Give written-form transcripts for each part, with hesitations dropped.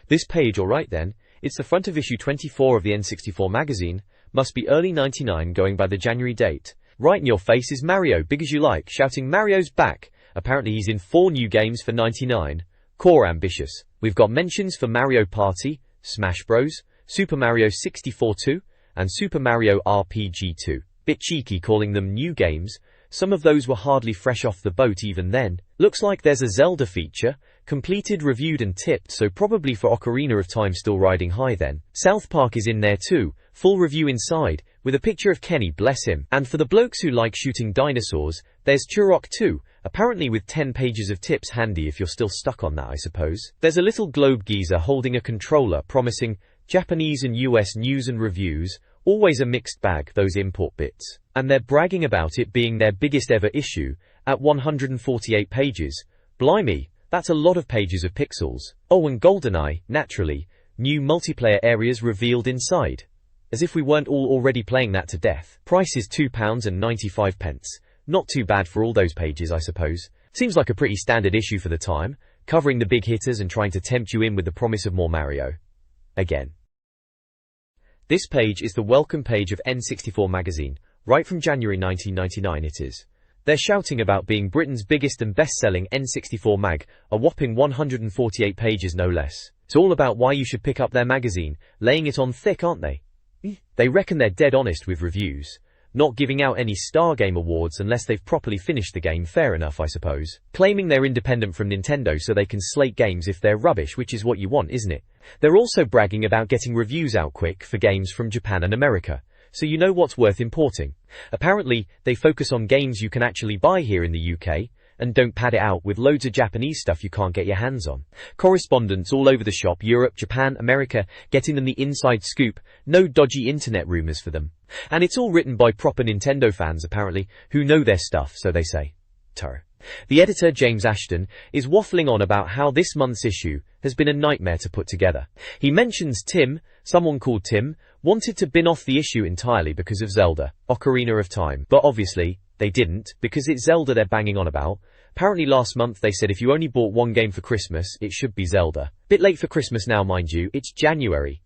This page, alright then, it's the front of issue 24 of the N64 magazine, must be early 99 going by the January date. Right in your face is Mario, big as you like, shouting Mario's back. Apparently he's in 4 new games for 99. Core ambitious. We've got mentions for Mario Party, Smash Bros, Super Mario 64 2, and Super Mario RPG 2. Bit cheeky calling them new games. Some of those were hardly fresh off the boat even then. Looks like there's a Zelda feature, completed, reviewed and tipped, so probably for Ocarina of Time still riding high then. South Park is in there too, full review inside, with a picture of Kenny, bless him. And for the blokes who like shooting dinosaurs, there's Turok 2, apparently with 10 pages of tips handy if you're still stuck on that I suppose. There's a little globe geezer holding a controller promising Japanese and US news and reviews, always a mixed bag, those import bits. And they're bragging about it being their biggest ever issue, at 148 pages. Blimey, that's a lot of pages of pixels. Oh, and GoldenEye, naturally, new multiplayer areas revealed inside. As if we weren't all already playing that to death. Price is £2.95. Not too bad for all those pages I suppose. Seems like a pretty standard issue for the time, covering the big hitters and trying to tempt you in with the promise of more Mario. Again. This page is the welcome page of N64 Magazine, right from January 1999 it is. They're shouting about being Britain's biggest and best-selling N64 mag, a whopping 148 pages no less. It's all about why you should pick up their magazine, laying it on thick, aren't they? They reckon they're dead honest with reviews, not giving out any Star Game awards unless they've properly finished the game, fair enough I suppose. Claiming they're independent from Nintendo so they can slate games if they're rubbish, which is what you want, isn't it? They're also bragging about getting reviews out quick for games from Japan and America, so you know what's worth importing. Apparently, they focus on games you can actually buy here in the UK, and don't pad it out with loads of Japanese stuff you can't get your hands on. Correspondents all over the shop, Europe, Japan, America, getting them the inside scoop, no dodgy internet rumors for them. And it's all written by proper Nintendo fans apparently, who know their stuff, so they say. The editor, James Ashton, is waffling on about how this month's issue has been a nightmare to put together. He mentions Tim, someone called Tim, wanted to bin off the issue entirely because of Zelda, Ocarina of Time. But obviously, they didn't, because it's Zelda they're banging on about. Apparently last month they said if you only bought one game for Christmas, it should be Zelda. Bit late for Christmas now mind you, it's January.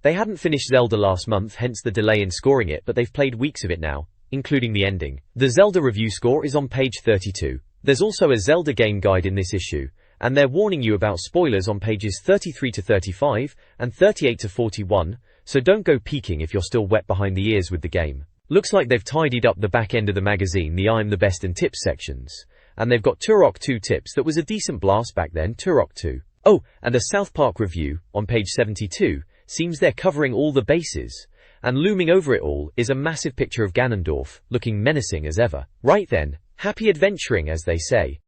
They hadn't finished Zelda last month, hence the delay in scoring it, but they've played weeks of it now, including the ending. The Zelda review score is on page 32. There's also a Zelda game guide in this issue, and they're warning you about spoilers on pages 33 to 35 and 38 to 41, so don't go peeking if you're still wet behind the ears with the game. Looks like they've tidied up the back end of the magazine, the I'm the best and tips sections, and they've got Turok 2 tips, that was a decent blast back then, Turok 2. Oh, and a South Park review, on page 72, seems they're covering all the bases, and looming over it all is a massive picture of Ganondorf, looking menacing as ever. Right then, happy adventuring as they say.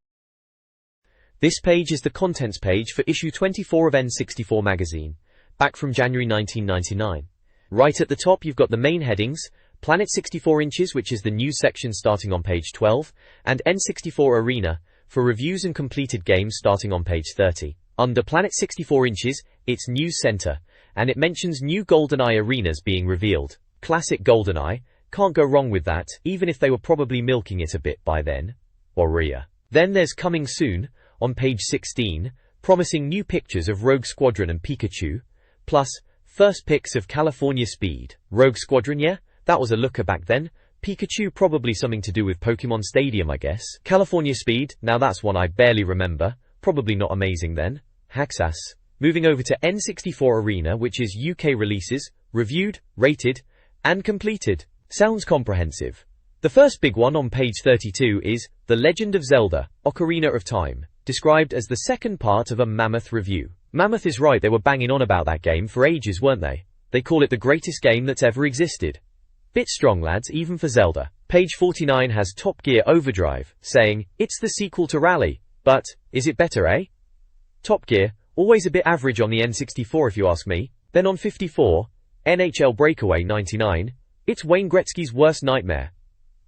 This page is the contents page for issue 24 of N64 magazine, back from January 1999. Right at the top you've got the main headings, Planet 64 Inches, which is the news section starting on page 12, and N64 Arena, for reviews and completed games starting on page 30. Under Planet 64 Inches, it's News Center, and it mentions new GoldenEye arenas being revealed. Classic GoldenEye, can't go wrong with that, even if they were probably milking it a bit by then. Oria. Then there's Coming Soon, on page 16, promising new pictures of Rogue Squadron and Pikachu, plus, first pics of California Speed. Rogue Squadron, yeah? That was a looker back then. Pikachu probably something to do with Pokemon Stadium I guess. California Speed, now that's one I barely remember, probably not amazing then. Haxass. Moving over to N64 Arena, which is UK releases, reviewed, rated, and completed. Sounds comprehensive. The first big one on page 32 is The Legend of Zelda, Ocarina of Time, described as the second part of a mammoth review. Mammoth is right, they were banging on about that game for ages, weren't they? They call it the greatest game that's ever existed. Bit strong lads, even for Zelda. Page 49 has Top Gear Overdrive, saying, it's the sequel to Rally, but, is it better, eh? Top Gear, always a bit average on the N64 if you ask me. Then on 54, NHL Breakaway 99, it's Wayne Gretzky's worst nightmare.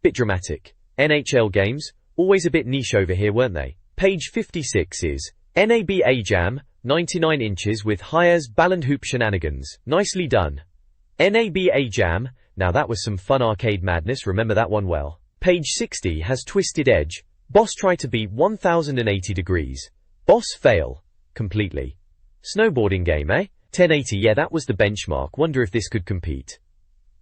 Bit dramatic. NHL games, always a bit niche over here, weren't they? Page 56 is NABA Jam, 99 inches with Hayes Ballandhoop shenanigans. Nicely done. NABA Jam, now that was some fun arcade madness, remember that one well. Page 60 has Twisted Edge. Boss try to beat 1080 degrees. Boss fail. Completely. Snowboarding game, eh? 1080, yeah, that was the benchmark. Wonder if this could compete.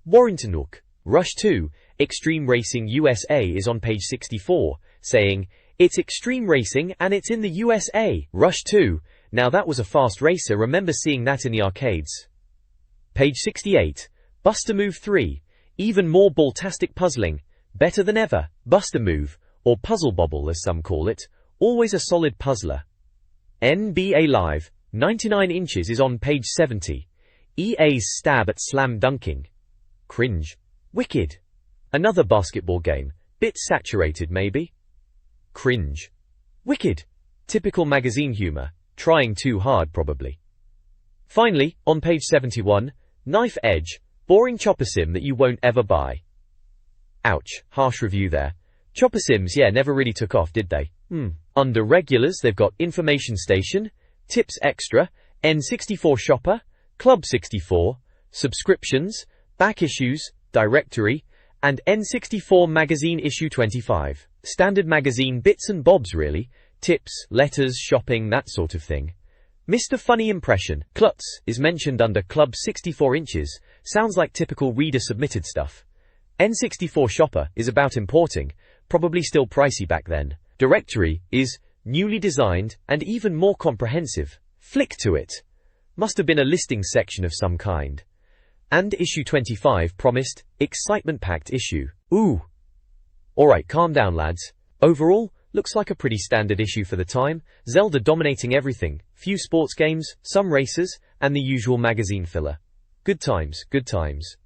Warrington Hook. Rush 2, Extreme Racing USA is on page 64, saying, "It's Extreme Racing and it's in the USA. Rush 2. Now that was a fast racer, remember seeing that in the arcades." Page 68. Buster Move 3. Even more ball-tastic puzzling. Better than ever. Buster Move, or Puzzle Bobble as some call it, always a solid puzzler. NBA Live. 99 inches is on page 70. EA's stab at slam dunking. Cringe. Wicked. Another basketball game. Bit saturated maybe. Cringe. Wicked. Typical magazine humor. Trying too hard probably. Finally, on page 71, Knife Edge. Boring chopper sim that you won't ever buy. Ouch, harsh review there. Chopper sims, yeah, never really took off, did they? Under regulars, they've got Information Station, Tips Extra, N64 Shopper, Club 64, Subscriptions, Back Issues, Directory, and N64 Magazine issue 25. Standard magazine bits and bobs really. Tips, letters, shopping, that sort of thing. Mr. Funny Impression, Klutz, is mentioned under Club 64 inches. Sounds like typical reader-submitted stuff. N64 Shopper is about importing, probably still pricey back then. Directory is newly designed and even more comprehensive. Flick to it. Must have been a listing section of some kind. And issue 25 promised excitement-packed issue. Ooh. Alright, calm down lads. Overall, looks like a pretty standard issue for the time. Zelda dominating everything. Few sports games, some races, and the usual magazine filler. Good times, good times.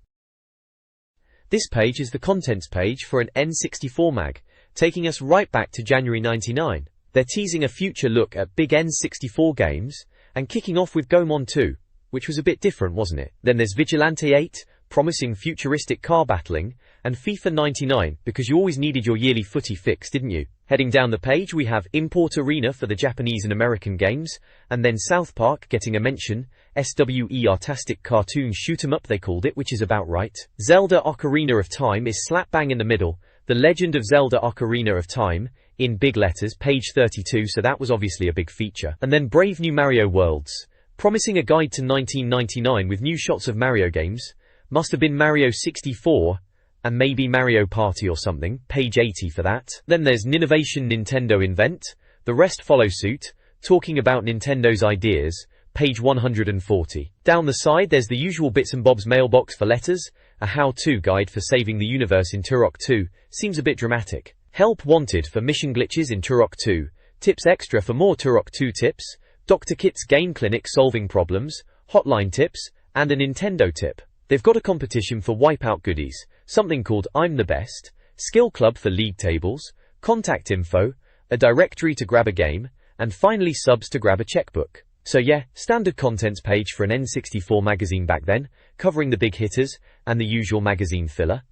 This page is the contents page for an N64 mag, taking us right back to January 99. They're teasing a future look at big N64 games, and kicking off with Gomon 2, which was a bit different, wasn't it? Then there's Vigilante 8, promising futuristic car battling, and FIFA 99, because you always needed your yearly footy fix, didn't you? Heading down the page we have Import Arena for the Japanese and American games, and then South Park getting a mention, SWE Artastic Cartoon Shoot 'em Up they called it, which is about right. Zelda Ocarina of Time is slap bang in the middle, The Legend of Zelda Ocarina of Time, in big letters, page 32, so that was obviously a big feature. And then Brave New Mario Worlds, promising a guide to 1999 with new shots of Mario games. Must have been Mario 64, and maybe Mario Party or something, page 80 for that. Then there's Ninnovation Nintendo Invent, the rest follow suit, talking about Nintendo's ideas, page 140. Down the side there's the usual bits and bobs mailbox for letters, a how-to guide for saving the universe in Turok 2, seems a bit dramatic. Help wanted for mission glitches in Turok 2, tips extra for more Turok 2 tips, Dr. Kit's game clinic solving problems, hotline tips, and a Nintendo tip. They've got a competition for Wipeout goodies, something called I'm the Best, Skill Club for league tables, contact info, a directory to grab a game, and finally subs to grab a checkbook. So yeah, standard contents page for an N64 magazine back then, covering the big hitters, and the usual magazine filler.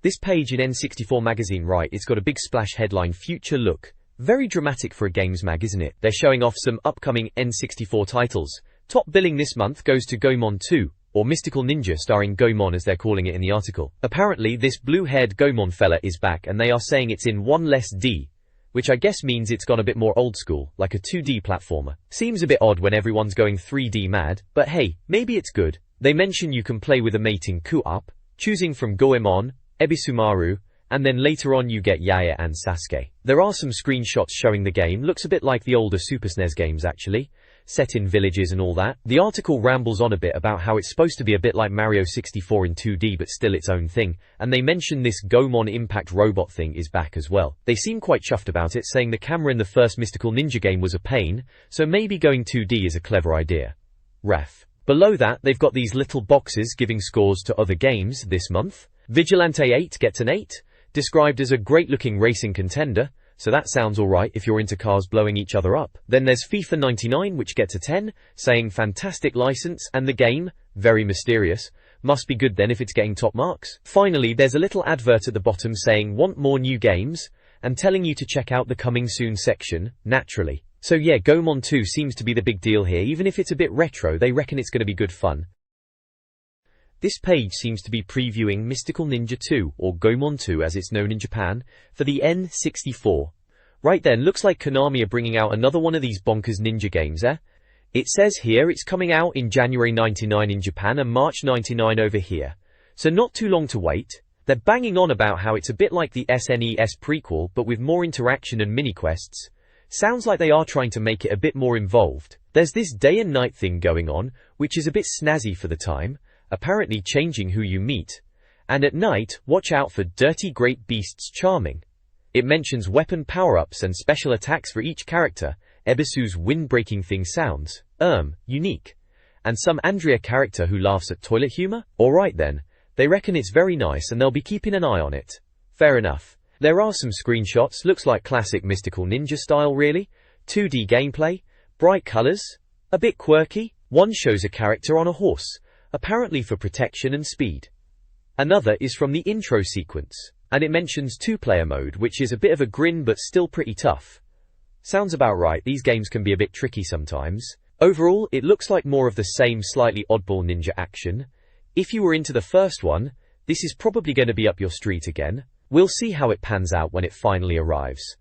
This page in N64 magazine, right, it's got a big splash headline, Future Look. Very dramatic for a games mag, isn't it? They're showing off some upcoming N64 titles. Top billing this month goes to Gomon 2, or Mystical Ninja starring Gomon as they're calling it in the article. Apparently this blue-haired Gomon fella is back and they are saying it's in 1 less D, which I guess means it's gone a bit more old school, like a 2D platformer. Seems a bit odd when everyone's going 3D mad, but hey, maybe it's good. They mention you can play with a mate in co-op, choosing from Goemon, Ebisumaru, and then later on you get Yaya and Sasuke. There are some screenshots showing the game, looks a bit like the older Super SNES games actually, set in villages and all that. The article rambles on a bit about how it's supposed to be a bit like Mario 64 in 2D but still its own thing, and they mention this Gomon Impact robot thing is back as well. They seem quite chuffed about it, saying the camera in the first Mystical Ninja game was a pain, so maybe going 2D is a clever idea. Ref. Below that they've got these little boxes giving scores to other games this month. Vigilante 8 gets an 8, described as a great-looking racing contender, so that sounds alright if you're into cars blowing each other up. Then there's FIFA 99 which gets a 10, saying fantastic license, and the game, very mysterious, must be good then if it's getting top marks. Finally there's a little advert at the bottom saying want more new games, and telling you to check out the coming soon section, naturally. So yeah, Gomon 2 seems to be the big deal here, even if it's a bit retro they reckon it's gonna be good fun. This page seems to be previewing Mystical Ninja 2, or Gomon 2 as it's known in Japan, for the N64. Right then, looks like Konami are bringing out another one of these bonkers ninja games, eh? It says here it's coming out in January 99 in Japan and March 99 over here. So not too long to wait. They're banging on about how it's a bit like the SNES prequel but with more interaction and mini-quests. Sounds like they are trying to make it a bit more involved. There's this day and night thing going on, which is a bit snazzy for the time, apparently changing who you meet. And at night, watch out for dirty great beasts charming. It mentions weapon power-ups and special attacks for each character. Ebisu's wind-breaking thing sounds, unique. And some Andrea character who laughs at toilet humor? Alright then, they reckon it's very nice and they'll be keeping an eye on it. Fair enough. There are some screenshots, looks like classic Mystical Ninja style really. 2D gameplay, bright colors, a bit quirky. One shows a character on a horse, apparently for protection and speed. Another is from the intro sequence, and it mentions 2-player mode, which is a bit of a grin but still pretty tough. Sounds about right, these games can be a bit tricky sometimes. Overall, it looks like more of the same slightly oddball ninja action. If you were into the first one, this is probably going to be up your street again. We'll see how it pans out when it finally arrives.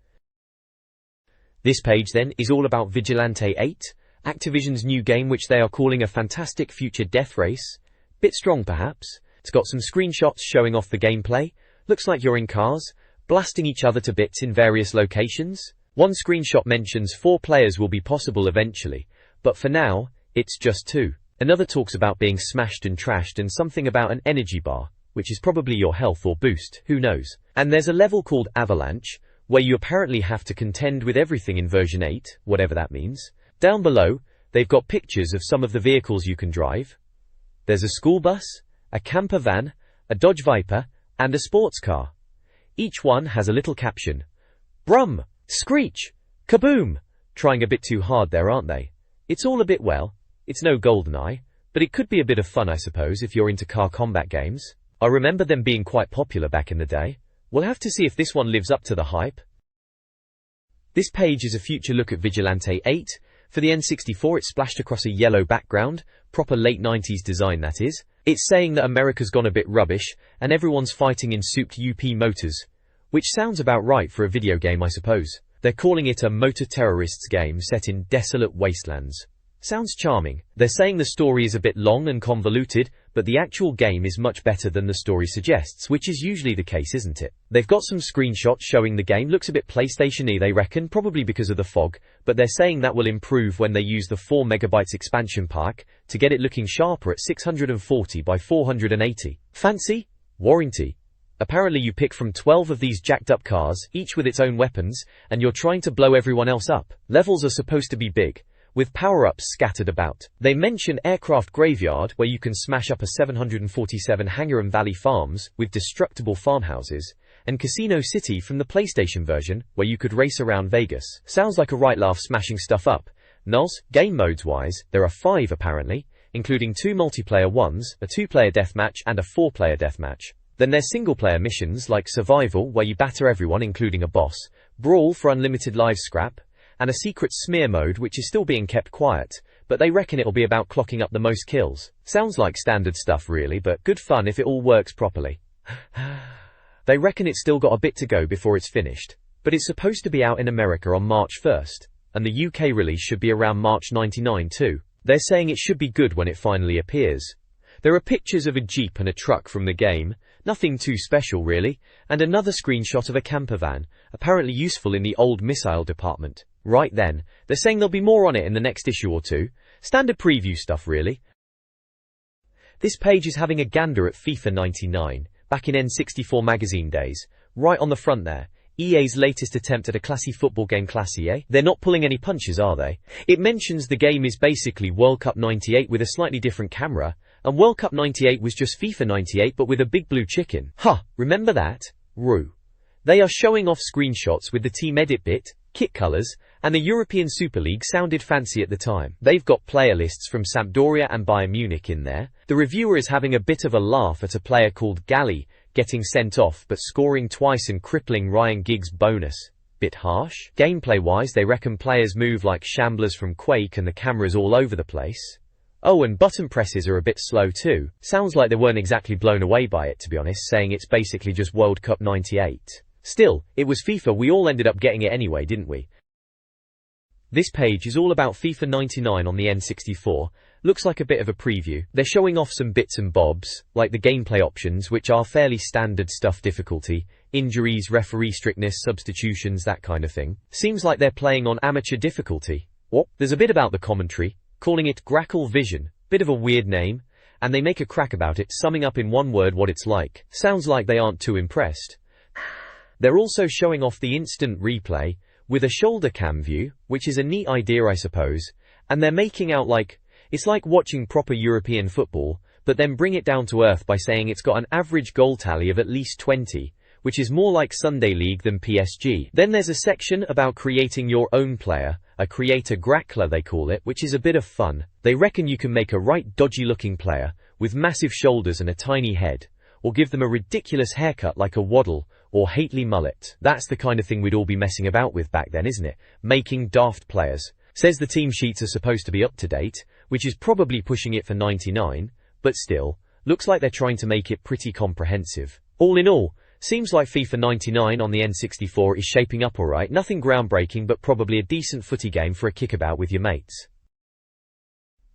This page then is all about Vigilante 8, Activision's new game which they are calling a fantastic future death race. Bit strong perhaps. It's got some screenshots showing off the gameplay. Looks like you're in cars, blasting each other to bits in various locations. One screenshot mentions 4 players will be possible eventually, but for now, it's just 2. Another talks about being smashed and trashed and something about an energy bar, which is probably your health or boost, who knows. And there's a level called Avalanche, where you apparently have to contend with everything in version 8, whatever that means. Down below, they've got pictures of some of the vehicles you can drive. There's a school bus, a camper van, a Dodge Viper, and a sports car. Each one has a little caption. Brum! Screech! Kaboom! Trying a bit too hard there, aren't they? It's all a bit, well, it's no GoldenEye, but it could be a bit of fun I suppose if you're into car combat games. I remember them being quite popular back in the day. We'll have to see if this one lives up to the hype. This page is a future look at Vigilante 8. For the N64 it's splashed across a yellow background, proper late 90s design that is. It's saying that America's gone a bit rubbish, and everyone's fighting in souped UP motors. Which sounds about right for a video game I suppose. They're calling it a motor terrorists game set in desolate wastelands. Sounds charming. They're saying the story is a bit long and convoluted, but the actual game is much better than the story suggests, which is usually the case, isn't it? They've got some screenshots showing the game looks a bit PlayStation-y they reckon, probably because of the fog, but they're saying that will improve when they use the 4 MB expansion pack to get it looking sharper at 640 by 480. Fancy? Warranty. Apparently you pick from 12 of these jacked up cars, each with its own weapons, and you're trying to blow everyone else up. Levels are supposed to be big, with power-ups scattered about. They mention Aircraft Graveyard, where you can smash up a 747 hangar and valley farms with destructible farmhouses, and Casino City from the PlayStation version, where you could race around Vegas. Sounds like a right laugh smashing stuff up. Nulls, game modes-wise, there are 5 apparently, including 2 multiplayer ones, a 2-player deathmatch and a 4-player deathmatch. Then there's single-player missions like Survival, where you batter everyone including a boss, Brawl for unlimited live scrap, and a secret smear mode which is still being kept quiet, but they reckon it'll be about clocking up the most kills. Sounds like standard stuff really, but good fun if it all works properly. They reckon it's still got a bit to go before it's finished, but it's supposed to be out in America on March 1st, and the UK release should be around March 99 too. They're saying it should be good when it finally appears. There are pictures of a Jeep and a truck from the game, nothing too special really, and another screenshot of a camper van, apparently useful in the old missile department. Right then, they're saying there'll be more on it in the next issue or 2. Standard preview stuff really. This page is having a gander at FIFA 99, back in N64 Magazine days. Right on the front there, EA's latest attempt at a classy football game, classy, eh? They're not pulling any punches, are they? It mentions the game is basically World Cup 98 with a slightly different camera, and World Cup 98 was just FIFA 98 but with a big blue chicken. Huh, remember that? Rue. They are showing off screenshots with the team edit bit, kit colours, and the European Super League sounded fancy at the time. They've got player lists from Sampdoria and Bayern Munich in there. The reviewer is having a bit of a laugh at a player called Galley getting sent off but scoring twice and crippling Ryan Giggs' bonus. Bit harsh. Gameplay-wise, they reckon players move like shamblers from Quake and the camera's all over the place. Oh, and button presses are a bit slow too. Sounds like they weren't exactly blown away by it, to be honest, saying it's basically just World Cup 98. Still, it was FIFA, we all ended up getting it anyway, didn't we? This page is all about FIFA 99 on the N64. Looks like a bit of a preview. They're showing off some bits and bobs, like the gameplay options, which are fairly standard stuff: difficulty, injuries, referee strictness, substitutions, that kind of thing. Seems like they're playing on amateur difficulty. What? There's a bit about the commentary, calling it Grackle Vision, bit of a weird name, and they make a crack about it, summing up in one word what it's like. Sounds like they aren't too impressed. They're also showing off the instant replay, with a shoulder cam view, which is a neat idea I suppose, and they're making out like, it's like watching proper European football, but then bring it down to earth by saying it's got an average goal tally of at least 20, which is more like Sunday League than PSG. Then there's a section about creating your own player, a creator grackler they call it, which is a bit of fun. They reckon you can make a right dodgy looking player, with massive shoulders and a tiny head, or give them a ridiculous haircut like a waddle, or Hately mullet. That's the kind of thing we'd all be messing about with back then, isn't it? Making daft players. Says the team sheets are supposed to be up to date, which is probably pushing it for 99, but still, looks like they're trying to make it pretty comprehensive. All in all, seems like FIFA 99 on the N64 is shaping up alright. Nothing groundbreaking, but probably a decent footy game for a kickabout with your mates.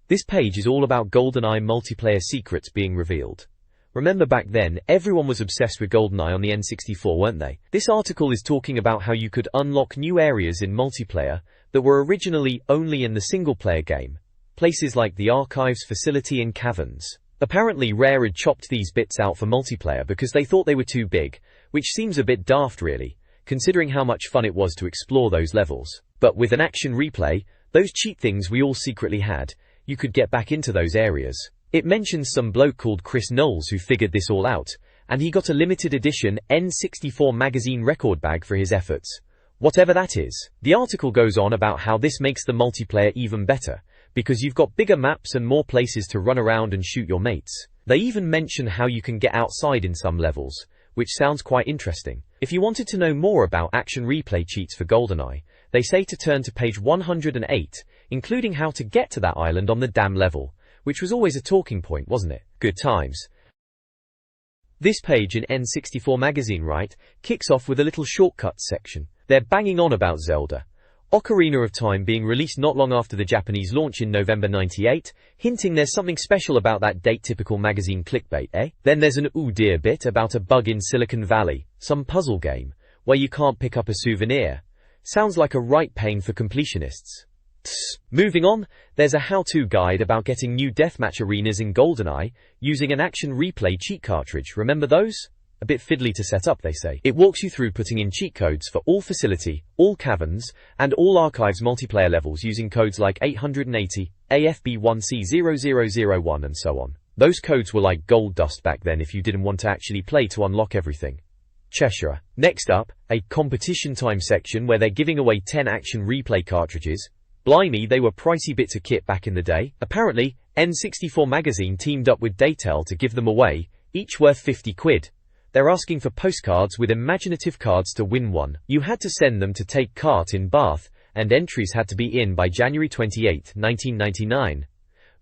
This page is all about GoldenEye multiplayer secrets being revealed. Remember back then, everyone was obsessed with GoldenEye on the N64, weren't they? This article is talking about how you could unlock new areas in multiplayer that were originally only in the single-player game. Places like the Archives facility and caverns. Apparently Rare had chopped these bits out for multiplayer because they thought they were too big, which seems a bit daft really, considering how much fun it was to explore those levels. But with an action replay, those cheat things we all secretly had, you could get back into those areas. It mentions some bloke called Chris Knowles who figured this all out, and he got a limited edition N64 Magazine record bag for his efforts. Whatever that is. The article goes on about how this makes the multiplayer even better, because you've got bigger maps and more places to run around and shoot your mates. They even mention how you can get outside in some levels, which sounds quite interesting. If you wanted to know more about action replay cheats for GoldenEye, they say to turn to page 108, including how to get to that island on the dam level, which was always a talking point, wasn't it? Good times. This page in N64 Magazine, right, kicks off with a little shortcuts section. They're banging on about Zelda. Ocarina of Time being released not long after the Japanese launch in November 98, hinting there's something special about that date. Typical magazine clickbait, eh? Then there's an ooh dear bit about a bug in Silicon Valley, some puzzle game, where you can't pick up a souvenir. Sounds like a right pain for completionists. Moving on, there's a how-to guide about getting new deathmatch arenas in GoldenEye, using an action replay cheat cartridge. Remember those? A bit fiddly to set up, they say. It walks you through putting in cheat codes for all facility, all caverns, and all archives multiplayer levels using codes like 880, AFB1C0001 and so on. Those codes were like gold dust back then if you didn't want to actually play to unlock everything. Cheshire. Next up, a competition time section where they're giving away 10 action replay cartridges. Blimey, they were pricey bits of kit back in the day. Apparently, N64 Magazine teamed up with Daytel to give them away, each worth 50 quid. They're asking for postcards with imaginative cards to win one. You had to send them to take part in Bath, and entries had to be in by January 28, 1999.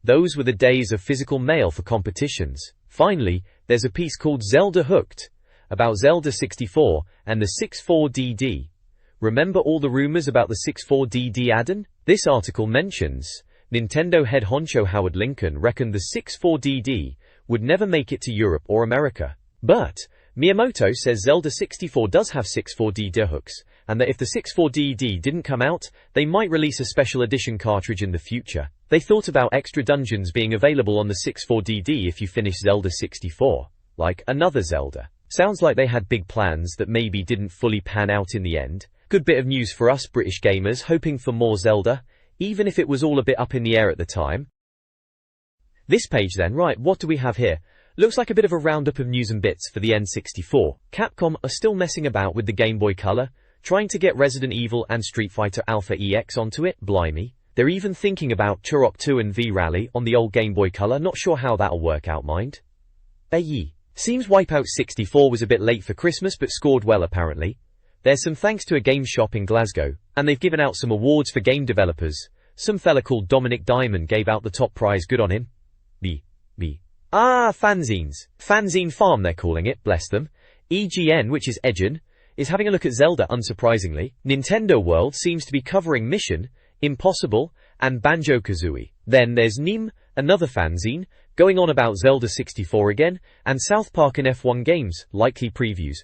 Those were the days of physical mail for competitions. Finally, there's a piece called Zelda Hooked, about Zelda 64 and the 64DD. Remember all the rumors about the 64DD add-on? This article mentions Nintendo head honcho Howard Lincoln reckoned the 64DD would never make it to Europe or America. But Miyamoto says Zelda 64 does have 64DD hooks, and that if the 64DD didn't come out, they might release a special edition cartridge in the future. They thought about extra dungeons being available on the 64DD if you finish Zelda 64, like another Zelda. Sounds like they had big plans that maybe didn't fully pan out in the end. Good bit of news for us British gamers hoping for more Zelda, even if it was all a bit up in the air at the time. This page then, right, what do we have here? Looks like a bit of a roundup of news and bits for the N64. Capcom are still messing about with the Game Boy Color, trying to get Resident Evil and Street Fighter Alpha EX onto it, blimey. They're even thinking about Turok 2 and V-Rally on the old Game Boy Color, not sure how that'll work out, mind. Bayi. Seems Wipeout 64 was a bit late for Christmas but scored well apparently. There's some thanks to a game shop in Glasgow, and they've given out some awards for game developers. Some fella called Dominic Diamond gave out the top prize, good on him. Fanzines. Fanzine Farm they're calling it, bless them. EGN, which is Edgen, is having a look at Zelda unsurprisingly. Nintendo World seems to be covering Mission, Impossible, and Banjo-Kazooie. Then there's Nim, another fanzine, going on about Zelda 64 again, and South Park and F1 games, likely previews.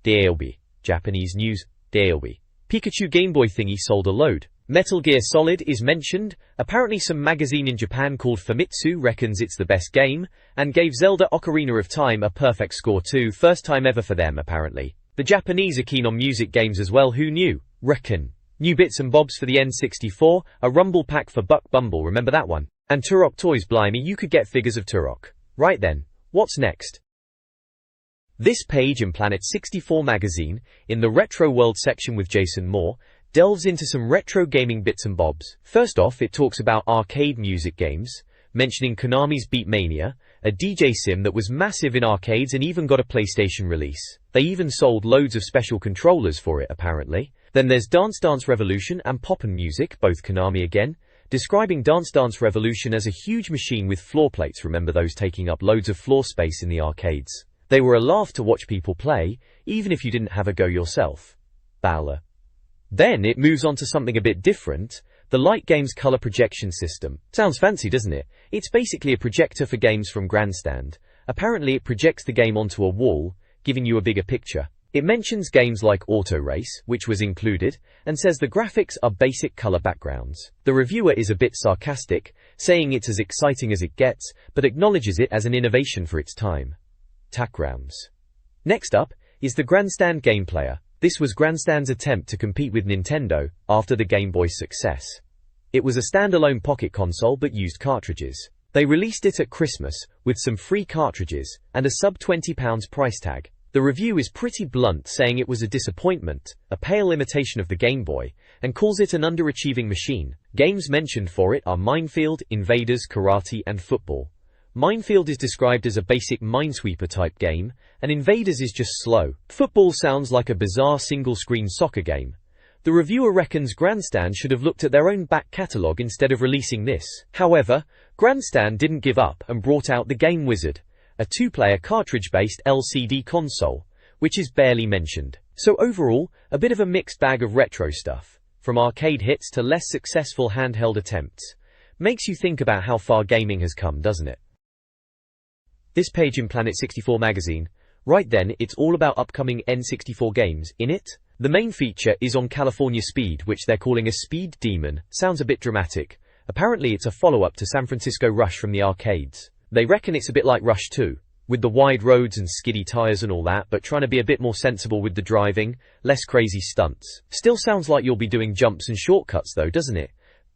DAOB. Japanese news. DAOB. Pikachu Game Boy thingy sold a load. Metal Gear Solid is mentioned. Apparently some magazine in Japan called Famitsu reckons it's the best game, and gave Zelda Ocarina of Time a perfect score too, first time ever for them apparently. The Japanese are keen on music games as well, who knew? Reckon. New bits and bobs for the N64, a rumble pack for Buck Bumble, remember that one? And Turok toys, blimey, you could get figures of Turok. Right then, what's next? This page in Planet 64 magazine, in the Retro World section with Jason Moore, delves into some retro gaming bits and bobs. First off, it talks about arcade music games, mentioning Konami's Beatmania, a DJ sim that was massive in arcades and even got a PlayStation release. They even sold loads of special controllers for it, apparently. Then there's Dance Dance Revolution and Poppin' Music, both Konami again, describing Dance Dance Revolution as a huge machine with floor plates, remember those taking up loads of floor space in the arcades. They were a laugh to watch people play, even if you didn't have a go yourself. Bowler. Then it moves on to something a bit different, the Light Games color projection system. Sounds fancy, doesn't it? It's basically a projector for games from Grandstand. Apparently it projects the game onto a wall, giving you a bigger picture. It mentions games like Auto Race, which was included, and says the graphics are basic color backgrounds. The reviewer is a bit sarcastic, saying it's as exciting as it gets, but acknowledges it as an innovation for its time. Takrams. Next up is the Grandstand Game Player. This was Grandstand's attempt to compete with Nintendo after the Game Boy's success. It was a standalone pocket console but used cartridges. They released it at Christmas with some free cartridges and a sub £20 price tag. The review is pretty blunt, saying it was a disappointment, a pale imitation of the Game Boy, and calls it an underachieving machine. Games mentioned for it are Minefield, Invaders, Karate, and Football. Minefield is described as a basic Minesweeper type game, and Invaders is just slow. Football sounds like a bizarre single-screen soccer game. The reviewer reckons Grandstand should have looked at their own back catalogue instead of releasing this. However, Grandstand didn't give up and brought out the Game Wizard, a two-player cartridge-based LCD console, which is barely mentioned. So overall, a bit of a mixed bag of retro stuff, from arcade hits to less successful handheld attempts. Makes you think about how far gaming has come, doesn't it? This page in Planet 64 magazine, right then, it's all about upcoming N64 games. In it, the main feature is on California Speed, which they're calling a Speed Demon. Sounds a bit dramatic. Apparently it's a follow-up to San Francisco Rush from the arcades. They reckon it's a bit like Rush 2, with the wide roads and skiddy tires and all that, but trying to be a bit more sensible with the driving, less crazy stunts. Still sounds like you'll be doing jumps and shortcuts though, doesn't it?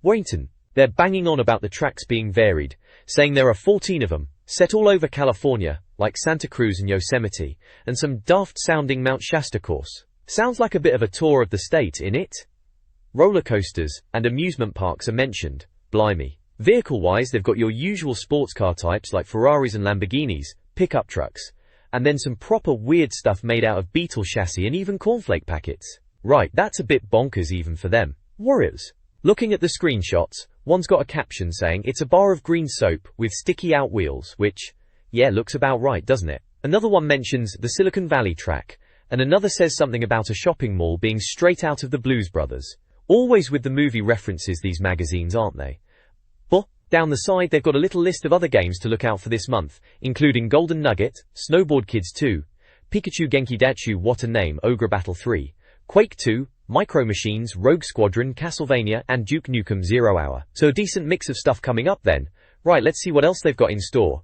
Waitin'. They're banging on about the tracks being varied, saying there are 14 of them, set all over California, like Santa Cruz and Yosemite, and some daft-sounding Mount Shasta course. Sounds like a bit of a tour of the state, innit? Roller coasters and amusement parks are mentioned. Blimey. Vehicle-wise, they've got your usual sports car types like Ferraris and Lamborghinis, pickup trucks, and then some proper weird stuff made out of Beetle chassis and even cornflake packets. Right, that's a bit bonkers even for them. Warriors. Looking at the screenshots, one's got a caption saying it's a bar of green soap with sticky out wheels, which, yeah, looks about right, doesn't it? Another one mentions the Silicon Valley track, and another says something about a shopping mall being straight out of the Blues Brothers. Always with the movie references, these magazines, aren't they? But down the side, they've got a little list of other games to look out for this month, including Golden Nugget, Snowboard Kids 2, Pikachu Genki Dachu What a Name, Ogre Battle 3, Quake 2, Micro Machines, Rogue Squadron, Castlevania, and Duke Nukem 0 Hour. So a decent mix of stuff coming up then. Right, let's see what else they've got in store.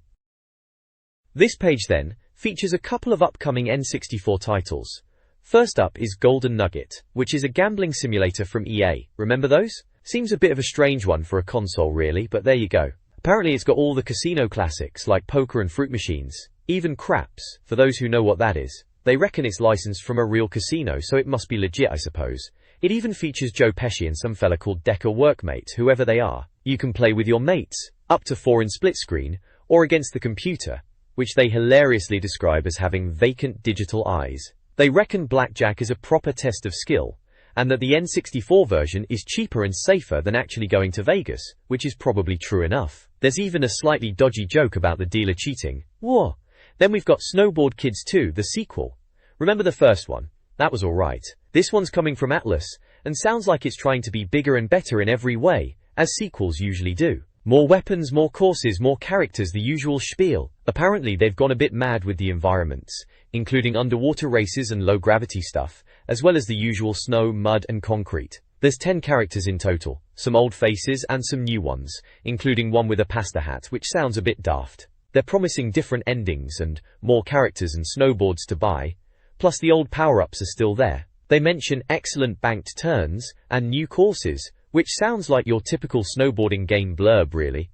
This page then features a couple of upcoming N64 titles. First up is Golden Nugget, which is a gambling simulator from EA. Remember those? Seems a bit of a strange one for a console really, but there you go. Apparently it's got all the casino classics like poker and fruit machines, even craps, for those who know what that is. They reckon it's licensed from a real casino, so it must be legit, I suppose. It even features Joe Pesci and some fella called Decker Workmates, whoever they are. You can play with your mates, up to 4 in split screen, or against the computer, which they hilariously describe as having vacant digital eyes. They reckon blackjack is a proper test of skill, and that the N64 version is cheaper and safer than actually going to Vegas, which is probably true enough. There's even a slightly dodgy joke about the dealer cheating. Whoa! Then we've got Snowboard Kids 2, the sequel. Remember the first one? That was alright. This one's coming from Atlas, and sounds like it's trying to be bigger and better in every way, as sequels usually do. More weapons, more courses, more characters, the usual spiel. Apparently they've gone a bit mad with the environments, including underwater races and low-gravity stuff, as well as the usual snow, mud and concrete. There's 10 characters in total, some old faces and some new ones, including one with a pasta hat, which sounds a bit daft. They're promising different endings and more characters and snowboards to buy, plus the old power-ups are still there. They mention excellent banked turns and new courses, which sounds like your typical snowboarding game blurb really.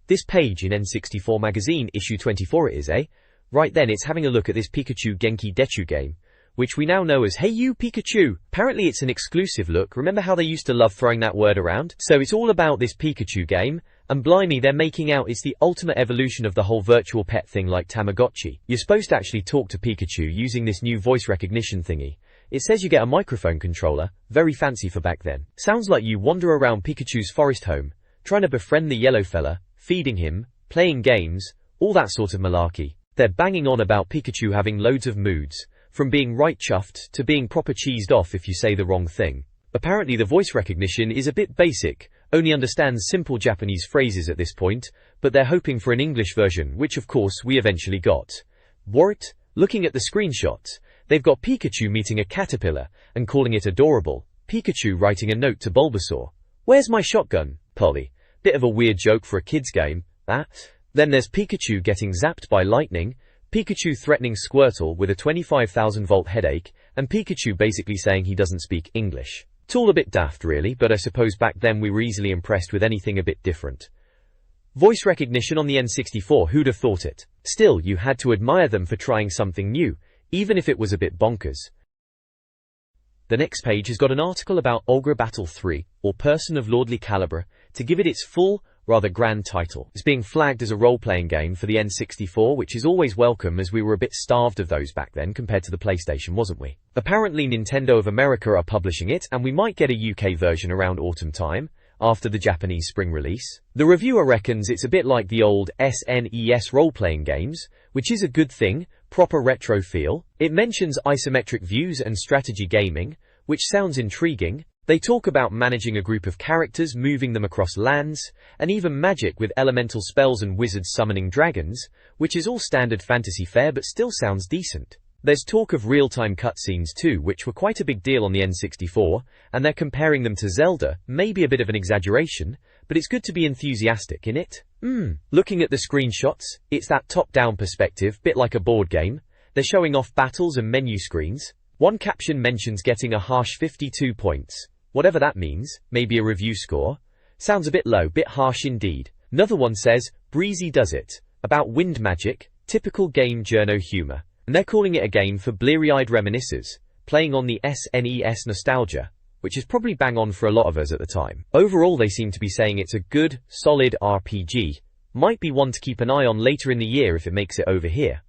This page in N64 Magazine issue 24 it is, eh? Right then it's having a look at this Pikachu Genki Dechu game, which we now know as Hey You Pikachu. Apparently it's an exclusive look, remember how they used to love throwing that word around? So it's all about this Pikachu game, and blimey they're making out it's the ultimate evolution of the whole virtual pet thing like Tamagotchi. You're supposed to actually talk to Pikachu using this new voice recognition thingy. It says you get a microphone controller, very fancy for back then. Sounds like you wander around Pikachu's forest home, trying to befriend the yellow fella, feeding him, playing games, all that sort of malarkey. They're banging on about Pikachu having loads of moods, from being right chuffed to being proper cheesed off if you say the wrong thing. Apparently the voice recognition is a bit basic, only understands simple Japanese phrases at this point, but they're hoping for an English version, which of course we eventually got. What? Looking at the screenshots, they've got Pikachu meeting a caterpillar and calling it adorable, Pikachu writing a note to Bulbasaur. Where's my shotgun, Polly? Bit of a weird joke for a kid's game, that. Then there's Pikachu getting zapped by lightning, Pikachu threatening Squirtle with a 25,000-volt headache, and Pikachu basically saying he doesn't speak English. It's all a bit daft really, but I suppose back then we were easily impressed with anything a bit different. Voice recognition on the N64, who'd have thought it? Still, you had to admire them for trying something new, even if it was a bit bonkers. The next page has got an article about Olgra Battle 3, or Person of Lordly Caliber, to give it its full, rather grand title. It's being flagged as a role-playing game for the N64, which is always welcome as we were a bit starved of those back then compared to the PlayStation, wasn't we? Apparently Nintendo of America are publishing it, and we might get a UK version around autumn time, after the Japanese spring release. The reviewer reckons it's a bit like the old SNES role-playing games, which is a good thing, proper retro feel. It mentions isometric views and strategy gaming, which sounds intriguing. They talk about managing a group of characters, moving them across lands, and even magic with elemental spells and wizards summoning dragons, which is all standard fantasy fare but still sounds decent. There's talk of real-time cutscenes too, which were quite a big deal on the N64, and they're comparing them to Zelda, maybe a bit of an exaggeration, but it's good to be enthusiastic, innit? Looking at the screenshots, it's that top-down perspective, bit like a board game. They're showing off battles and menu screens. One caption mentions getting a harsh 52 points. Whatever that means, maybe a review score. Sounds a bit low, bit harsh indeed. Another one says, Breezy does it, about wind magic, typical game journo humor. And they're calling it a game for bleary-eyed reminiscers, playing on the SNES nostalgia, which is probably bang on for a lot of us at the time. Overall they seem to be saying it's a good, solid RPG. Might be one to keep an eye on later in the year if it makes it over here.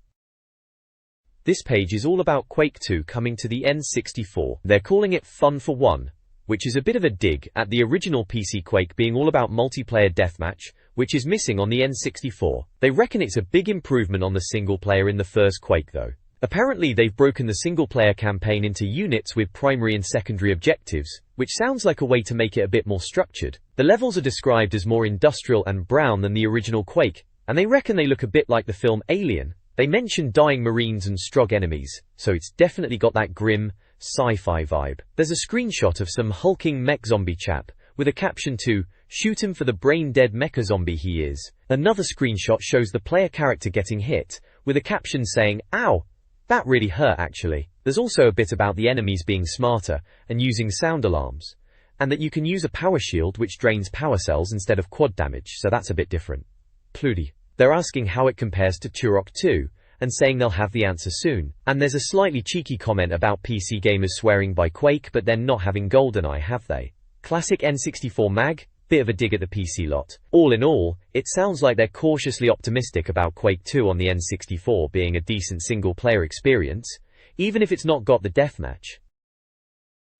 This page is all about Quake 2 coming to the N64. They're calling it Fun for One, which is a bit of a dig at the original PC Quake being all about multiplayer deathmatch, which is missing on the N64. They reckon it's a big improvement on the single player in the first Quake though. Apparently they've broken the single player campaign into units with primary and secondary objectives, which sounds like a way to make it a bit more structured. The levels are described as more industrial and brown than the original Quake, and they reckon they look a bit like the film Alien. They mention dying marines and strong enemies, so it's definitely got that grim, sci-fi vibe. There's a screenshot of some hulking mech zombie chap, with a caption to, "Shoot him for the brain-dead mecha zombie he is." Another screenshot shows the player character getting hit, with a caption saying, "Ow! That really hurt actually." There's also a bit about the enemies being smarter, and using sound alarms, and that you can use a power shield which drains power cells instead of quad damage, so that's a bit different. Pludy. They're asking how it compares to Turok 2, and saying they'll have the answer soon. And there's a slightly cheeky comment about PC gamers swearing by Quake but then not having GoldenEye, have they? Classic N64 mag? Bit of a dig at the PC lot. All in all, it sounds like they're cautiously optimistic about Quake 2 on the N64 being a decent single-player experience, even if it's not got the deathmatch.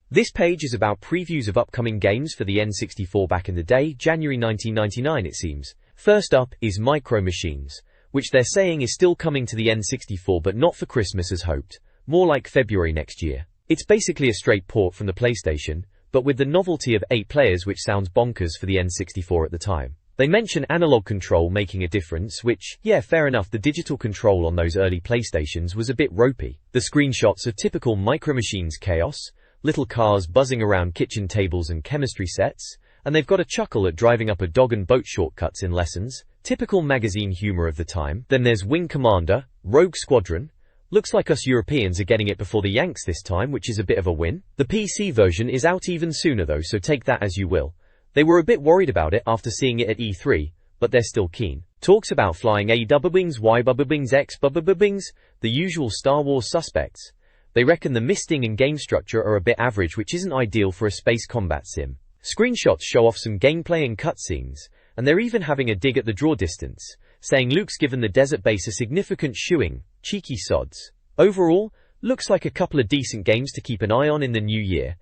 This page is about previews of upcoming games for the N64 back in the day, January 1999 it seems. First up is Micro Machines, which they're saying is still coming to the N64 but not for Christmas as hoped, more like February next year. It's basically a straight port from the PlayStation, but with the novelty of 8 players, which sounds bonkers for the N64 at the time. They mention analog control making a difference, which, yeah, fair enough, the digital control on those early PlayStations was a bit ropey. The screenshots of typical Micro Machines chaos, little cars buzzing around kitchen tables and chemistry sets, and they've got a chuckle at driving up a dog and boat shortcuts in lessons, typical magazine humor of the time. Then there's Wing Commander, Rogue Squadron. Looks like us Europeans are getting it before the Yanks this time, which is a bit of a win. The PC version is out even sooner though, so take that as you will. They were a bit worried about it after seeing it at E3, but they're still keen. Talks about flying A Bubblebings, Y Bubblebings, X Bubblebings, the usual Star Wars suspects. They reckon the misting and game structure are a bit average, which isn't ideal for a space combat sim. Screenshots show off some gameplay and cutscenes, and they're even having a dig at the draw distance, saying Luke's given the desert base a significant shoeing. Cheeky sods. Overall, looks like a couple of decent games to keep an eye on in the new year.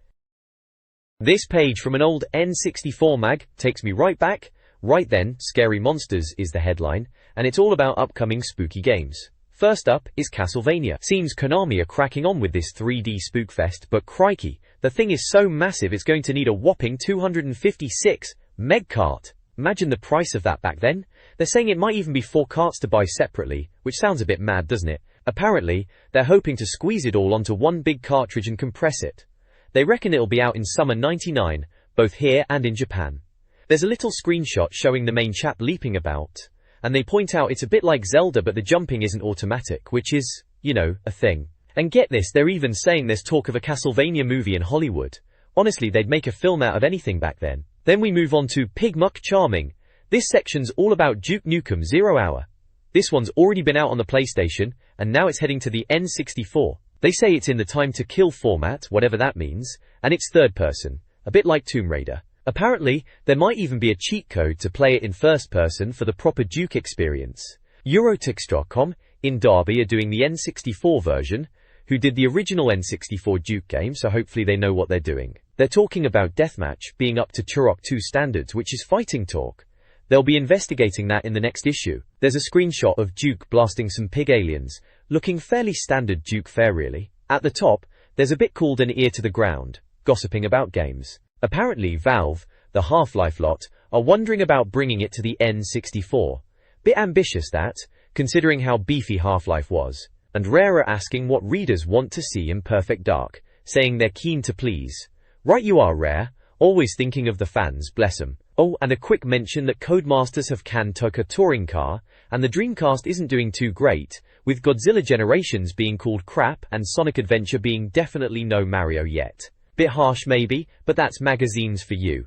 This page from an old N64 mag takes me right back. Right then, Scary Monsters is the headline, and it's all about upcoming spooky games. First up is Castlevania. Seems Konami are cracking on with this 3D spookfest, but crikey, the thing is so massive it's going to need a whopping 256 meg cart. Imagine the price of that back then. They're saying it might even be 4 carts to buy separately, which sounds a bit mad, doesn't it? Apparently, they're hoping to squeeze it all onto one big cartridge and compress it. They reckon it'll be out in summer '99, both here and in Japan. There's a little screenshot showing the main chap leaping about, and they point out it's a bit like Zelda, but the jumping isn't automatic, which is, you know, a thing. And get this, they're even saying there's talk of a Castlevania movie in Hollywood. Honestly, they'd make a film out of anything back then. Then we move on to Pig Muck Charming. This section's all about Duke Nukem 0 Hour. This one's already been out on the PlayStation, and now it's heading to the N64. They say it's in the time to kill format, whatever that means, and it's third person, a bit like Tomb Raider. Apparently, there might even be a cheat code to play it in first person for the proper Duke experience. Eurotix.com in Derby are doing the N64 version, who did the original N64 Duke game, so hopefully they know what they're doing. They're talking about Deathmatch being up to Turok 2 standards, which is fighting talk. They'll be investigating that in the next issue. There's a screenshot of Duke blasting some pig aliens, looking fairly standard Duke fare really. At the top, there's a bit called An Ear to the Ground, gossiping about games. Apparently Valve, the Half-Life lot, are wondering about bringing it to the N64. Bit ambitious that, considering how beefy Half-Life was. And Rare are asking what readers want to see in Perfect Dark, saying they're keen to please. Right you are, Rare, always thinking of the fans, bless 'em. Oh, and a quick mention that Codemasters have canned Toka Touring Car, and the Dreamcast isn't doing too great, with Godzilla Generations being called crap and Sonic Adventure being definitely no Mario yet. Bit harsh maybe, but that's magazines for you.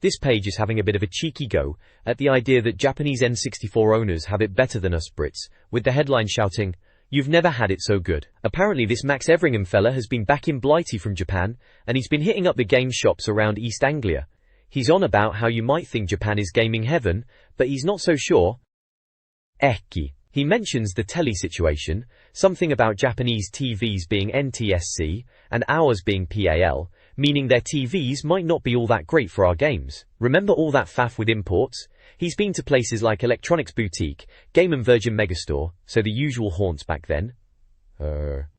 This page is having a bit of a cheeky go at the idea that Japanese N64 owners have it better than us Brits, with the headline shouting, "You've never had it so good." Apparently this Max Everingham fella has been back in Blighty from Japan, and he's been hitting up the game shops around East Anglia. He's on about how you might think Japan is gaming heaven, but he's not so sure. Eki. He mentions the telly situation, something about Japanese TVs being NTSC, and ours being PAL, meaning their TVs might not be all that great for our games. Remember all that faff with imports? He's been to places like Electronics Boutique, Game & Virgin Megastore, so the usual haunts back then.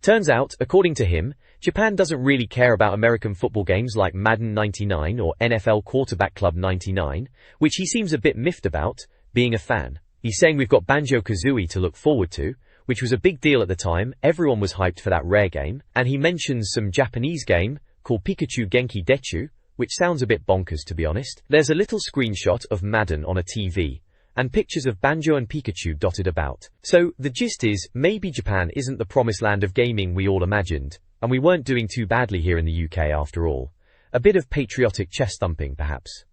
Turns out, according to him, Japan doesn't really care about American football games like Madden 99 or NFL Quarterback Club 99, which he seems a bit miffed about, being a fan. He's saying we've got Banjo-Kazooie to look forward to, which was a big deal at the time, everyone was hyped for that Rare game, and he mentions some Japanese game called Pikachu Genki Dechu, which sounds a bit bonkers to be honest. There's a little screenshot of Madden on a TV, and pictures of Banjo and Pikachu dotted about. So, the gist is, maybe Japan isn't the promised land of gaming we all imagined, and we weren't doing too badly here in the UK after all. A bit of patriotic chest thumping perhaps.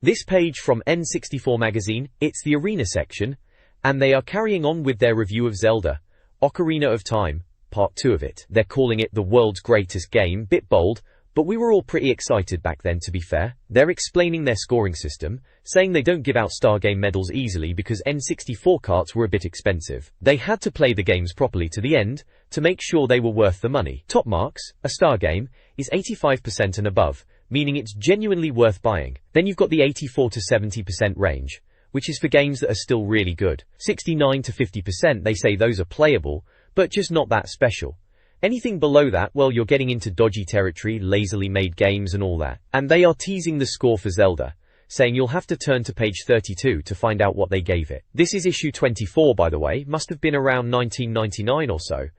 This page from N64 Magazine, it's the Arena section, and they are carrying on with their review of Zelda, Ocarina of Time, Part 2 of it. They're calling it the world's greatest game, bit bold, but we were all pretty excited back then to be fair. They're explaining their scoring system, saying they don't give out Star Game medals easily because N64 carts were a bit expensive. They had to play the games properly to the end, to make sure they were worth the money. Top marks, a Star Game, is 85% and above, meaning it's genuinely worth buying. Then you've got the 84 to 70% range, which is for games that are still really good. 69 to 50% they say those are playable, but just not that special. Anything below that, well, you're getting into dodgy territory, lazily made games and all that. And they are teasing the score for Zelda, saying you'll have to turn to page 32 to find out what they gave it. This is issue 24, by the way, must have been around 1999 or so.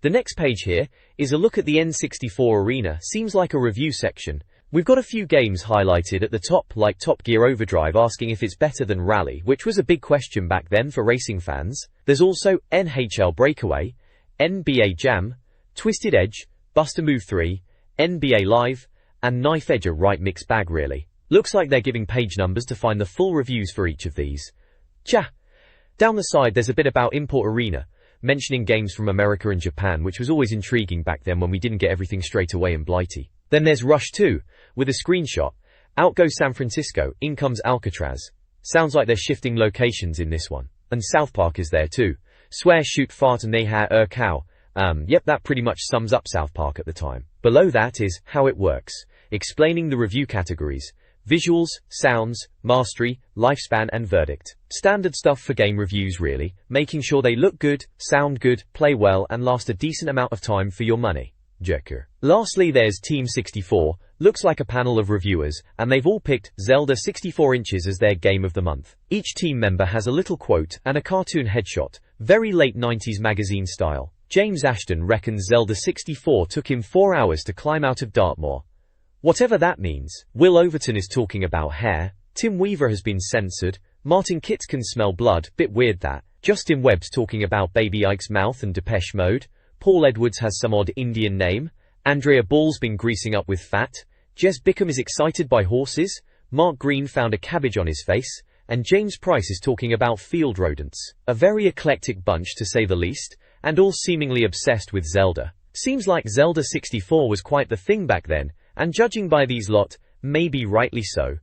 The next page here is a look at the N64 arena. Seems like a review section. We've got a few games highlighted at the top, like Top Gear Overdrive asking if it's better than Rally, which was a big question back then for racing fans. There's also NHL Breakaway, NBA Jam, Twisted Edge, Buster Move 3, NBA Live, and Knife Edge. A right mixed bag really. Looks like they're giving page numbers to find the full reviews for each of these. Down the side there's a bit about Import Arena, mentioning games from America and Japan, which was always intriguing back then when we didn't get everything straight away in Blighty. Then there's Rush 2, with a screenshot. Out goes San Francisco, in comes Alcatraz. Sounds like they're shifting locations in this one. And South Park is there too. Swear, shoot, fart and they cow. Yep, that pretty much sums up South Park at the time. Below that is How It Works, explaining the review categories. Visuals, sounds, mastery, lifespan and verdict. Standard stuff for game reviews really, making sure they look good, sound good, play well and last a decent amount of time for your money. Jerker. Lastly there's Team 64, looks like a panel of reviewers, and they've all picked Zelda 64 inches as their game of the month. Each team member has a little quote and a cartoon headshot, very late 90s magazine style. James Ashton reckons Zelda 64 took him 4 hours to climb out of Dartmoor. Whatever that means. Will Overton is talking about hair. Tim Weaver has been censored. Martin Kitts can smell blood, bit weird that. Justin Webb's talking about Baby Ike's mouth and Depeche Mode. Paul Edwards has some odd Indian name. Andrea Ball's been greasing up with fat. Jez Bickham is excited by horses. Mark Green found a cabbage on his face. And James Price is talking about field rodents. A very eclectic bunch to say the least, and all seemingly obsessed with Zelda. Seems like Zelda 64 was quite the thing back then, and judging by these lot, maybe rightly so.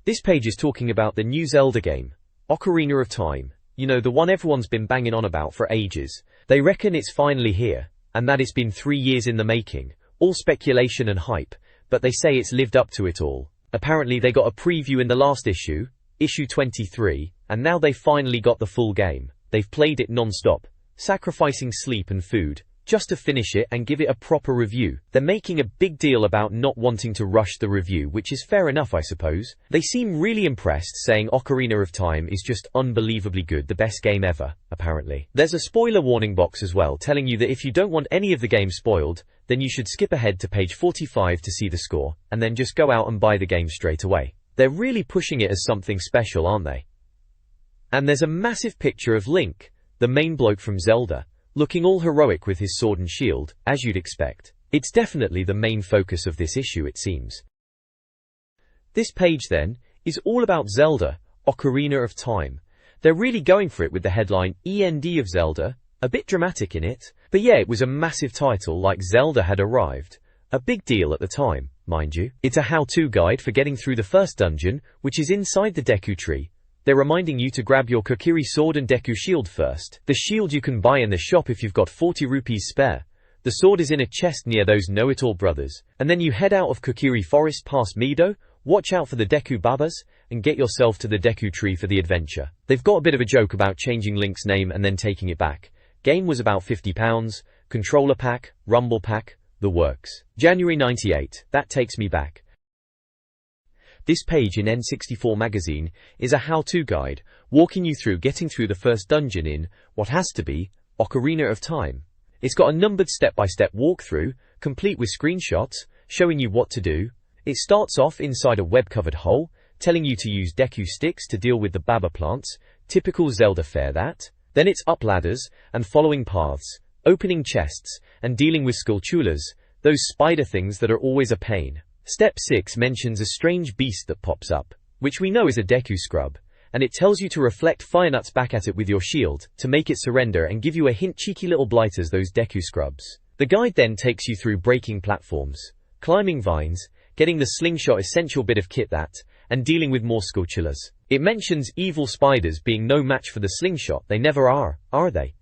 This page is talking about the new Zelda game, Ocarina of Time. You know, the one everyone's been banging on about for ages. They reckon it's finally here, and that it's been 3 years in the making. All speculation and hype, but they say it's lived up to it all. Apparently they got a preview in the last issue, issue 23, and now they finally got the full game. They've played it non-stop, sacrificing sleep and food, just to finish it and give it a proper review. They're making a big deal about not wanting to rush the review, which is fair enough I suppose. They seem really impressed, saying Ocarina of Time is just unbelievably good, the best game ever, apparently. There's a spoiler warning box as well, telling you that if you don't want any of the game spoiled, then you should skip ahead to page 45 to see the score, and then just go out and buy the game straight away. They're really pushing it as something special, aren't they? And there's a massive picture of Link, the main bloke from Zelda, looking all heroic with his sword and shield, as you'd expect. It's definitely the main focus of this issue, it seems. This page then is all about Zelda, Ocarina of Time. They're really going for it with the headline END of Zelda, a bit dramatic in it, but yeah, it was a massive title like Zelda had arrived. A big deal at the time, mind you. It's a how-to guide for getting through the first dungeon, which is inside the Deku Tree. They're reminding you to grab your Kokiri sword and Deku shield first. The shield you can buy in the shop if you've got 40 rupees spare. The sword is in a chest near those know-it-all brothers. And then you head out of Kokiri Forest past Mido, watch out for the Deku Babas, and get yourself to the Deku Tree for the adventure. They've got a bit of a joke about changing Link's name and then taking it back. Game was about £50, controller pack, rumble pack, the works. January 98, that takes me back. This page in N64 Magazine is a how-to guide, walking you through getting through the first dungeon in what has to be Ocarina of Time. It's got a numbered step-by-step walkthrough, complete with screenshots, showing you what to do. It starts off inside a web-covered hole, telling you to use Deku sticks to deal with the Baba plants, typical Zelda fare that. Then it's up ladders, and following paths, opening chests, and dealing with Skulltulas, those spider things that are always a pain. Step 6 mentions a strange beast that pops up, which we know is a Deku scrub, and it tells you to reflect fire nuts back at it with your shield, to make it surrender and give you a hint cheeky little blighters those Deku scrubs. The guide then takes you through breaking platforms, climbing vines, getting the slingshot essential bit of kit that, and dealing with more Skulltulas. It mentions evil spiders being no match for the slingshot, they never are they?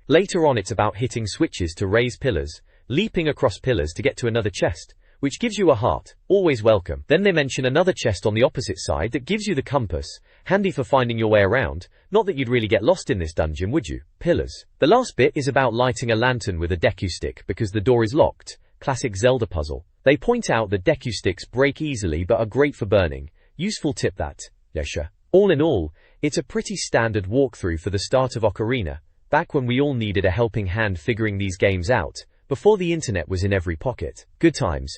Later on it's about hitting switches to raise pillars, leaping across pillars to get to another chest, which gives you a heart, always welcome. Then they mention another chest on the opposite side that gives you the compass, handy for finding your way around. Not that you'd really get lost in this dungeon, would you? Pillars. The last bit is about lighting a lantern with a deku stick because the door is locked. Classic Zelda puzzle. They point out that deku sticks break easily but are great for burning. Useful tip that. Yeah, sure. All in all, it's a pretty standard walkthrough for the start of Ocarina, back when we all needed a helping hand figuring these games out, before the internet was in every pocket. Good times.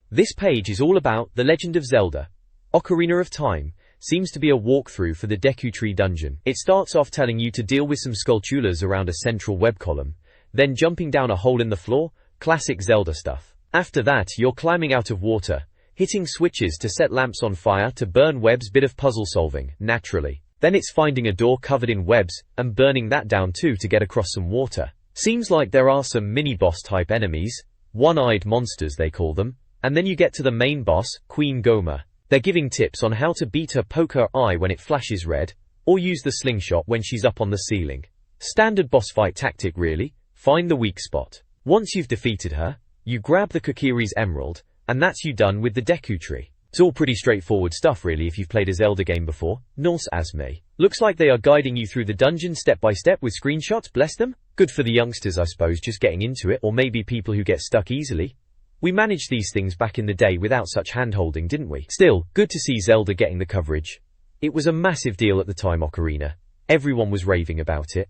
This page is all about The Legend of Zelda. Ocarina of Time seems to be a walkthrough for the Deku Tree dungeon. It starts off telling you to deal with some skulltulas around a central web column, then jumping down a hole in the floor, classic Zelda stuff. After that, you're climbing out of water, hitting switches to set lamps on fire to burn webs, bit of puzzle solving, naturally. Then it's finding a door covered in webs, and burning that down too to get across some water. Seems like there are some mini-boss type enemies, one-eyed monsters they call them, and then you get to the main boss, Queen Goma. They're giving tips on how to beat her, poke her eye when it flashes red, or use the slingshot when she's up on the ceiling. Standard boss fight tactic really, find the weak spot. Once you've defeated her, you grab the Kokiri's emerald, and that's you done with the Deku Tree. It's all pretty straightforward stuff really if you've played a Zelda game before. Norse as me. Looks like they are guiding you through the dungeon step by step with screenshots, bless them. Good for the youngsters I suppose just getting into it, or maybe people who get stuck easily. We managed these things back in the day without such hand-holding, didn't we? Still, good to see Zelda getting the coverage. It was a massive deal at the time, Ocarina. Everyone was raving about it.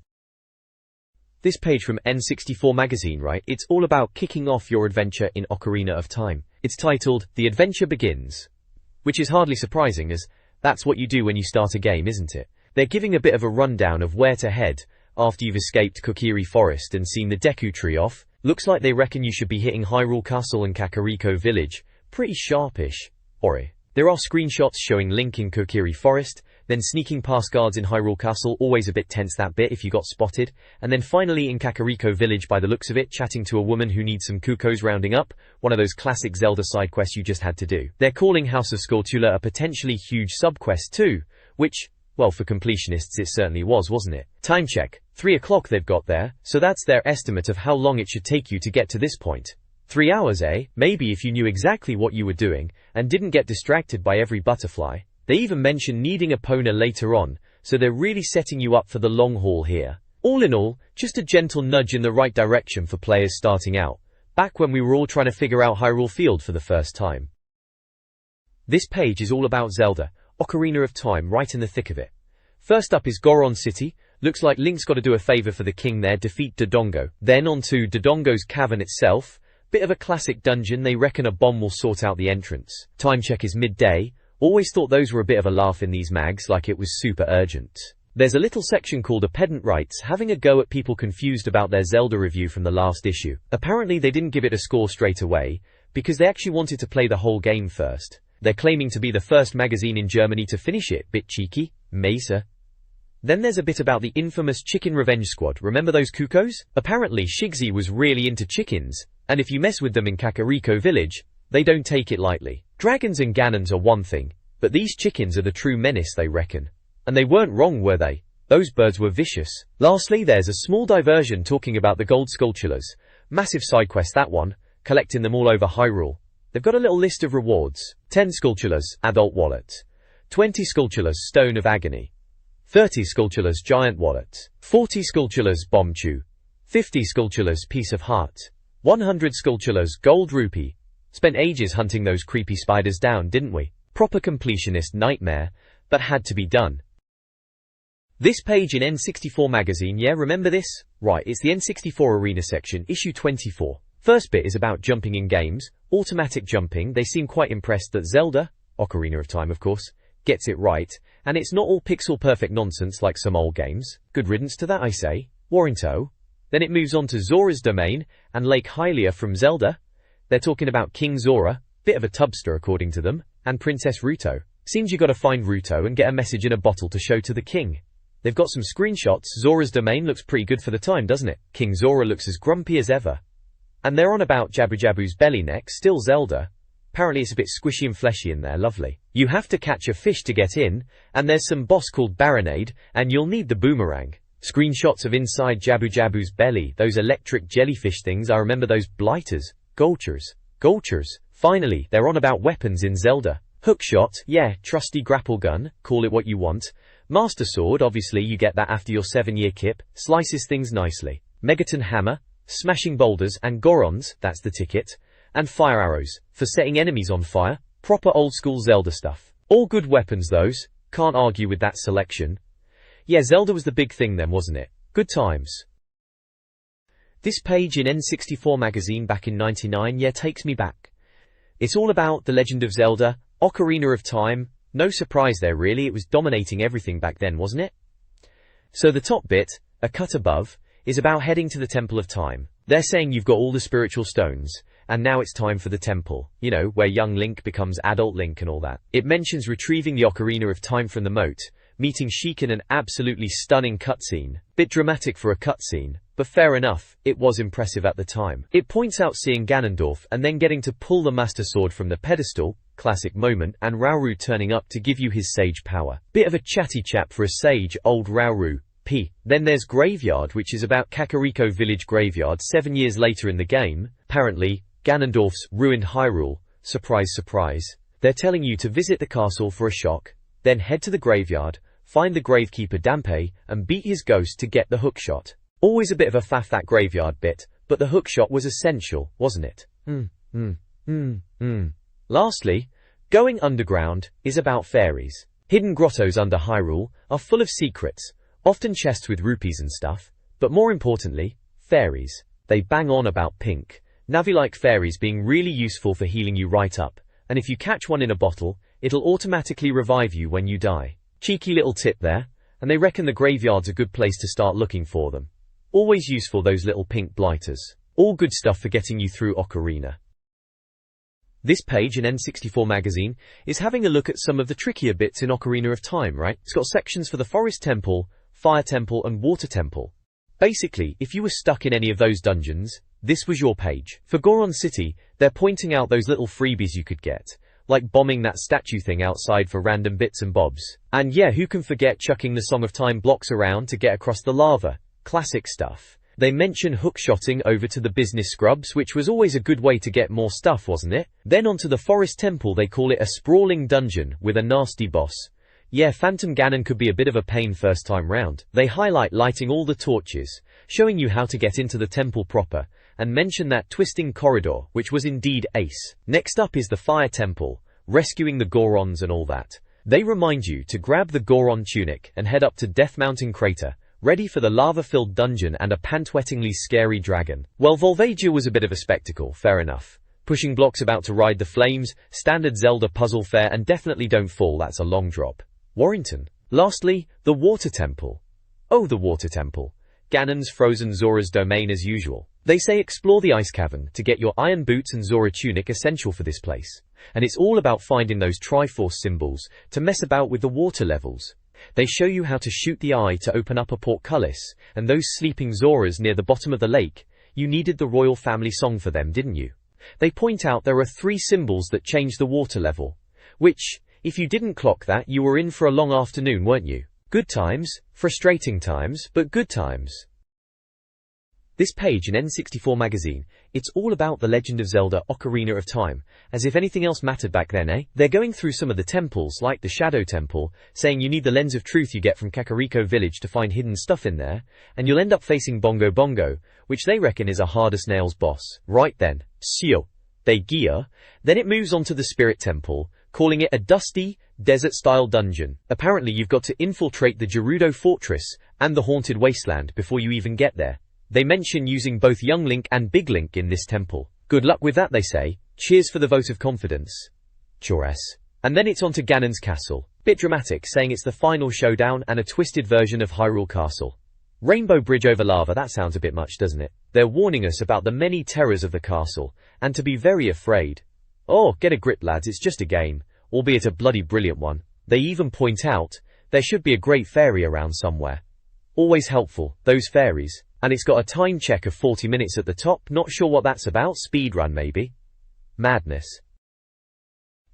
This page from N64 Magazine, right? It's all about kicking off your adventure in Ocarina of Time. It's titled, The Adventure Begins. Which is hardly surprising as that's what you do when you start a game, isn't it? They're giving a bit of a rundown of where to head after you've escaped Kokiri Forest and seen the Deku Tree off. Looks like they reckon you should be hitting Hyrule Castle and Kakariko Village. Pretty sharpish. Ori. There are screenshots showing Link in Kokiri Forest, then sneaking past guards in Hyrule Castle, always a bit tense that bit if you got spotted, and then finally in Kakariko Village by the looks of it, chatting to a woman who needs some Kukos rounding up, one of those classic Zelda side quests you just had to do. They're calling House of Skulltula a potentially huge subquest too, which, well, for completionists it certainly was, wasn't it? Time check, 3 o'clock they've got there, so that's their estimate of how long it should take you to get to this point. 3 hours, eh? Maybe if you knew exactly what you were doing, and didn't get distracted by every butterfly. They even mention needing a Pona later on, so they're really setting you up for the long haul here. All in all, just a gentle nudge in the right direction for players starting out, back when we were all trying to figure out Hyrule Field for the first time. This page is all about Zelda, Ocarina of Time, right in the thick of it. First up is Goron City. Looks like Link's got to do a favor for the king there, defeat Dodongo. Then on to Dodongo's cavern itself. Bit of a classic dungeon, they reckon a bomb will sort out the entrance. Time check is midday. Always thought those were a bit of a laugh in these mags, like it was super urgent. There's a little section called A Pedant Writes, having a go at people confused about their Zelda review from the last issue. Apparently they didn't give it a score straight away, because they actually wanted to play the whole game first. They're claiming to be the first magazine in Germany to finish it, bit cheeky, Mesa. Then there's a bit about the infamous Chicken Revenge Squad, remember those Kukos? Apparently Shigsy was really into chickens, and if you mess with them in Kakariko Village, they don't take it lightly. Dragons and Ganons are one thing, but these chickens are the true menace they reckon. And they weren't wrong, were they? Those birds were vicious. Lastly, there's a small diversion talking about the gold skulltulas. Massive side quest that one, collecting them all over Hyrule. They've got a little list of rewards. 10 skulltulas, adult wallet. 20 skulltulas, stone of agony. 30 skulltulas, giant wallet. 40 skulltulas, bomb chew. 50 skulltulas, piece of heart. 100 skulltulas, gold rupee. Spent ages hunting those creepy spiders down, didn't we? Proper completionist nightmare, but had to be done. This page in N64 Magazine, yeah, remember this? Right, it's the N64 Arena section, issue 24. First bit is about jumping in games, automatic jumping. They seem quite impressed that Zelda, Ocarina of Time of course, gets it right, and it's not all pixel perfect nonsense like some old games. Good riddance to that, I say. War in tow. Then it moves on to Zora's Domain and Lake Hylia from Zelda. They're talking about King Zora, bit of a tubster according to them, and Princess Ruto. Seems you gotta find Ruto and get a message in a bottle to show to the king. They've got some screenshots. Zora's Domain looks pretty good for the time, doesn't it? King Zora looks as grumpy as ever. And they're on about Jabu Jabu's belly neck, still Zelda. Apparently it's a bit squishy and fleshy in there, lovely. You have to catch a fish to get in, and there's some boss called Baronade, and you'll need the boomerang. Screenshots of inside Jabu Jabu's belly, those electric jellyfish things, I remember those blighters. Gulchers. Gulchers, finally, they're on about weapons in Zelda. Hookshot, yeah, trusty grapple gun, call it what you want. Master Sword, obviously you get that after your 7-year kip, slices things nicely. Megaton Hammer, smashing boulders and Gorons, that's the ticket. And fire arrows, for setting enemies on fire, proper old school Zelda stuff. All good weapons those, can't argue with that selection. Yeah, Zelda was the big thing then, wasn't it? Good times. This page in N64 Magazine back in '99, yeah, takes me back. It's all about The Legend of Zelda, Ocarina of Time. No surprise there really, it was dominating everything back then, wasn't it? So the top bit, a cut above, is about heading to the Temple of Time. They're saying you've got all the spiritual stones, and now it's time for the temple, you know, where young Link becomes adult Link and all that. It mentions retrieving the Ocarina of Time from the moat, meeting Sheik in an absolutely stunning cutscene. Bit dramatic for a cutscene, but fair enough, it was impressive at the time. It points out seeing Ganondorf and then getting to pull the Master Sword from the pedestal, classic moment, and Rauru turning up to give you his sage power. Bit of a chatty chap for a sage, old Rauru. Then there's Graveyard, which is about Kakariko Village Graveyard 7 years later in the game. Apparently, Ganondorf's ruined Hyrule. Surprise, surprise. They're telling you to visit the castle for a shock, then head to the graveyard, find the gravekeeper Dampe, and beat his ghost to get the hookshot. Always a bit of a faff that graveyard bit, but the hookshot was essential, wasn't it? Lastly, going underground is about fairies. Hidden grottos under Hyrule are full of secrets, often chests with rupees and stuff, but more importantly, fairies. They bang on about pink, Navi-like fairies being really useful for healing you right up, and if you catch one in a bottle, it'll automatically revive you when you die. Cheeky little tip there, and they reckon the graveyard's a good place to start looking for them. Always useful, those little pink blighters. All good stuff for getting you through Ocarina. This page in N64 Magazine is having a look at some of the trickier bits in Ocarina of Time, right? It's got sections for the Forest Temple, Fire Temple and Water Temple. Basically, if you were stuck in any of those dungeons, this was your page. For Goron City, they're pointing out those little freebies you could get, like bombing that statue thing outside for random bits and bobs. And yeah, who can forget chucking the Song of Time blocks around to get across the lava? Classic stuff. They mention hookshotting over to the business scrubs, which was always a good way to get more stuff, wasn't it? Then onto the Forest Temple, they call it a sprawling dungeon with a nasty boss. Yeah, Phantom Ganon could be a bit of a pain first time round. They highlight lighting all the torches, showing you how to get into the temple proper, and mention that twisting corridor, which was indeed ace. Next up is the Fire Temple, rescuing the Gorons and all that. They remind you to grab the Goron tunic and head up to Death Mountain Crater, ready for the lava-filled dungeon and a pant-wettingly scary dragon. Well, Volvagia was a bit of a spectacle, fair enough. Pushing blocks about to ride the flames, standard Zelda puzzle fare, and definitely don't fall, that's a long drop. Warrington. Lastly, the Water Temple. Oh, the Water Temple. Ganon's frozen Zora's domain as usual. They say explore the Ice Cavern to get your iron boots and Zora tunic, essential for this place. And it's all about finding those Triforce symbols to mess about with the water levels. They show you how to shoot the eye to open up a portcullis, and those sleeping Zoras near the bottom of the lake, you needed the royal family song for them, didn't you? They point out there are 3 symbols that change the water level, which, if you didn't clock that, you were in for a long afternoon, weren't you? Good times, frustrating times, but good times. This page in N64 Magazine, it's all about The Legend of Zelda Ocarina of Time, as if anything else mattered back then, eh? They're going through some of the temples, like the Shadow Temple, saying you need the lens of truth you get from Kakariko Village to find hidden stuff in there, and you'll end up facing Bongo Bongo, which they reckon is a hard-as-nails boss. Right then, Sio, they gear. Then it moves on to the Spirit Temple, calling it a dusty, desert-style dungeon. Apparently you've got to infiltrate the Gerudo Fortress and the Haunted Wasteland before you even get there. They mention using both Young Link and Big Link in this temple. Good luck with that, they say. Cheers for the vote of confidence. Chores. And then it's on to Ganon's castle. Bit dramatic, saying it's the final showdown and a twisted version of Hyrule Castle. Rainbow Bridge over lava, that sounds a bit much, doesn't it? They're warning us about the many terrors of the castle, and to be very afraid. Oh, get a grip lads, it's just a game, albeit a bloody brilliant one. They even point out, there should be a great fairy around somewhere. Always helpful, those fairies. And it's got a time check of 40 minutes at the top, not sure what that's about, speedrun maybe? Madness.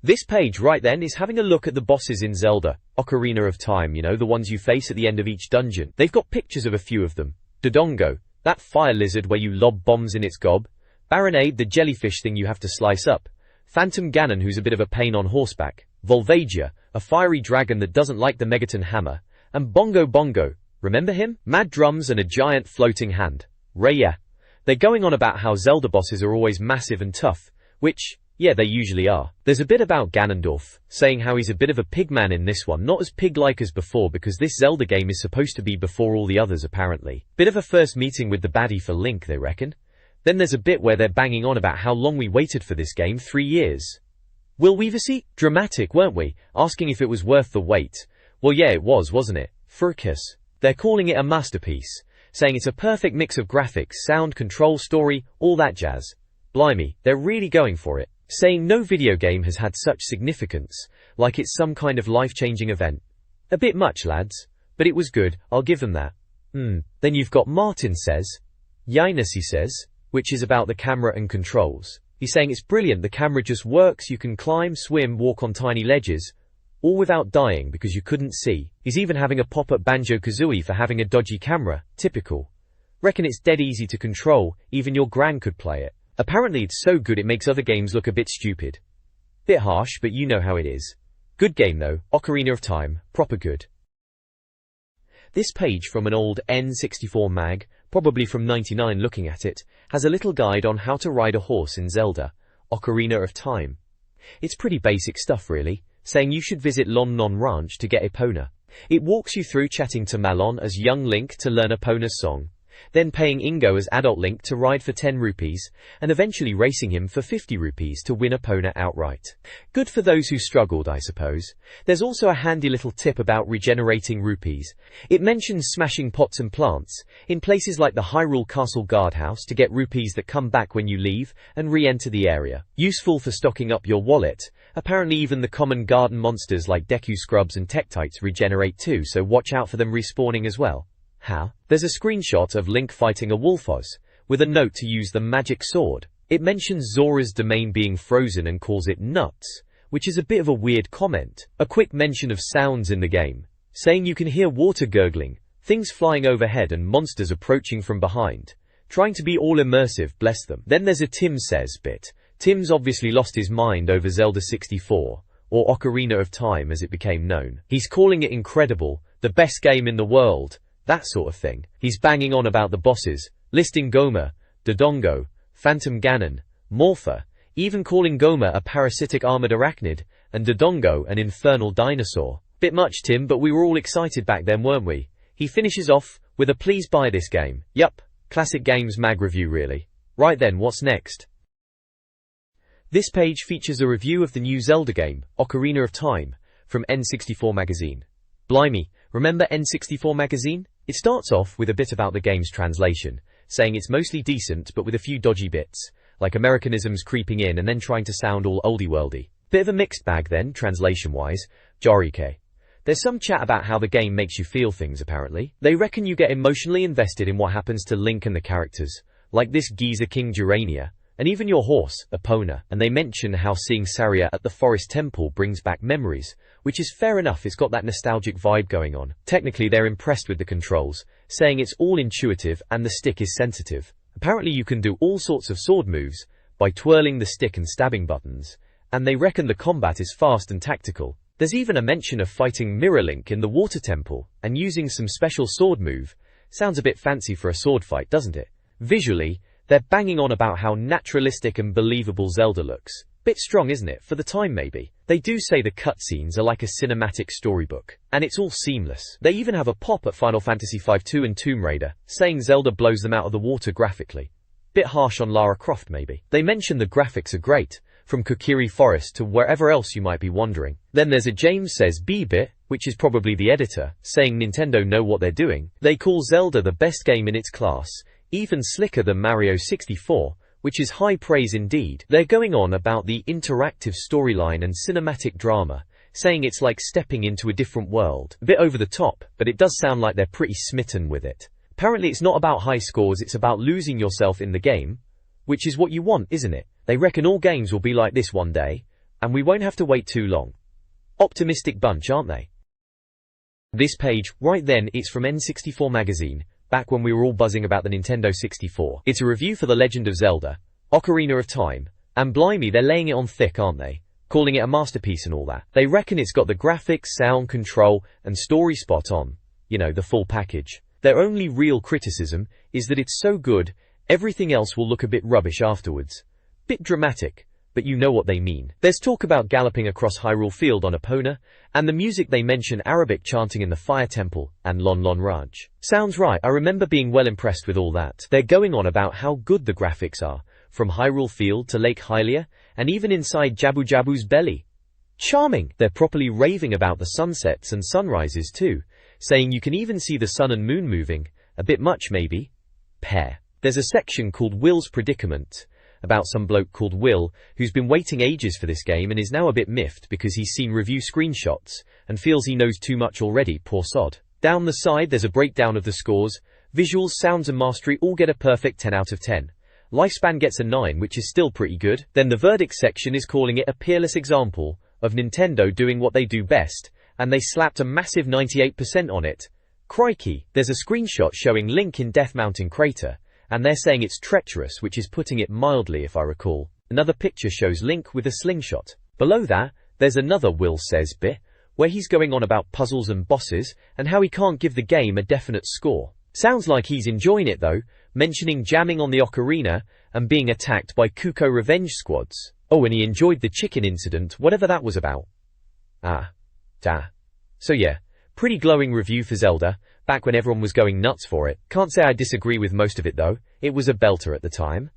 This page right then is having a look at the bosses in Zelda Ocarina of Time, you know, the ones you face at the end of each dungeon. They've got pictures of a few of them. Dodongo, that fire lizard where you lob bombs in its gob. Baronade, the jellyfish thing you have to slice up. Phantom Ganon, who's a bit of a pain on horseback. Volvagia, a fiery dragon that doesn't like the Megaton hammer. And Bongo Bongo, remember him? Mad drums and a giant floating hand. Raya. They're going on about how Zelda bosses are always massive and tough, which, yeah, they usually are. There's a bit about Ganondorf, saying how he's a bit of a pigman in this one, not as pig-like as before because this Zelda game is supposed to be before all the others apparently. Bit of a first meeting with the baddie for Link, they reckon. Then there's a bit where they're banging on about how long we waited for this game, 3 years. Will Weaversea? Dramatic, weren't we? Asking if it was worth the wait. Well yeah, it was, wasn't it? Fracas. They're calling it a masterpiece, saying it's a perfect mix of graphics, sound, control, story, all that jazz. Blimey, they're really going for it. Saying no video game has had such significance, like it's some kind of life-changing event. A bit much, lads. But it was good, I'll give them that. Then you've got Martin says. Yinus, he says, which is about the camera and controls. He's saying it's brilliant, the camera just works, you can climb, swim, walk on tiny ledges, all without dying because you couldn't see. He's even having a pop at Banjo-Kazooie for having a dodgy camera, typical. Reckon it's dead easy to control, even your gran could play it. Apparently it's so good it makes other games look a bit stupid. Bit harsh, but you know how it is. Good game though, Ocarina of Time, proper good. This page from an old N64 mag, probably from '99 looking at it, has a little guide on how to ride a horse in Zelda, Ocarina of Time. It's pretty basic stuff really, saying you should visit Lon Non Ranch to get Epona. It walks you through chatting to Malon as young Link to learn Epona's song, then paying Ingo as adult Link to ride for 10 rupees, and eventually racing him for 50 rupees to win Epona outright. Good for those who struggled, I suppose. There's also a handy little tip about regenerating rupees. It mentions smashing pots and plants, in places like the Hyrule Castle guardhouse to get rupees that come back when you leave and re-enter the area. Useful for stocking up your wallet. Apparently even the common garden monsters like Deku Scrubs and Tektites regenerate too, so watch out for them respawning as well. How? There's a screenshot of Link fighting a Wolfos, with a note to use the magic sword. It mentions Zora's domain being frozen and calls it nuts, which is a bit of a weird comment. A quick mention of sounds in the game, saying you can hear water gurgling, things flying overhead and monsters approaching from behind. Trying to be all immersive, bless them. Then there's a Tim Says bit. Tim's obviously lost his mind over Zelda 64, or Ocarina of Time as it became known. He's calling it incredible, the best game in the world, that sort of thing. He's banging on about the bosses, listing Goma, Dodongo, Phantom Ganon, Morpha, even calling Goma a parasitic armored arachnid, and Dodongo an infernal dinosaur. Bit much, Tim, but we were all excited back then, weren't we? He finishes off with a please buy this game. Yup, classic games mag review really. Right then, what's next? This page features a review of the new Zelda game, Ocarina of Time, from N64 Magazine. Blimey, remember N64 Magazine? It starts off with a bit about the game's translation, saying it's mostly decent but with a few dodgy bits, like Americanisms creeping in and then trying to sound all oldie-worldy. Bit of a mixed bag then, translation-wise. Jarike. There's some chat about how the game makes you feel things apparently. They reckon you get emotionally invested in what happens to Link and the characters, like this geezer King Durania, and even your horse, Epona, and they mention how seeing Saria at the Forest Temple brings back memories, which is fair enough, it's got that nostalgic vibe going on. Technically they're impressed with the controls, saying it's all intuitive and the stick is sensitive. Apparently you can do all sorts of sword moves by twirling the stick and stabbing buttons, and they reckon the combat is fast and tactical. There's even a mention of fighting Mirror Link in the Water Temple, and using some special sword move. Sounds a bit fancy for a sword fight, doesn't it? Visually, they're banging on about how naturalistic and believable Zelda looks. Bit strong, isn't it? For the time maybe. They do say the cutscenes are like a cinematic storybook, and it's all seamless. They even have a pop at Final Fantasy V-2 and Tomb Raider, saying Zelda blows them out of the water graphically. Bit harsh on Lara Croft maybe. They mention the graphics are great, from Kokiri Forest to wherever else you might be wandering. Then there's a James Says B bit, which is probably the editor, saying Nintendo know what they're doing. They call Zelda the best game in its class, even slicker than Mario 64, which is high praise indeed. They're going on about the interactive storyline and cinematic drama, saying it's like stepping into a different world. A bit over the top, but it does sound like they're pretty smitten with it. Apparently it's not about high scores, it's about losing yourself in the game, which is what you want, isn't it? They reckon all games will be like this one day, and we won't have to wait too long. Optimistic bunch, aren't they? This page, right then, it's from N64 Magazine, back when we were all buzzing about the Nintendo 64. It's a review for The Legend of Zelda, Ocarina of Time. And blimey, they're laying it on thick, aren't they? Calling it a masterpiece and all that. They reckon it's got the graphics, sound, control, and story spot on. You know, the full package. Their only real criticism is that it's so good, everything else will look a bit rubbish afterwards. Bit dramatic, but you know what they mean. There's talk about galloping across Hyrule Field on Epona, and the music they mention Arabic chanting in the Fire Temple, and Lon Lon Raj. Sounds right, I remember being well impressed with all that. They're going on about how good the graphics are, from Hyrule Field to Lake Hylia, and even inside Jabu Jabu's belly. Charming! They're properly raving about the sunsets and sunrises too, saying you can even see the sun and moon moving. A bit much maybe. Pair. There's a section called Will's Predicament, about some bloke called Will, who's been waiting ages for this game and is now a bit miffed because he's seen review screenshots, and feels he knows too much already, poor sod. Down the side there's a breakdown of the scores. Visuals, sounds and mastery all get a perfect 10 out of 10. Lifespan gets a 9, which is still pretty good. Then the verdict section is calling it a peerless example of Nintendo doing what they do best, and they slapped a massive 98% on it. Crikey, there's a screenshot showing Link in Death Mountain Crater, and they're saying it's treacherous, which is putting it mildly if I recall. Another picture shows Link with a slingshot. Below that, there's another Will Says bit, where he's going on about puzzles and bosses, and how he can't give the game a definite score. Sounds like he's enjoying it though, mentioning jamming on the ocarina, and being attacked by Kuko revenge squads. Oh, and he enjoyed the chicken incident, whatever that was about. So yeah, pretty glowing review for Zelda, back when everyone was going nuts for it. Can't say I disagree with most of it though, it was a belter at the time.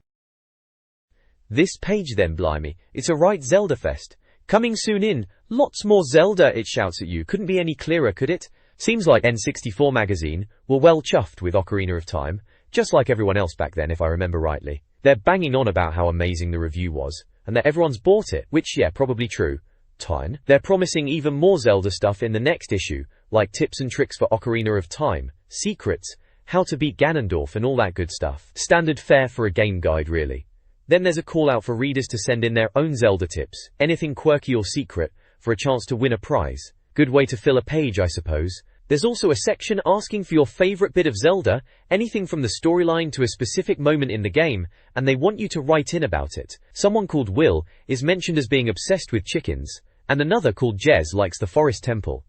This page then, blimey, it's a right Zelda fest. Coming soon in, lots more Zelda, it shouts at you. Couldn't be any clearer, could it? Seems like N64 Magazine were well chuffed with Ocarina of Time, just like everyone else back then if I remember rightly. They're banging on about how amazing the review was, and that everyone's bought it, which yeah, probably true. They're promising even more Zelda stuff in the next issue, like tips and tricks for Ocarina of Time, secrets, how to beat Ganondorf and all that good stuff. Standard fare for a game guide really. Then there's a call out for readers to send in their own Zelda tips, anything quirky or secret, for a chance to win a prize. Good way to fill a page, I suppose. There's also a section asking for your favorite bit of Zelda, anything from the storyline to a specific moment in the game, and they want you to write in about it. Someone called Will is mentioned as being obsessed with chickens, and another called Jez likes the Forest Temple.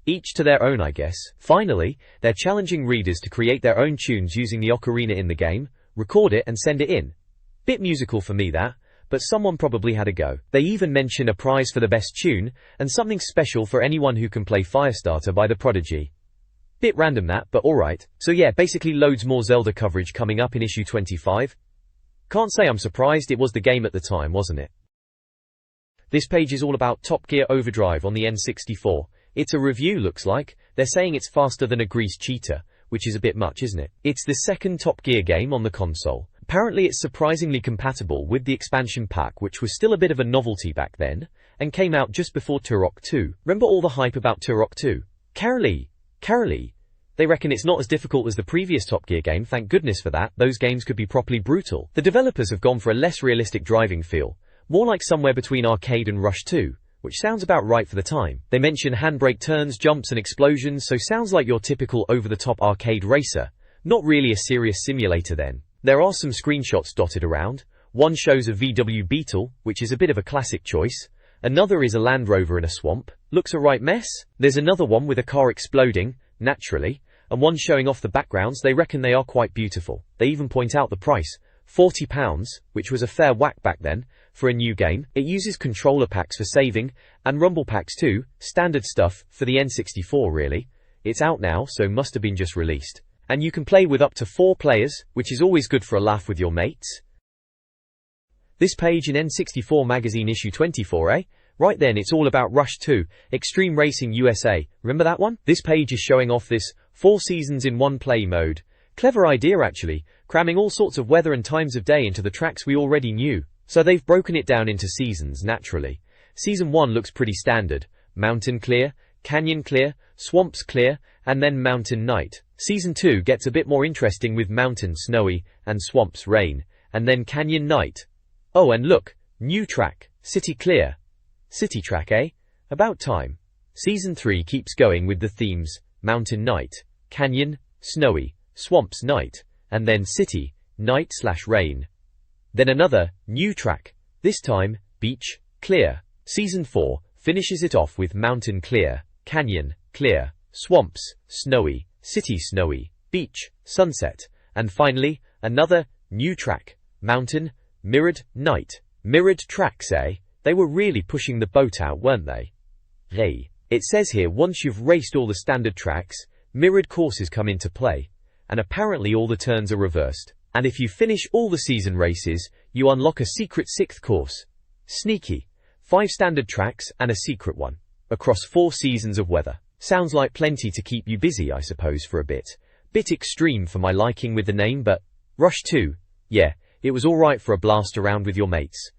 Each to their own, I guess. Finally, they're challenging readers to create their own tunes using the ocarina in the game, record it and send it in. Bit musical for me that, but someone probably had a go. They even mention a prize for the best tune, and something special for anyone who can play Firestarter by the Prodigy. Bit random that, but alright. So yeah, basically loads more Zelda coverage coming up in issue 25. Can't say I'm surprised, it was the game at the time, wasn't it? This page is all about Top Gear Overdrive on the N64. It's a review, looks like. They're saying it's faster than a greased cheetah, which is a bit much, isn't it? It's the second Top Gear game on the console. Apparently it's surprisingly compatible with the expansion pack, which was still a bit of a novelty back then, and came out just before Turok 2. Remember all the hype about Turok 2? Carolee. They reckon it's not as difficult as the previous Top Gear game, thank goodness for that. Those games could be properly brutal. The developers have gone for a less realistic driving feel, more like somewhere between Arcade and Rush 2, which sounds about right for the time. They mention handbrake turns, jumps and explosions, so sounds like your typical over-the-top arcade racer. Not really a serious simulator then. There are some screenshots dotted around. One shows a VW Beetle, which is a bit of a classic choice. Another is a Land Rover in a swamp. Looks a right mess. There's another one with a car exploding, naturally, and one showing off the backgrounds. They reckon they are quite beautiful. They even point out the price. £40, which was a fair whack back then, for a new game. It uses controller packs for saving, and rumble packs too, standard stuff, for the N64 really. It's out now, so must have been just released. And you can play with up to 4 players, which is always good for a laugh with your mates. This page in N64 Magazine issue 24, eh? Right then, it's all about Rush 2, Extreme Racing USA. Remember that one? This page is showing off this 4 seasons in 1 play mode. Clever idea actually, cramming all sorts of weather and times of day into the tracks we already knew. So they've broken it down into seasons, naturally. Season 1 looks pretty standard. Mountain clear, canyon clear, swamps clear, and then mountain night. Season 2 gets a bit more interesting with mountain snowy, and swamps rain, and then canyon night. Oh, and look, new track, city clear. City track, eh? About time. Season 3 keeps going with the themes, mountain night, canyon, snowy, swamps night, and then city, night/rain. Then another, new track. This time, beach, clear. Season 4 finishes it off with mountain clear, canyon, clear, swamps, snowy, city snowy, beach, sunset. And finally, another, new track, mountain, mirrored, night. Mirrored tracks, eh? They were really pushing the boat out, weren't they? Hey. It says here once you've raced all the standard tracks, mirrored courses come into play. And apparently all the turns are reversed. And if you finish all the season races, you unlock a secret 6th course. Sneaky. 5 standard tracks and a secret one. Across 4 seasons of weather. Sounds like plenty to keep you busy, I suppose, for a bit. Bit extreme for my liking with the name, but Rush 2, yeah, it was alright for a blast around with your mates.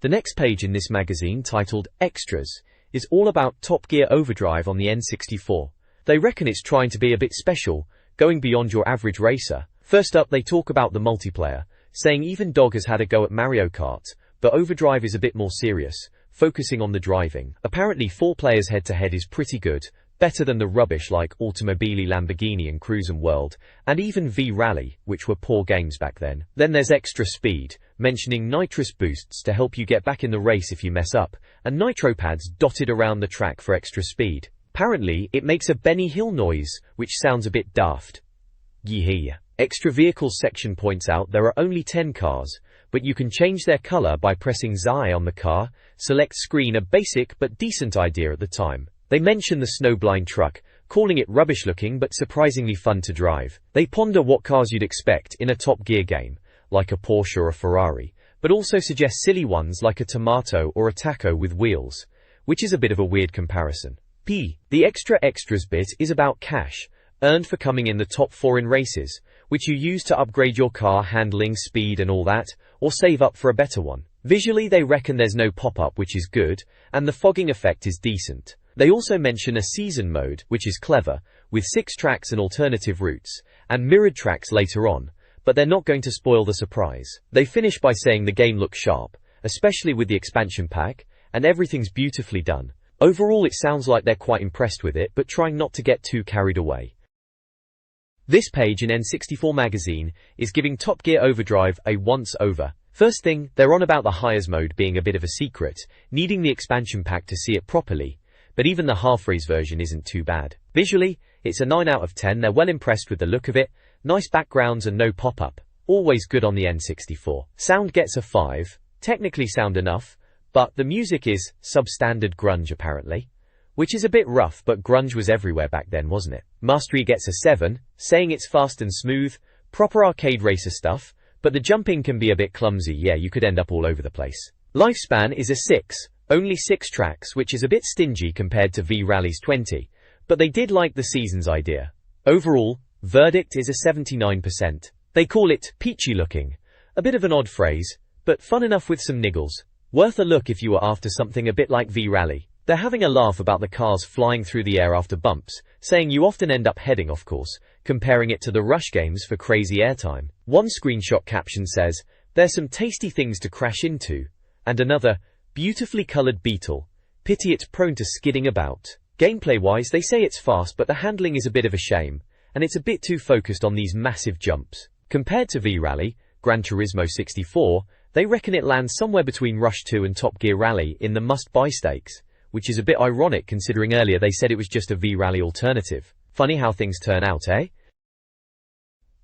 The next page in this magazine, titled Extras, is all about Top Gear Overdrive on the N64. They reckon it's trying to be a bit special, going beyond your average racer. First up, they talk about the multiplayer, saying even Dog has had a go at Mario Kart, but Overdrive is a bit more serious, focusing on the driving. Apparently 4 players head-to-head is pretty good, better than the rubbish like Automobili, Lamborghini and Cruisin' World, and even V-Rally, which were poor games back then. Then there's extra speed, mentioning nitrous boosts to help you get back in the race if you mess up, and nitro pads dotted around the track for extra speed. Apparently, it makes a Benny Hill noise, which sounds a bit daft. Yee-hee. Extra vehicles section points out there are only 10 cars, but you can change their color by pressing XI on the car, select screen, a basic but decent idea at the time. They mention the snowblind truck, calling it rubbish looking but surprisingly fun to drive. They ponder what cars you'd expect in a Top Gear game, like a Porsche or a Ferrari, but also suggest silly ones like a Tomato or a Taco with wheels, which is a bit of a weird comparison. The extra extras bit is about cash, earned for coming in the top 4 in races, which you use to upgrade your car handling, speed and all that, or save up for a better one. Visually they reckon there's no pop-up, which is good, and the fogging effect is decent. They also mention a season mode, which is clever, with 6 tracks and alternative routes, and mirrored tracks later on, but they're not going to spoil the surprise. They finish by saying the game looks sharp, especially with the expansion pack, and everything's beautifully done. Overall it sounds like they're quite impressed with it, but trying not to get too carried away. This page in N64 Magazine is giving Top Gear Overdrive a once-over. First thing, they're on about the hires mode being a bit of a secret, needing the expansion pack to see it properly, but even the half-race version isn't too bad. Visually, it's a 9 out of 10, they're well impressed with the look of it, nice backgrounds and no pop-up, always good on the N64. Sound gets a 5, technically sound enough, but the music is substandard grunge apparently, which is a bit rough, but grunge was everywhere back then, wasn't it? Mastery gets a 7, saying it's fast and smooth, proper arcade racer stuff, but the jumping can be a bit clumsy, yeah, you could end up all over the place. Lifespan is a 6, only 6 tracks, which is a bit stingy compared to V-Rally's 20, but they did like the season's idea. Overall, verdict is a 79%. They call it peachy looking, a bit of an odd phrase, but fun enough with some niggles. Worth a look if you were after something a bit like V-Rally. They're having a laugh about the cars flying through the air after bumps, saying you often end up heading off course, comparing it to the Rush games for crazy airtime. One screenshot caption says, "There's some tasty things to crash into," and another, "Beautifully coloured Beetle. Pity it's prone to skidding about." Gameplay-wise, they say it's fast, but the handling is a bit of a shame, and it's a bit too focused on these massive jumps. Compared to V-Rally, Gran Turismo 64, they reckon it lands somewhere between Rush 2 and Top Gear Rally in the must-buy stakes, which is a bit ironic considering earlier they said it was just a V-Rally alternative. Funny how things turn out, eh?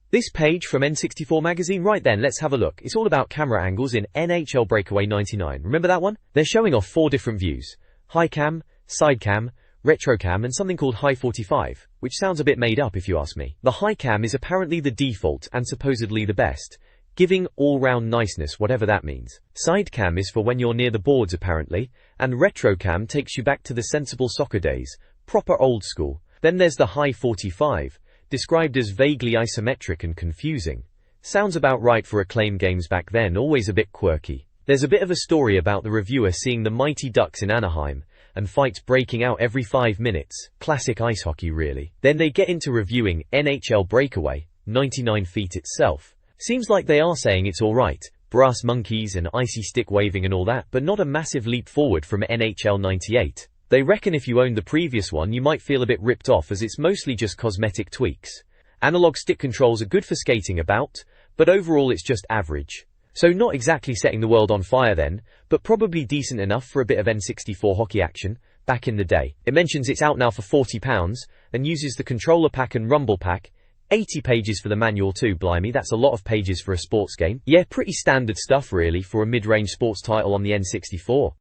This page from N64 Magazine, right then, let's have a look. It's all about camera angles in NHL Breakaway 99. Remember that one? They're showing off 4 different views. High cam, side cam, retro cam and something called high 45, which sounds a bit made up if you ask me. The high cam is apparently the default and supposedly the best, giving all-round niceness, whatever that means. Side cam is for when you're near the boards apparently, and retro cam takes you back to the sensible soccer days, proper old school. Then there's the high 45, described as vaguely isometric and confusing. Sounds about right for Acclaim games back then, always a bit quirky. There's a bit of a story about the reviewer seeing the Mighty Ducks in Anaheim, and fights breaking out every 5 minutes. Classic ice hockey really. Then they get into reviewing NHL Breakaway, 99 feet itself. Seems like they are saying it's alright, brass monkeys and icy stick waving and all that, but not a massive leap forward from NHL 98. They reckon if you owned the previous one you might feel a bit ripped off as it's mostly just cosmetic tweaks. Analog stick controls are good for skating about, but overall it's just average. So not exactly setting the world on fire then, but probably decent enough for a bit of N64 hockey action back in the day. It mentions it's out now for £40 and uses the controller pack and rumble pack. 80 pages for the manual too, blimey, that's a lot of pages for a sports game. Yeah, pretty standard stuff really for a mid-range sports title on the N64.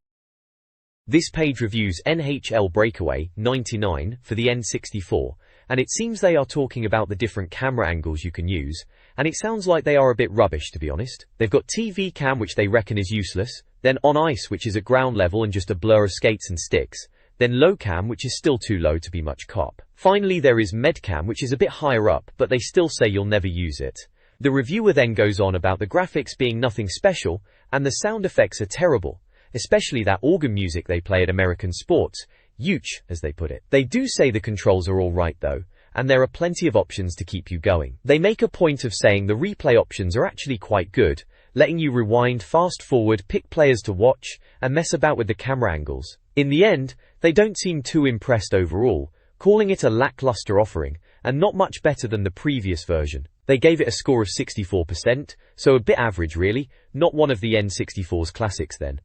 This page reviews NHL Breakaway 99 for the N64, and it seems they are talking about the different camera angles you can use, and it sounds like they are a bit rubbish to be honest. They've got TV cam, which they reckon is useless, then on ice, which is at ground level and just a blur of skates and sticks, then low cam, which is still too low to be much cop. Finally there is med cam, which is a bit higher up, but they still say you'll never use it. The reviewer then goes on about the graphics being nothing special, and the sound effects are terrible, especially that organ music they play at American sports, huge, as they put it. They do say the controls are alright though, and there are plenty of options to keep you going. They make a point of saying the replay options are actually quite good, letting you rewind, fast forward, pick players to watch, and mess about with the camera angles. In the end, they don't seem too impressed overall, calling it a lackluster offering, and not much better than the previous version. They gave it a score of 64%, so a bit average really, not one of the N64's classics then.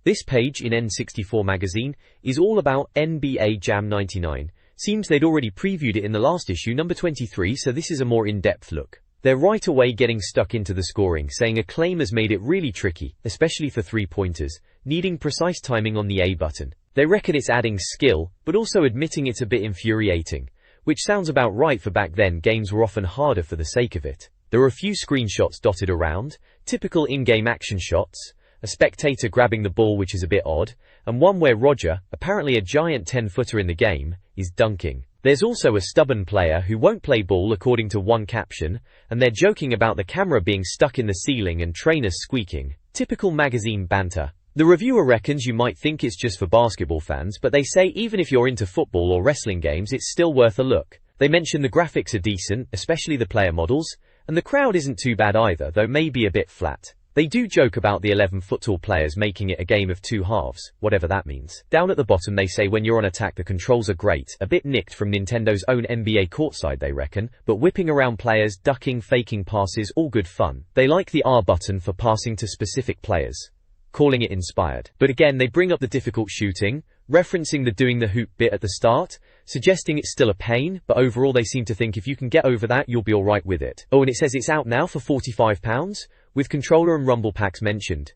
This page in N64 Magazine is all about NBA Jam 99. Seems they'd already previewed it in the last issue, number 23, so this is a more in-depth look. They're right away getting stuck into the scoring, saying Acclaim has made it really tricky, especially for three-pointers, needing precise timing on the A button. They reckon it's adding skill, but also admitting it's a bit infuriating, which sounds about right for back then. Games were often harder for the sake of it. There are a few screenshots dotted around, typical in-game action shots, a spectator grabbing the ball which is a bit odd, and one where Roger, apparently a giant 10-footer in the game, is dunking. There's also a stubborn player who won't play ball according to one caption, and they're joking about the camera being stuck in the ceiling and trainers squeaking. Typical magazine banter. The reviewer reckons you might think it's just for basketball fans, but they say even if you're into football or wrestling games it's still worth a look. They mention the graphics are decent, especially the player models, and the crowd isn't too bad either, though maybe a bit flat. They do joke about the 11-foot-tall players making it a game of two halves, whatever that means. Down at the bottom they say when you're on attack the controls are great, a bit nicked from Nintendo's own NBA courtside they reckon, but whipping around players, ducking, faking passes, all good fun. They like the R button for passing to specific players, calling it inspired. But again they bring up the difficult shooting, referencing the doing the hoop bit at the start, suggesting it's still a pain, but overall they seem to think if you can get over that you'll be alright with it. Oh, and it says it's out now for £45, with controller and rumble packs mentioned.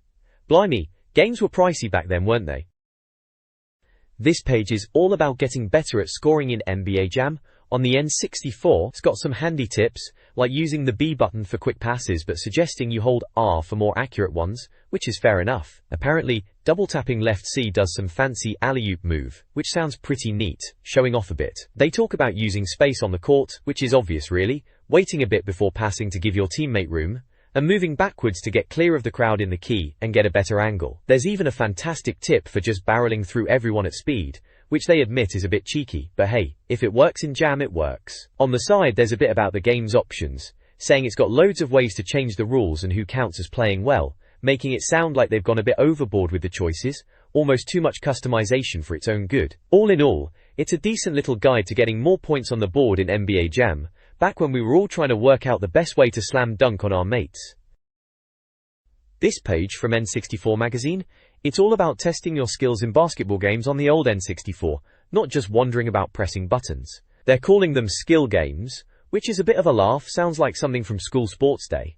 Blimey, games were pricey back then, weren't they? This page is all about getting better at scoring in NBA Jam. On the N64, it's got some handy tips, like using the B button for quick passes but suggesting you hold R for more accurate ones, which is fair enough. Apparently, double tapping left C does some fancy alley-oop move, which sounds pretty neat, showing off a bit. They talk about using space on the court, which is obvious really, waiting a bit before passing to give your teammate room, and moving backwards to get clear of the crowd in the key and get a better angle. There's even a fantastic tip for just barreling through everyone at speed, which they admit is a bit cheeky, but hey, if it works in Jam it works. On the side there's a bit about the game's options, saying it's got loads of ways to change the rules and who counts as playing well, making it sound like they've gone a bit overboard with the choices, almost too much customization for its own good. All in all, it's a decent little guide to getting more points on the board in NBA Jam, back when we were all trying to work out the best way to slam dunk on our mates. This page from N64 Magazine, it's all about testing your skills in basketball games on the old N64, not just wandering about pressing buttons. They're calling them skill games, which is a bit of a laugh, sounds like something from school sports day.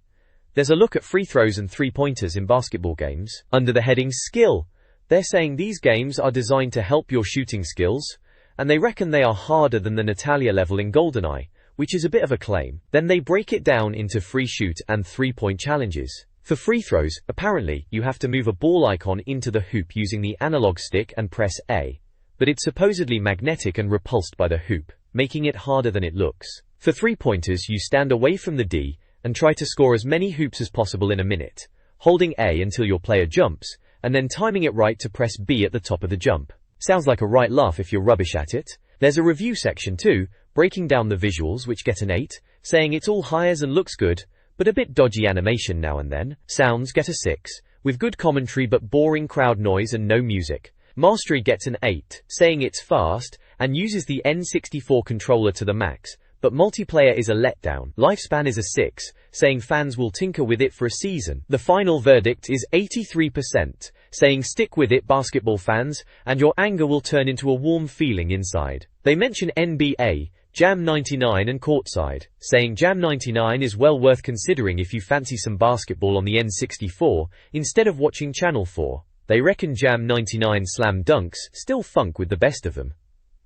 There's a look at free throws and three-pointers in basketball games. Under the heading Skill, they're saying these games are designed to help your shooting skills, and they reckon they are harder than the Natalia level in GoldenEye, which is a bit of a claim. Then they break it down into free shoot and three-point challenges. For free throws, apparently, you have to move a ball icon into the hoop using the analog stick and press A, but it's supposedly magnetic and repulsed by the hoop, making it harder than it looks. For three-pointers, you stand away from the D and try to score as many hoops as possible in a minute, holding A until your player jumps, and then timing it right to press B at the top of the jump. Sounds like a right laugh if you're rubbish at it. There's a review section too, breaking down the visuals, which get an 8, saying it's all hires and looks good, but a bit dodgy animation now and then. Sounds get a 6, with good commentary but boring crowd noise and no music. Mastery gets an 8, saying it's fast, and uses the N64 controller to the max, but multiplayer is a letdown. Lifespan is a 6, saying fans will tinker with it for a season. The final verdict is 83%, saying stick with it basketball fans, and your anger will turn into a warm feeling inside. They mention NBA, Jam 99 and Courtside, saying Jam 99 is well worth considering if you fancy some basketball on the N64, instead of watching Channel 4. They reckon Jam 99 slam dunks still funk with the best of them.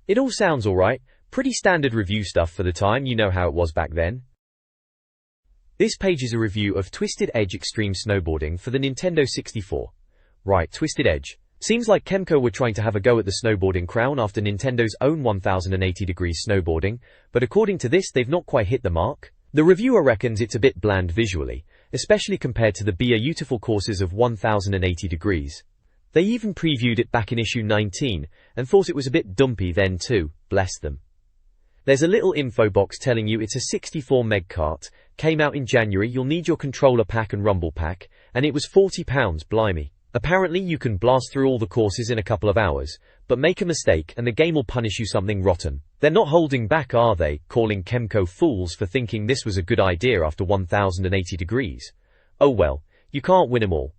It all sounds alright, pretty standard review stuff for the time, you know how it was back then. This page is a review of Twisted Edge Extreme Snowboarding for the Nintendo 64. Right, Twisted Edge. Seems like Kemco were trying to have a go at the snowboarding crown after Nintendo's own 1080 degrees snowboarding, but according to this they've not quite hit the mark. The reviewer reckons it's a bit bland visually, especially compared to the beautiful courses of 1080 degrees. They even previewed it back in issue 19, and thought it was a bit dumpy then too, bless them. There's a little info box telling you it's a 64 meg cart, came out in January, you'll need your controller pack and rumble pack, and it was £40, blimey. Apparently you can blast through all the courses in a couple of hours, but make a mistake and the game will punish you something rotten. They're not holding back, are they, calling Kemco fools for thinking this was a good idea after 1080 degrees. Oh well, you can't win 'em all.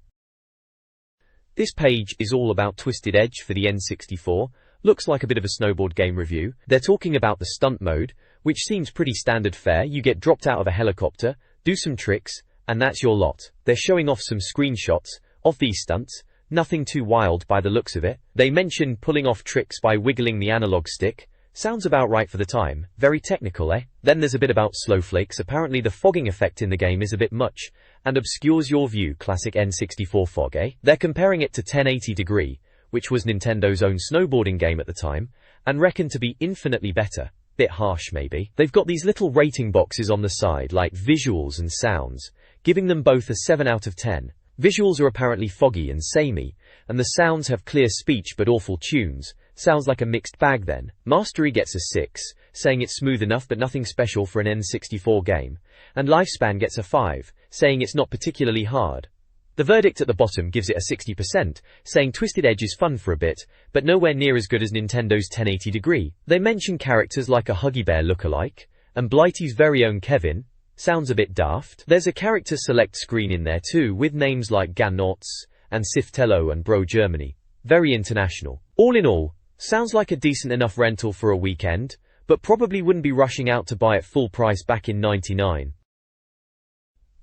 This page is all about Twisted Edge for the N64, looks like a bit of a snowboard game review. They're talking about the stunt mode, which seems pretty standard fare. You get dropped out of a helicopter, do some tricks, and that's your lot. They're showing off some screenshots of these stunts, nothing too wild by the looks of it. They mention pulling off tricks by wiggling the analog stick. Sounds about right for the time, very technical, eh? Then there's a bit about snowflakes. Apparently the fogging effect in the game is a bit much, and obscures your view. Classic N64 fog, eh? They're comparing it to 1080 degree, which was Nintendo's own snowboarding game at the time, and reckon to be infinitely better. Bit harsh maybe. They've got these little rating boxes on the side like visuals and sounds, giving them both a 7 out of 10. Visuals are apparently foggy and samey, and the sounds have clear speech but awful tunes. Sounds like a mixed bag then. Mastery gets a 6, saying it's smooth enough but nothing special for an N64 game, and Lifespan gets a 5, saying it's not particularly hard. The verdict at the bottom gives it a 60%, saying Twisted Edge is fun for a bit, but nowhere near as good as Nintendo's 1080 degree. They mention characters like a Huggy Bear lookalike, and Blighty's very own Kevin. Sounds a bit daft. There's a character select screen in there too, with names like Gannauts, and Siftello and Bro Germany. Very international. All in all, sounds like a decent enough rental for a weekend, but probably wouldn't be rushing out to buy it full price back in '99.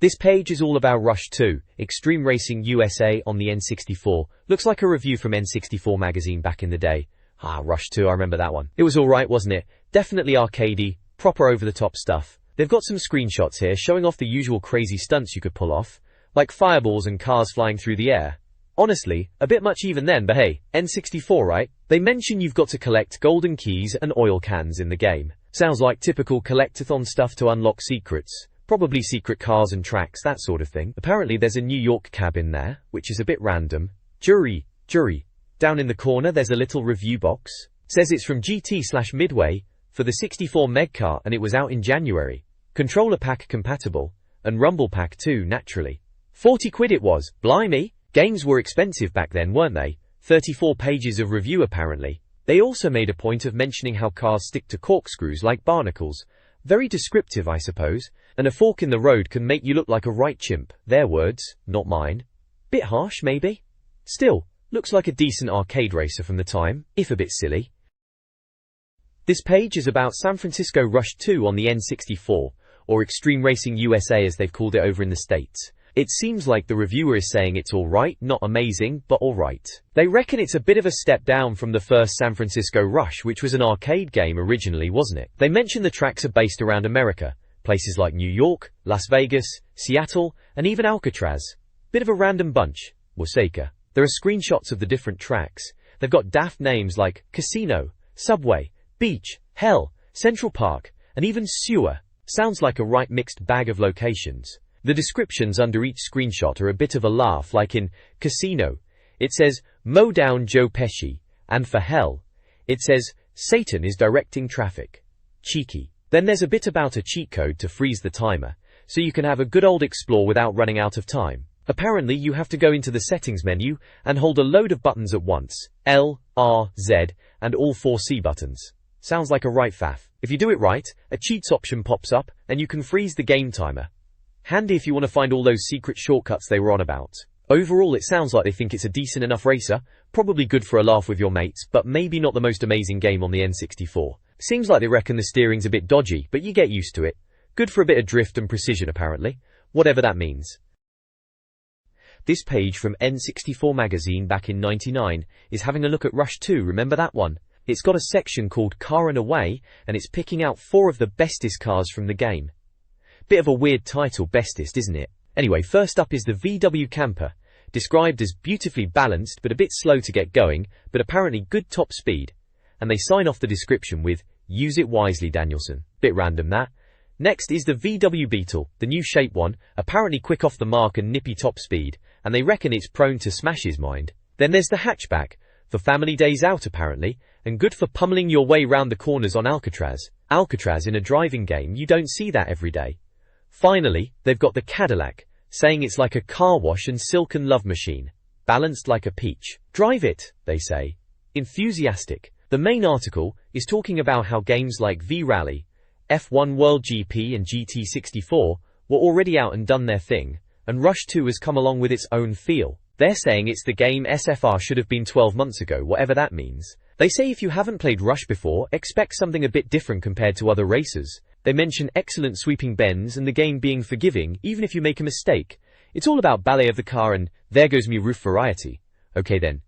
This page is all about Rush 2, Extreme Racing USA on the N64. Looks like a review from N64 Magazine back in the day. Rush 2, I remember that one. It was alright, wasn't it? Definitely arcadey, proper over-the-top stuff. They've got some screenshots here showing off the usual crazy stunts you could pull off, like fireballs and cars flying through the air. Honestly, a bit much even then, but hey, N64 right? They mention you've got to collect golden keys and oil cans in the game. Sounds like typical collectathon stuff to unlock secrets. Probably secret cars and tracks, that sort of thing. Apparently there's a New York cab in there, which is a bit random. Jury. Down in the corner there's a little review box. Says it's from GT/Midway, for the 64 meg car, and it was out in January. Controller pack compatible, and rumble pack too, naturally. 40 quid it was, blimey! Games were expensive back then, weren't they? 34 pages of review apparently. They also made a point of mentioning how cars stick to corkscrews like barnacles. Very descriptive, I suppose. And a fork in the road can make you look like a right chimp. Their words, not mine. Bit harsh, maybe? Still, looks like a decent arcade racer from the time, if a bit silly. This page is about San Francisco Rush 2 on the N64, or Extreme Racing USA as they've called it over in the States. It seems like the reviewer is saying it's alright, not amazing, but alright. They reckon it's a bit of a step down from the first San Francisco Rush, which was an arcade game originally, wasn't it? They mention the tracks are based around America. Places like New York, Las Vegas, Seattle, and even Alcatraz. Bit of a random bunch, Wasaka. There are screenshots of the different tracks. They've got daft names like Casino, Subway, Beach, Hell, Central Park, and even Sewer. Sounds like a right mixed bag of locations. The descriptions under each screenshot are a bit of a laugh, like in Casino, it says, "Mow down Joe Pesci," and for Hell, it says, "Satan is directing traffic." Cheeky. Then there's a bit about a cheat code to freeze the timer, so you can have a good old explore without running out of time. Apparently you have to go into the settings menu and hold a load of buttons at once, L, R, Z, and all 4 C buttons. Sounds like a right faff. If you do it right, a cheats option pops up, and you can freeze the game timer. Handy if you want to find all those secret shortcuts they were on about. Overall, it sounds like they think it's a decent enough racer, probably good for a laugh with your mates, but maybe not the most amazing game on the N64. Seems like they reckon the steering's a bit dodgy, but you get used to it. Good for a bit of drift and precision apparently, whatever that means. This page from N64 Magazine back in '99 is having a look at Rush 2, remember that one? It's got a section called Car and Away, and it's picking out 4 of the bestest cars from the game. Bit of a weird title, bestest, isn't it? Anyway, first up is the VW Camper, described as beautifully balanced but a bit slow to get going, but apparently good top speed. And they sign off the description with, "Use it wisely, Danielson." Bit random that. Next is the VW Beetle, the new shape one, apparently quick off the mark and nippy top speed, and they reckon it's prone to smash his mind. Then there's the hatchback, for family days out apparently, and good for pummeling your way round the corners on Alcatraz. Alcatraz in a driving game, you don't see that every day. Finally, they've got the Cadillac, saying it's like a car wash and silken love machine, balanced like a peach. Drive it, they say. Enthusiastic. The main article is talking about how games like V-Rally, F1 World GP and GT64 were already out and done their thing, and Rush 2 has come along with its own feel. They're saying it's the game SFR should have been 12 months ago, whatever that means. They say if you haven't played Rush before, expect something a bit different compared to other races. They mention excellent sweeping bends and the game being forgiving even if you make a mistake. It's all about ballet of the car and there goes me roof variety. Okay then.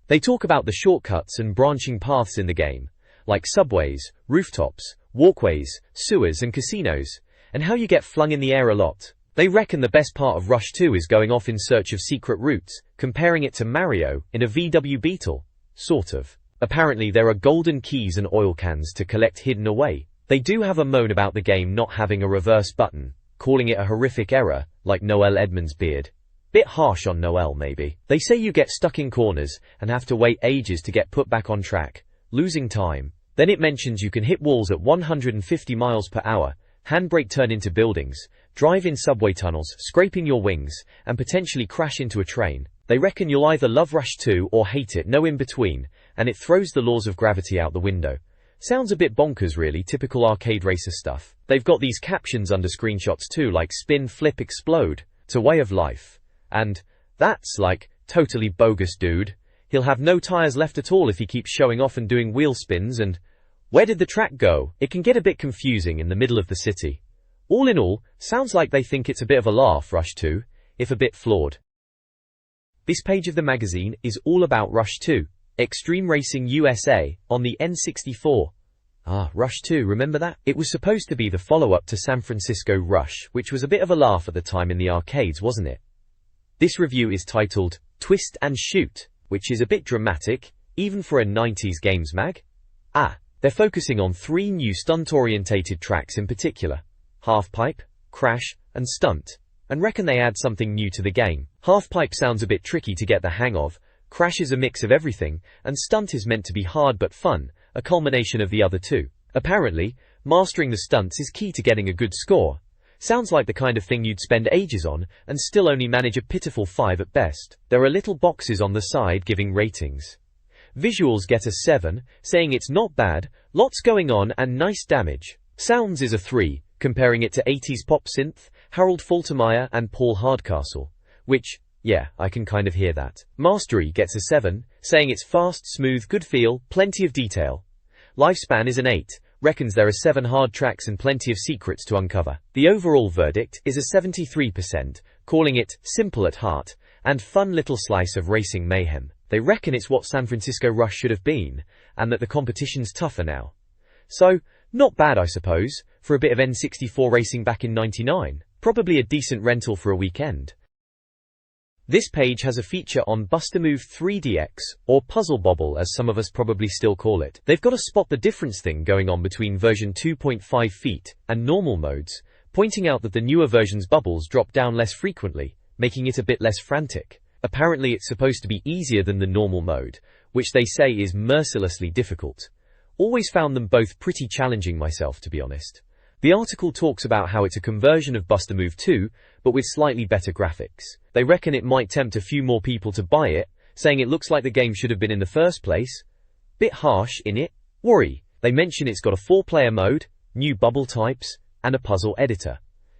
They talk about the shortcuts and branching paths in the game, like subways, rooftops, walkways, sewers and casinos, and how you get flung in the air a lot. They reckon the best part of Rush 2 is going off in search of secret routes, comparing it to Mario in a VW Beetle. Sort of. Apparently there are golden keys and oil cans to collect hidden away. They do have a moan about the game not having a reverse button, calling it a horrific error, like Noel Edmonds' beard. Bit harsh on Noel maybe. They say you get stuck in corners and have to wait ages to get put back on track, losing time. Then it mentions you can hit walls at 150 miles per hour, handbrake turn into buildings, drive in subway tunnels, scraping your wings, and potentially crash into a train. They reckon you'll either love Rush 2 or hate it, no in between, and it throws the laws of gravity out the window. Sounds a bit bonkers really, typical arcade racer stuff. They've got these captions under screenshots too, like spin, flip, explode, it's a way of life. And that's like, totally bogus dude. He'll have no tires left at all if he keeps showing off and doing wheel spins and where did the track go? It can get a bit confusing in the middle of the city. All in all, sounds like they think it's a bit of a laugh, Rush 2, if a bit flawed. This page of the magazine is all about Rush 2, Extreme Racing USA, on the N64. Rush 2, remember that? It was supposed to be the follow-up to San Francisco Rush, which was a bit of a laugh at the time in the arcades, wasn't it? This review is titled, Twist and Shoot, which is a bit dramatic, even for a 90s games mag. They're focusing on 3 new stunt-orientated tracks in particular, Halfpipe, Crash, and Stunt, and reckon they add something new to the game. Halfpipe sounds a bit tricky to get the hang of, Crash is a mix of everything, and Stunt is meant to be hard but fun, a culmination of the other two. Apparently, mastering the stunts is key to getting a good score. Sounds like the kind of thing you'd spend ages on, and still only manage a pitiful 5 at best. There are little boxes on the side giving ratings. Visuals get a 7, saying it's not bad, lots going on and nice damage. Sounds is a 3, comparing it to 80s pop synth, Harold Faltermeyer and Paul Hardcastle. Which, yeah, I can kind of hear that. Mastery gets a 7, saying it's fast, smooth, good feel, plenty of detail. Lifespan is an 8, reckons there are 7 hard tracks and plenty of secrets to uncover. The overall verdict is a 73%, calling it simple at heart, and fun little slice of racing mayhem. They reckon it's what San Francisco Rush should have been, and that the competition's tougher now. So, not bad I suppose, for a bit of N64 racing back in '99. Probably a decent rental for a weekend. This page has a feature on Bust-A-Move 3DX, or Puzzle Bobble as some of us probably still call it. They've got a spot the difference thing going on between version 2.5 feet and normal modes, pointing out that the newer version's bubbles drop down less frequently, making it a bit less frantic. Apparently it's supposed to be easier than the normal mode, which they say is mercilessly difficult. Always found them both pretty challenging myself, to be honest. The article talks about how it's a conversion of Bust-A-Move 2, but with slightly better graphics. They reckon it might tempt a few more people to buy it, saying it looks like the game should have been in the first place. Bit harsh, innit? Worry. They mention it's got a 4-player mode, new bubble types, and a puzzle editor.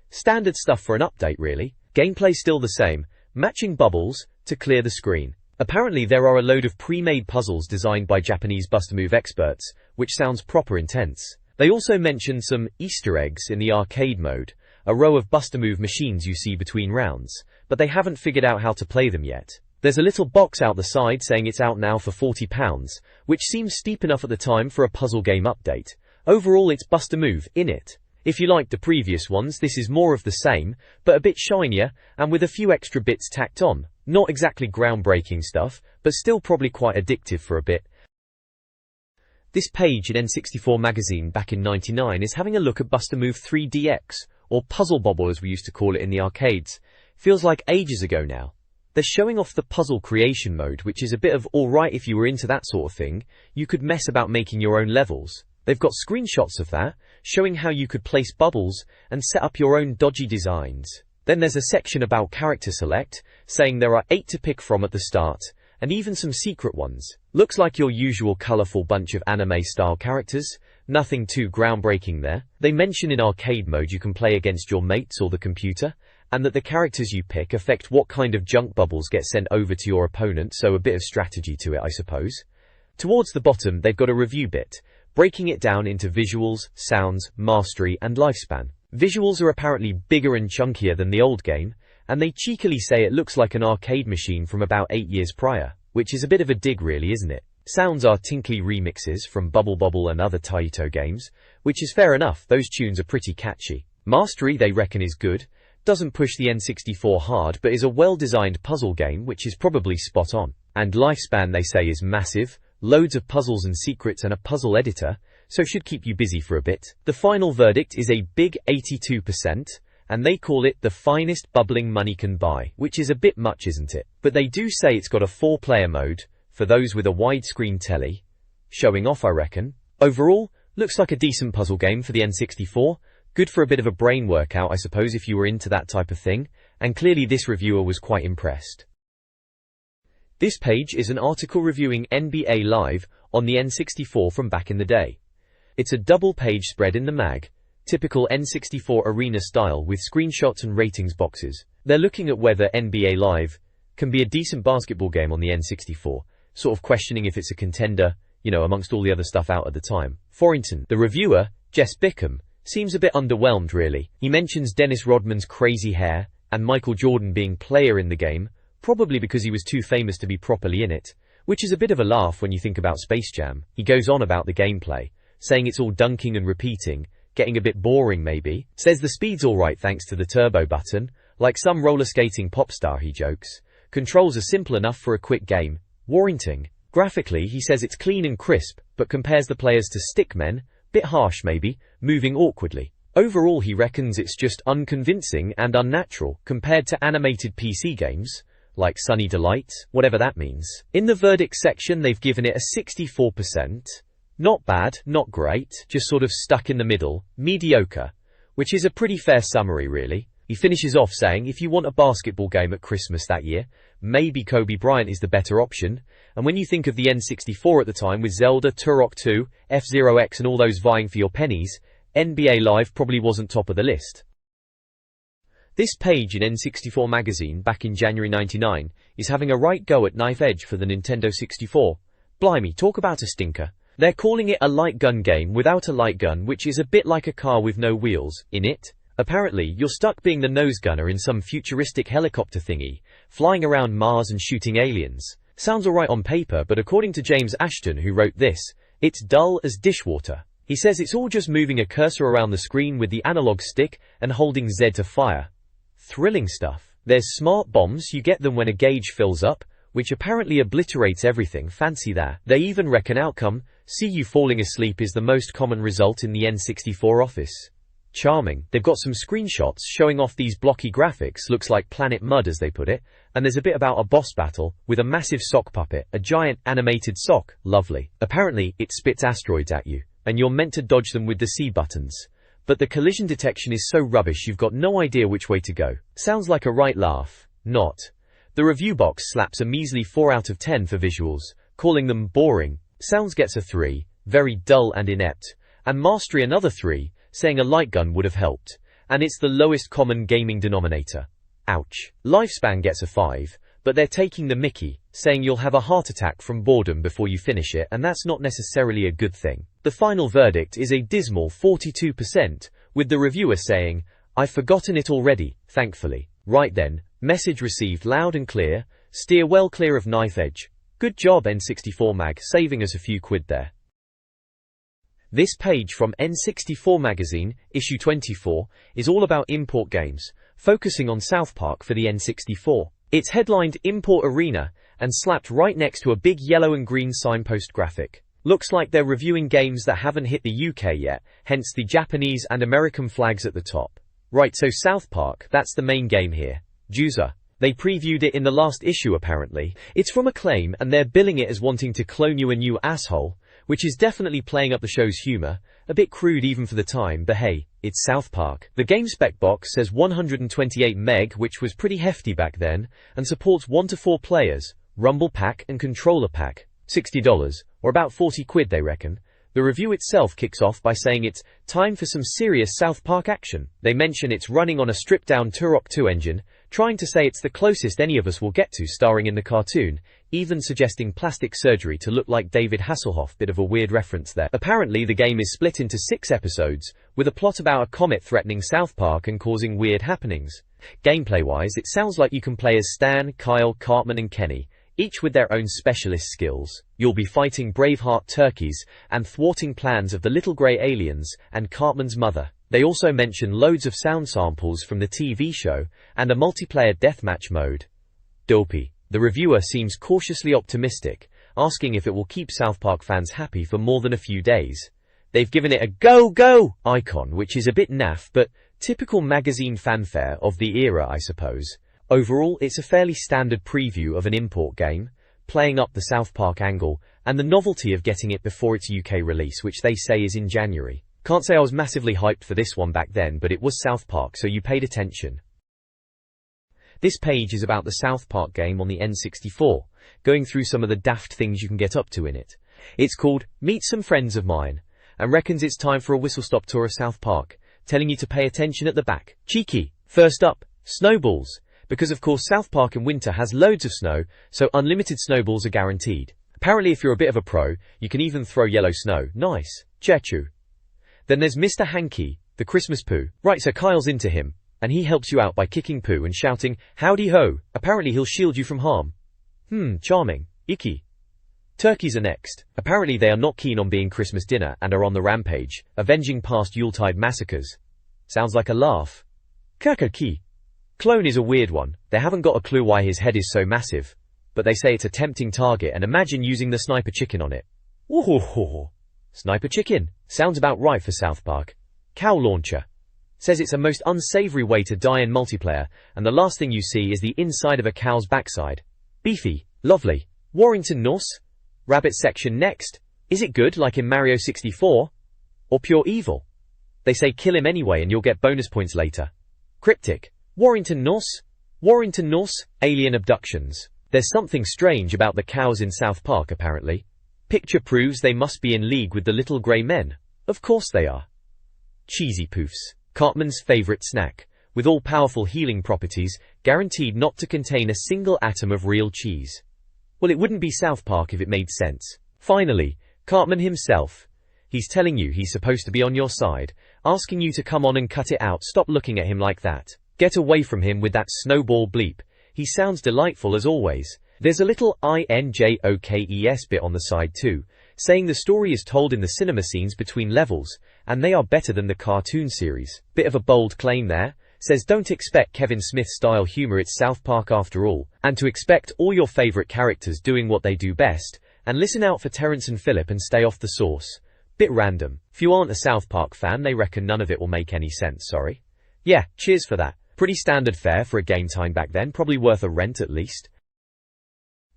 Standard stuff for an update really. Gameplay still the same, matching bubbles to clear the screen. Apparently there are a load of pre-made puzzles designed by Japanese Bust-A-Move experts, which sounds proper intense. They also mention some Easter eggs in the arcade mode, a row of Bust-A-Move machines you see between rounds, but they haven't figured out how to play them yet. There's a little box out the side saying it's out now for £40, which seems steep enough at the time for a puzzle game update. Overall it's Bust-A-Move, innit? If you liked the previous ones, this is more of the same, but a bit shinier, and with a few extra bits tacked on. Not exactly groundbreaking stuff, but still probably quite addictive for a bit. This page in N64 Magazine back in '99 is having a look at Bust-A-Move 3DX, or Puzzle Bobble as we used to call it in the arcades. Feels like ages ago now. They're showing off the puzzle creation mode, which is a bit of alright if you were into that sort of thing. You could mess about making your own levels. They've got screenshots of that, showing how you could place bubbles and set up your own dodgy designs. Then there's a section about character select, saying there are 8 to pick from at the start, and even some secret ones. Looks like your usual colourful bunch of anime-style characters. Nothing too groundbreaking there. They mention in arcade mode you can play against your mates or the computer, and that the characters you pick affect what kind of junk bubbles get sent over to your opponent, so a bit of strategy to it, I suppose. Towards the bottom they've got a review bit, breaking it down into visuals, sounds, mastery and lifespan. Visuals are apparently bigger and chunkier than the old game, and they cheekily say it looks like an arcade machine from about 8 years prior, which is a bit of a dig really, isn't it? Sounds are tinkly remixes from Bubble Bobble and other Taito games, which is fair enough, those tunes are pretty catchy. Mastery they reckon is good, doesn't push the N64 hard but is a well-designed puzzle game which is probably spot on. And lifespan they say is massive, loads of puzzles and secrets and a puzzle editor, so should keep you busy for a bit. The final verdict is a big 82%, and they call it the finest bubbling money can buy, which is a bit much, isn't it? But they do say it's got a 4-player mode, for those with a widescreen telly. Showing off, I reckon. Overall, looks like a decent puzzle game for the N64, good for a bit of a brain workout I suppose if you were into that type of thing, and clearly this reviewer was quite impressed. This page is an article reviewing NBA Live on the N64 from back in the day. It's a double-page spread in the mag, typical N64 arena style with screenshots and ratings boxes. They're looking at whether NBA Live can be a decent basketball game on the N64, sort of questioning if it's a contender, amongst all the other stuff out at the time. For instance, the reviewer, Jess Bickham, seems a bit underwhelmed really. He mentions Dennis Rodman's crazy hair and Michael Jordan being player in the game, probably because he was too famous to be properly in it, which is a bit of a laugh when you think about Space Jam. He goes on about the gameplay, saying it's all dunking and repeating, getting a bit boring maybe. Says the speed's alright thanks to the turbo button, like some roller skating pop star, he jokes. Controls are simple enough for a quick game. Warranting. Graphically he says it's clean and crisp, but compares the players to stickmen, bit harsh maybe, moving awkwardly. Overall he reckons it's just unconvincing and unnatural compared to animated PC games, like Sunny Delight, whatever that means. In the verdict section they've given it a 64%. Not bad, not great, just sort of stuck in the middle, mediocre, which is a pretty fair summary really. He finishes off saying if you want a basketball game at Christmas that year, maybe Kobe Bryant is the better option, and when you think of the N64 at the time with Zelda, Turok 2, F-Zero X and all those vying for your pennies, NBA Live probably wasn't top of the list. This page in N64 Magazine back in January '99 is having a right go at knife edge for the Nintendo 64. Blimey, talk about a stinker. They're calling it a light gun game without a light gun, which is a bit like a car with no wheels, in it. Apparently, you're stuck being the nose gunner in some futuristic helicopter thingy, flying around Mars and shooting aliens. Sounds alright on paper, but according to James Ashton who wrote this, it's dull as dishwater. He says it's all just moving a cursor around the screen with the analog stick and holding Z to fire. Thrilling stuff. There's smart bombs, you get them when a gauge fills up, which apparently obliterates everything, fancy that. They even reckon outcome, see you falling asleep is the most common result in the N64 office. Charming. They've got some screenshots showing off these blocky graphics, looks like Planet Mud as they put it, and there's a bit about a boss battle with a massive sock puppet, a giant animated sock, lovely. Apparently, it spits asteroids at you, and you're meant to dodge them with the C buttons. But the collision detection is so rubbish you've got no idea which way to go. Sounds like a right laugh. Not. The review box slaps a measly 4 out of 10 for visuals, calling them boring. Sounds gets a 3, very dull and inept, and mastery another 3, saying a light gun would have helped, and it's the lowest common gaming denominator. Ouch. Lifespan gets a 5, but they're taking the mickey, saying you'll have a heart attack from boredom before you finish it, and that's not necessarily a good thing. The final verdict is a dismal 42%, with the reviewer saying, "I've forgotten it already, thankfully." Right then, message received loud and clear, steer well clear of knife edge. Good job N64 Mag, saving us a few quid there. This page from N64 Magazine, issue 24, is all about import games, focusing on South Park for the N64. It's headlined Import Arena and slapped right next to a big yellow and green signpost graphic. Looks like they're reviewing games that haven't hit the UK yet, hence the Japanese and American flags at the top. Right, so South Park, that's the main game here. Juicer. They previewed it in the last issue apparently. It's from Acclaim and they're billing it as wanting to clone you a new asshole, which is definitely playing up the show's humor, a bit crude even for the time, but hey, it's South Park. The game spec box says 128 meg, which was pretty hefty back then, and supports 1 to 4 players, rumble pack and controller pack, $60, or about 40 quid they reckon. The review itself kicks off by saying it's time for some serious South Park action. They mention it's running on a stripped-down Turok 2 engine, trying to say it's the closest any of us will get to starring in the cartoon, even suggesting plastic surgery to look like David Hasselhoff. Bit of a weird reference there. Apparently the game is split into 6 episodes, with a plot about a comet threatening South Park and causing weird happenings. Gameplay-wise, it sounds like you can play as Stan, Kyle, Cartman and Kenny, each with their own specialist skills. You'll be fighting Braveheart turkeys and thwarting plans of the little grey aliens and Cartman's mother. They also mention loads of sound samples from the TV show and a multiplayer deathmatch mode. Dopey. The reviewer seems cautiously optimistic, asking if it will keep South Park fans happy for more than a few days. They've given it a go icon, which is a bit naff, but typical magazine fanfare of the era, I suppose. Overall, it's a fairly standard preview of an import game, playing up the South Park angle, and the novelty of getting it before its UK release, which they say is in January. Can't say I was massively hyped for this one back then, but it was South Park, so you paid attention. This page is about the South Park game on the N64, going through some of the daft things you can get up to in it. It's called Meet Some Friends of Mine, and reckons it's time for a whistle-stop tour of South Park, telling you to pay attention at the back. Cheeky. First up, snowballs. Because of course South Park in winter has loads of snow, so unlimited snowballs are guaranteed. Apparently if you're a bit of a pro, you can even throw yellow snow. Nice. Chechu. Then there's Mr. Hanky, the Christmas poo. Right, so Kyle's into him, and he helps you out by kicking poo and shouting, "Howdy ho." Apparently he'll shield you from harm. Charming. Icky. Turkeys are next. Apparently they are not keen on being Christmas dinner and are on the rampage, avenging past Yuletide massacres. Sounds like a laugh. Kakaki. Clone is a weird one. They haven't got a clue why his head is so massive, but they say it's a tempting target and imagine using the sniper chicken on it. Woohoo! Sniper chicken. Sounds about right for South Park. Cow launcher. Says it's a most unsavory way to die in multiplayer, and the last thing you see is the inside of a cow's backside. Beefy. Lovely. Warrington Norse. Rabbit section next. Is it good like in Mario 64? Or pure evil? They say kill him anyway and you'll get bonus points later. Cryptic. Warrington Norse? Warrington Norse? Alien abductions. There's something strange about the cows in South Park apparently. Picture proves they must be in league with the little grey men. Of course they are. Cheesy poofs. Cartman's favourite snack, with all-powerful healing properties, guaranteed not to contain a single atom of real cheese. Well, it wouldn't be South Park if it made sense. Finally, Cartman himself. He's telling you he's supposed to be on your side, asking you to come on and cut it out. Stop looking at him like that. Get away from him with that snowball bleep. He sounds delightful as always. There's a little INJOKES bit on the side too, saying the story is told in the cinema scenes between levels, and they are better than the cartoon series. Bit of a bold claim there. Says don't expect Kevin Smith-style humor, it's South Park after all, and to expect all your favorite characters doing what they do best, and listen out for Terrence and Phillip and stay off the sauce. Bit random. If you aren't a South Park fan, they reckon none of it will make any sense, sorry. Yeah, cheers for that. Pretty standard fare for a game time back then, probably worth a rent at least.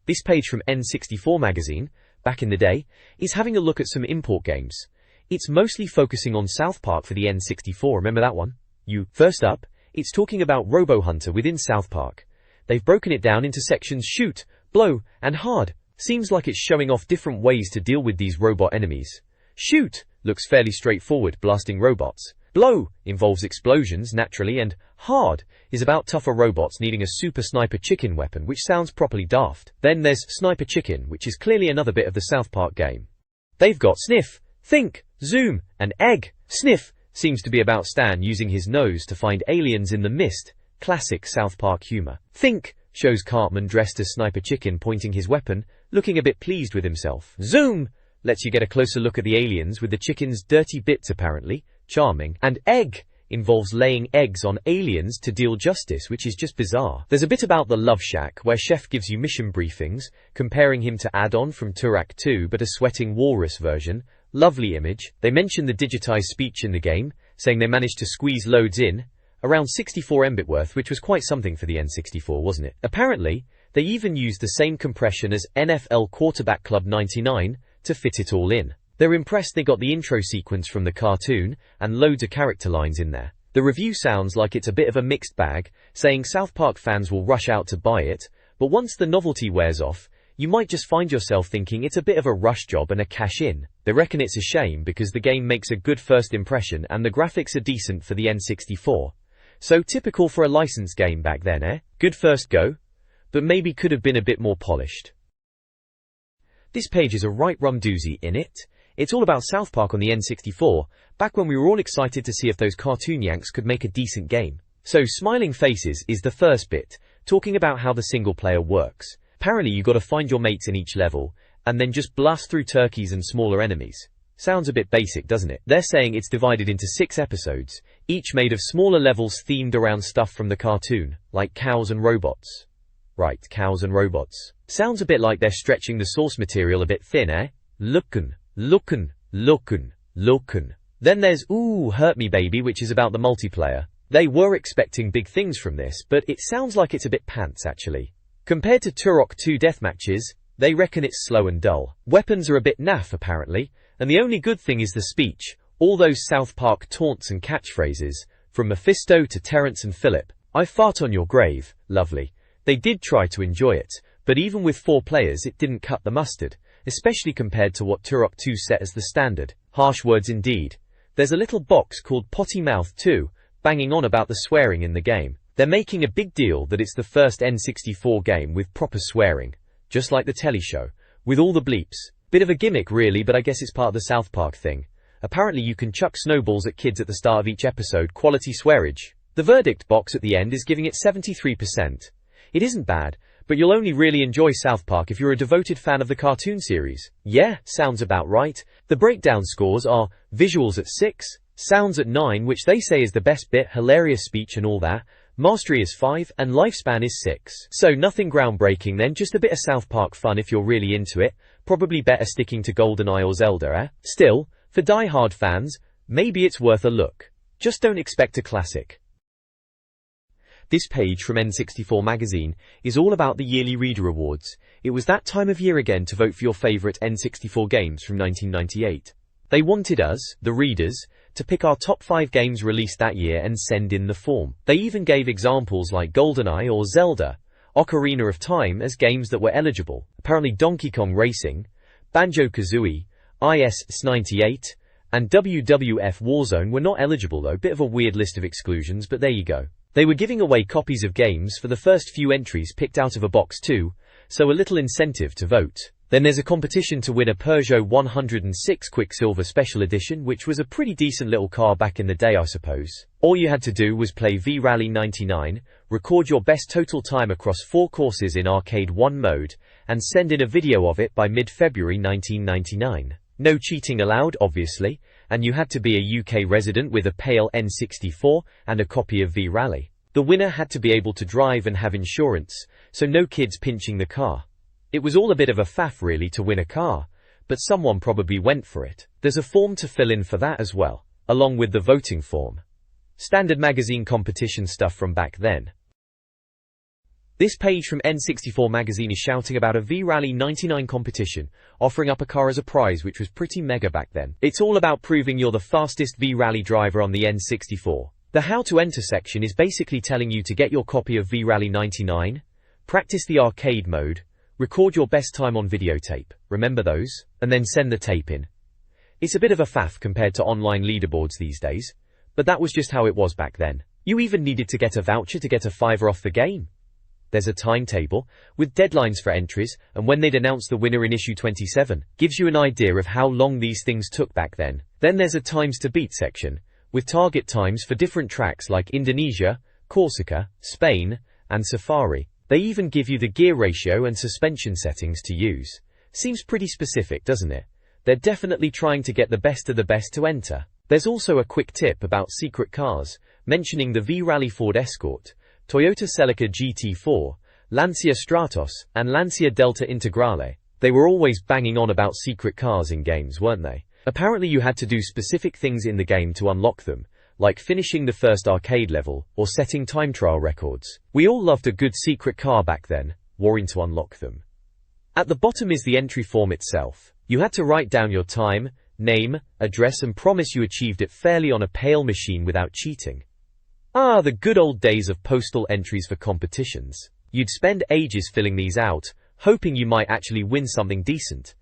This page from N64 Magazine, back in the day, is having a look at some import games. It's mostly focusing on South Park for the N64, remember that one? First up, it's talking about Robo Hunter within South Park. They've broken it down into sections shoot, blow, and hard. Seems like it's showing off different ways to deal with these robot enemies. Shoot looks fairly straightforward, blasting robots. Blow involves explosions, naturally, and hard is about tougher robots needing a super sniper chicken weapon, which sounds properly daft. Then there's Sniper Chicken, which is clearly another bit of the South Park game. They've got Sniff, Think, Zoom, and Egg. Sniff seems to be about Stan using his nose to find aliens in the mist. Classic South Park humor. Think shows Cartman dressed as Sniper Chicken pointing his weapon, looking a bit pleased with himself. Zoom lets you get a closer look at the aliens with the chicken's dirty bits apparently. Charming. And Egg involves laying eggs on aliens to deal justice, which is just bizarre. There's a bit about the Love Shack where Chef gives you mission briefings, comparing him to Addon from Turok 2 but a sweating walrus version. Lovely image. They mention the digitized speech in the game, saying they managed to squeeze loads in, around 64 MB worth, which was quite something for the N64, wasn't it? Apparently, they even used the same compression as NFL Quarterback Club 99 to fit it all in. They're impressed they got the intro sequence from the cartoon and loads of character lines in there. The review sounds like it's a bit of a mixed bag, saying South Park fans will rush out to buy it, but once the novelty wears off, you might just find yourself thinking it's a bit of a rush job and a cash-in. They reckon it's a shame because the game makes a good first impression and the graphics are decent for the N64. So typical for a licensed game back then, eh? Good first go, but maybe could have been a bit more polished. This page is a right rum doozy, innit? It's all about South Park on the N64, back when we were all excited to see if those cartoon yanks could make a decent game. So Smiling Faces is the first bit, talking about how the single player works. Apparently you gotta find your mates in each level, and then just blast through turkeys and smaller enemies. Sounds a bit basic, doesn't it? They're saying it's divided into 6 episodes, each made of smaller levels themed around stuff from the cartoon, like cows and robots. Right, cows and robots. Sounds a bit like they're stretching the source material a bit thin, eh? Lookin'. Then there's Ooh, Hurt Me Baby, which is about the multiplayer. They were expecting big things from this, but it sounds like it's a bit pants actually. Compared to Turok 2 deathmatches, they reckon it's slow and dull. Weapons are a bit naff apparently, and the only good thing is the speech, all those South Park taunts and catchphrases, from Mephisto to Terrence and Phillip. I fart on your grave. Lovely. They did try to enjoy it, but even with 4 players it didn't cut the mustard, especially compared to what Turok 2 set as the standard. Harsh words indeed. There's a little box called Potty Mouth too, banging on about the swearing in the game. They're making a big deal that it's the first N64 game with proper swearing, just like the telly show, with all the bleeps. Bit of a gimmick really, but I guess it's part of the South Park thing. Apparently you can chuck snowballs at kids at the start of each episode, quality swearage. The verdict box at the end is giving it 73%. It isn't bad, but you'll only really enjoy South Park if you're a devoted fan of the cartoon series. Yeah, sounds about right. The breakdown scores are visuals at 6, sounds at 9, which they say is the best bit, hilarious speech and all that, mastery is 5, and lifespan is 6. So nothing groundbreaking then, just a bit of South Park fun if you're really into it. Probably better sticking to GoldenEye or Zelda, eh? Still, for die-hard fans, maybe it's worth a look. Just don't expect a classic. This page from N64 Magazine is all about the yearly Reader Awards. It was that time of year again to vote for your favourite N64 games from 1998. They wanted us, the readers, to pick our top 5 games released that year and send in the form. They even gave examples like GoldenEye or Zelda, Ocarina of Time as games that were eligible. Apparently Donkey Kong Racing, Banjo-Kazooie, IS-98, and WWF Warzone were not eligible though. Bit of a weird list of exclusions, but there you go. They were giving away copies of games for the first few entries picked out of a box too, so a little incentive to vote. Then there's a competition to win a Peugeot 106 Quicksilver Special Edition, which was a pretty decent little car back in the day, I suppose. All you had to do was play V-Rally 99, record your best total time across 4 courses in Arcade 1 mode, and send in a video of it by mid-February 1999. No cheating allowed, obviously, and you had to be a UK resident with a PAL N64 and a copy of V-Rally. The winner had to be able to drive and have insurance, so no kids pinching the car. It was all a bit of a faff really to win a car, but someone probably went for it. There's a form to fill in for that as well, along with the voting form. Standard magazine competition stuff from back then. This page from N64 Magazine is shouting about a V-Rally 99 competition, offering up a car as a prize, which was pretty mega back then. It's all about proving you're the fastest V-Rally driver on the N64. The how to enter section is basically telling you to get your copy of V-Rally 99, practice the arcade mode, record your best time on videotape, remember those, and then send the tape in. It's a bit of a faff compared to online leaderboards these days, but that was just how it was back then. You even needed to get a voucher to get a $5 off the game. There's a timetable, with deadlines for entries, and when they'd announce the winner in issue 27, gives you an idea of how long these things took back then. Then there's a times to beat section, with target times for different tracks like Indonesia, Corsica, Spain, and Safari. They even give you the gear ratio and suspension settings to use. Seems pretty specific, doesn't it? They're definitely trying to get the best of the best to enter. There's also a quick tip about secret cars, mentioning the V-Rally Ford Escort, Toyota Celica GT4, Lancia Stratos, and Lancia Delta Integrale. They were always banging on about secret cars in games, weren't they? Apparently you had to do specific things in the game to unlock them, like finishing the first arcade level, or setting time trial records. We all loved a good secret car back then, warring to unlock them. At the bottom is the entry form itself. You had to write down your time, name, address and promise you achieved it fairly on a pale machine without cheating. Ah, the good old days of postal entries for competitions. You'd spend ages filling these out, hoping you might actually win something decent.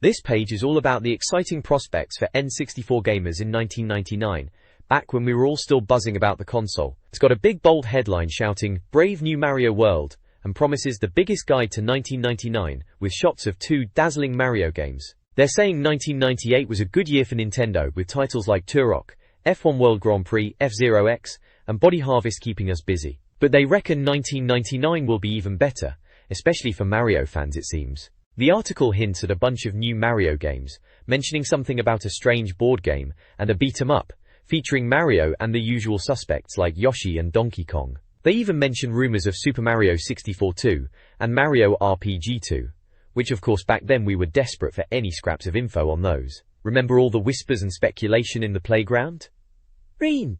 This page is all about the exciting prospects for N64 gamers in 1999, back when we were all still buzzing about the console. It's got a big bold headline shouting, "Brave New Mario World," and promises the biggest guide to 1999, with shots of 2 dazzling Mario games. They're saying 1998 was a good year for Nintendo, with titles like Turok, F1 World Grand Prix, F-Zero X, and Body Harvest keeping us busy. But they reckon 1999 will be even better, especially for Mario fans it seems. The article hints at a bunch of new Mario games, mentioning something about a strange board game, and a beat-em-up, featuring Mario and the usual suspects like Yoshi and Donkey Kong. They even mention rumors of Super Mario 64 2, and Mario RPG 2, which of course back then we were desperate for any scraps of info on those. Remember all the whispers and speculation in the playground? Green!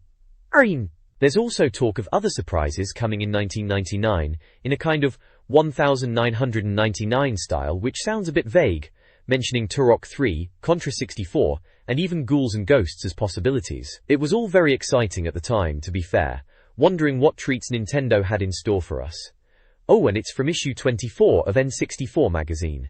Green! There's also talk of other surprises coming in 1999, in a kind of 1999 style, which sounds a bit vague, mentioning Turok 3, Contra 64, and even Ghouls and Ghosts as possibilities. It was all very exciting at the time, to be fair, wondering what treats Nintendo had in store for us. Oh, and it's from issue 24 of N64 Magazine.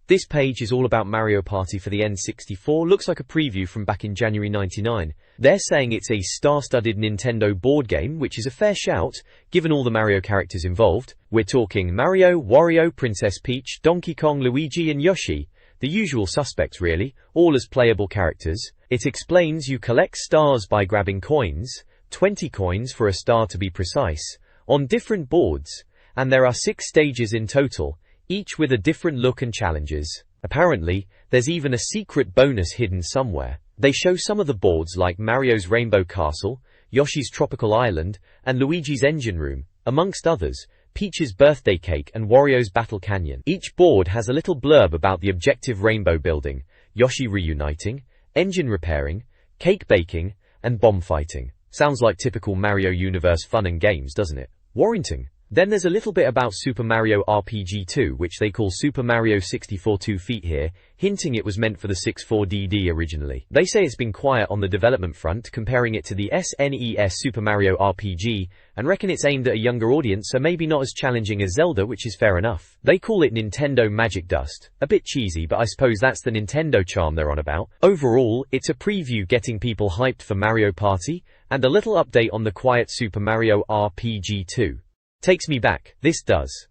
This page is all about Mario Party for the N64, looks like a preview from back in January 99. They're saying it's a star-studded Nintendo board game, which is a fair shout, given all the Mario characters involved. We're talking Mario, Wario, Princess Peach, Donkey Kong, Luigi and Yoshi. The usual suspects really, all as playable characters. It explains you collect stars by grabbing coins, 20 coins for a star to be precise, on different boards, and there are 6 stages in total, each with a different look and challenges. Apparently, there's even a secret bonus hidden somewhere. They show some of the boards like Mario's Rainbow Castle, Yoshi's Tropical Island, and Luigi's Engine Room, amongst others, Peach's Birthday Cake and Wario's Battle Canyon. Each board has a little blurb about the objective: rainbow building, Yoshi reuniting, engine repairing, cake baking, and bomb fighting. Sounds like typical Mario Universe fun and games, doesn't it? Warranting. Then there's a little bit about Super Mario RPG 2, which they call Super Mario 64 2 feet here, hinting it was meant for the 64DD originally. They say it's been quiet on the development front, comparing it to the SNES Super Mario RPG, and reckon it's aimed at a younger audience, so maybe not as challenging as Zelda, which is fair enough. They call it Nintendo Magic Dust. A bit cheesy, but I suppose that's the Nintendo charm they're on about. Overall, it's a preview getting people hyped for Mario Party, and a little update on the quiet Super Mario RPG 2. Takes me back, this does.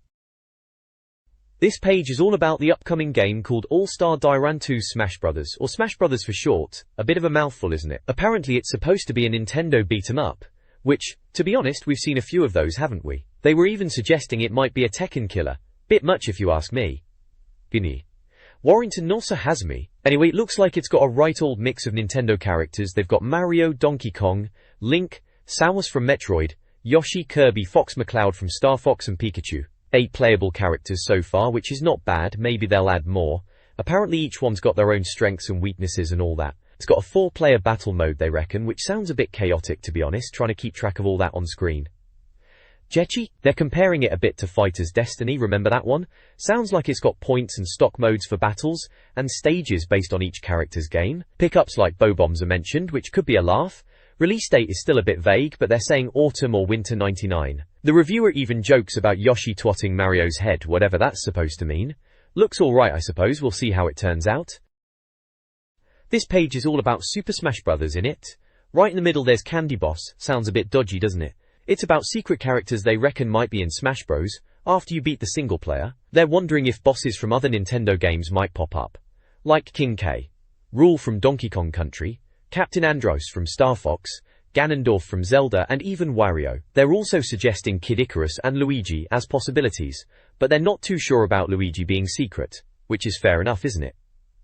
This page is all about the upcoming game called All-Star Dairan 2 Smash Brothers, or Smash Brothers for short. A bit of a mouthful, isn't it? Apparently it's supposed to be a Nintendo beat-em-up, which, to be honest, we've seen a few of those, haven't we? They were even suggesting it might be a Tekken killer. Bit much if you ask me. Guinea. Warrington also has me. Anyway, it looks like it's got a right old mix of Nintendo characters. They've got Mario, Donkey Kong, Link, Samus from Metroid, Yoshi, Kirby, Fox McCloud from Star Fox and Pikachu. 8 playable characters so far, which is not bad. Maybe they'll add more. Apparently each one's got their own strengths and weaknesses and all that. It's got a 4-player battle mode, they reckon, which sounds a bit chaotic, to be honest, trying to keep track of all that on screen. Jechi? They're comparing it a bit to Fighter's Destiny, remember that one? Sounds like it's got points and stock modes for battles, and stages based on each character's game. Pickups like bow bombs are mentioned, which could be a laugh. Release date is still a bit vague, but they're saying autumn or winter 99. The reviewer even jokes about Yoshi twatting Mario's head, whatever that's supposed to mean. Looks alright, I suppose. We'll see how it turns out. This page is all about Super Smash Bros. In it. Right in the middle there's Candy Boss. Sounds a bit dodgy, doesn't it? It's about secret characters they reckon might be in Smash Bros. After you beat the single player. They're wondering if bosses from other Nintendo games might pop up. Like King K, Rule from Donkey Kong Country, Captain Andros from Star Fox, Ganondorf from Zelda, and even Wario. They're also suggesting Kid Icarus and Luigi as possibilities, but they're not too sure about Luigi being secret, which is fair enough, isn't it?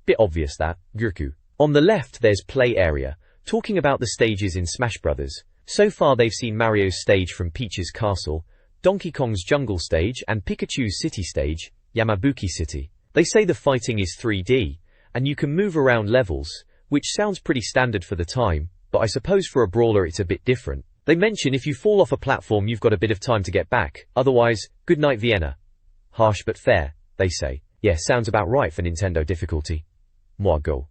Bit obvious that. Gurku. On the left there's Play Area, talking about the stages in Smash Bros. So far they've seen Mario's stage from Peach's Castle, Donkey Kong's Jungle stage, and Pikachu's City stage, Yamabuki City. They say the fighting is 3D, and you can move around levels, which sounds pretty standard for the time, but I suppose for a brawler it's a bit different. They mention if you fall off a platform you've got a bit of time to get back, otherwise, good night Vienna. Harsh but fair, they say. Yeah, sounds about right for Nintendo difficulty. Moi go.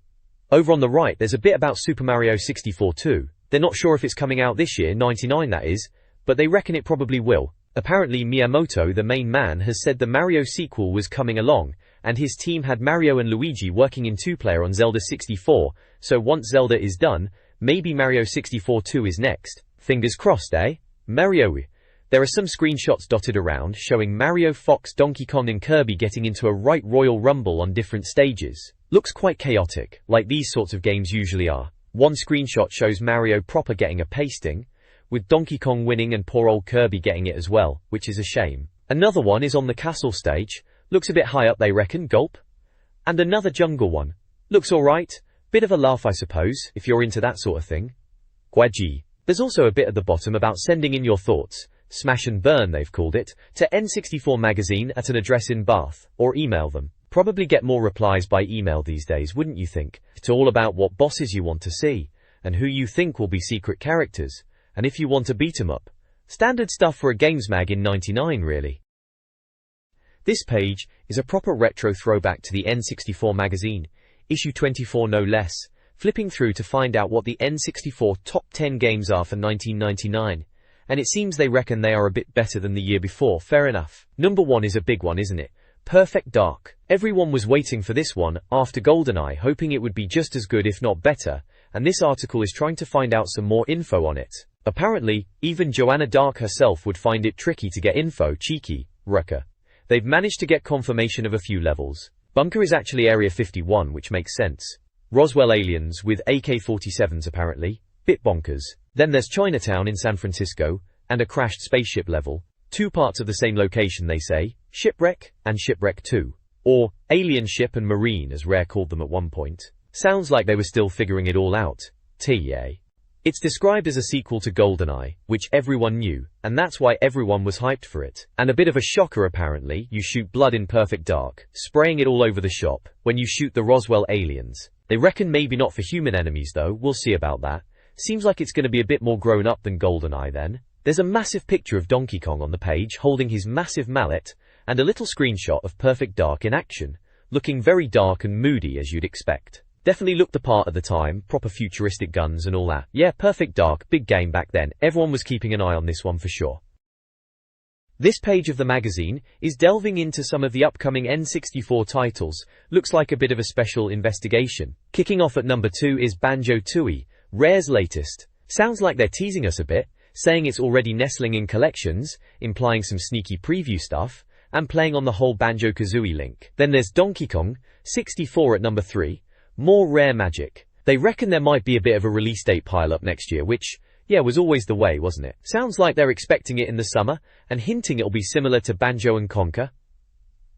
Over on the right there's a bit about Super Mario 64 too. They're not sure if it's coming out this year, 99 that is, but they reckon it probably will. Apparently Miyamoto, the main man, has said the Mario sequel was coming along, and his team had Mario and Luigi working in two-player on Zelda 64, so once Zelda is done, maybe Mario 64 2 is next. Fingers crossed, eh? Mario. There are some screenshots dotted around showing Mario, Fox, Donkey Kong and Kirby getting into a right Royal Rumble on different stages. Looks quite chaotic, like these sorts of games usually are. One screenshot shows Mario proper getting a pasting, with Donkey Kong winning and poor old Kirby getting it as well, which is a shame. Another one is on the castle stage. Looks a bit high up they reckon, gulp. And another jungle one. Looks alright. Bit of a laugh I suppose, if you're into that sort of thing. Gwaji. There's also a bit at the bottom about sending in your thoughts, smash and burn they've called it, to N64 Magazine at an address in Bath, or email them. Probably get more replies by email these days, wouldn't you think? It's all about what bosses you want to see, and who you think will be secret characters, and if you want to beat 'em up. Standard stuff for a games mag in '99 really. This page is a proper retro throwback to the N64 Magazine, issue 24 no less, flipping through to find out what the N64 top 10 games are for 1999, and it seems they reckon they are a bit better than the year before, fair enough. Number 1 is a big one, isn't it? Perfect Dark. Everyone was waiting for this one, after GoldenEye, hoping it would be just as good if not better, and this article is trying to find out some more info on it. Apparently, even Joanna Dark herself would find it tricky to get info, cheeky, rucker. They've managed to get confirmation of a few levels. Bunker is actually Area 51, which makes sense. Roswell aliens with AK-47s apparently. Bit bonkers. Then there's Chinatown in San Francisco, and a crashed spaceship level. 2 parts of the same location they say, Shipwreck and Shipwreck 2. Or, Alien Ship and Marine as Rare called them at one point. Sounds like they were still figuring it all out. TA. It's described as a sequel to GoldenEye, which everyone knew, and that's why everyone was hyped for it. And a bit of a shocker apparently, you shoot blood in Perfect Dark, spraying it all over the shop, when you shoot the Roswell aliens. They reckon maybe not for human enemies though, we'll see about that. Seems like it's gonna be a bit more grown up than GoldenEye then. There's a massive picture of Donkey Kong on the page holding his massive mallet, and a little screenshot of Perfect Dark in action, looking very dark and moody as you'd expect. Definitely looked the part at the time, proper futuristic guns and all that. Yeah, Perfect Dark, big game back then, everyone was keeping an eye on this one for sure. This page of the magazine is delving into some of the upcoming N64 titles, looks like a bit of a special investigation. Kicking off at number 2 is Banjo-Tooie, Rare's latest. Sounds like they're teasing us a bit, saying it's already nestling in collections, implying some sneaky preview stuff, and playing on the whole Banjo-Kazooie link. Then there's Donkey Kong 64 at number 3. More Rare magic. They reckon there might be a bit of a release date pile-up next year, which, yeah, was always the way, wasn't it? Sounds like they're expecting it in the summer, and hinting it'll be similar to Banjo and Conker.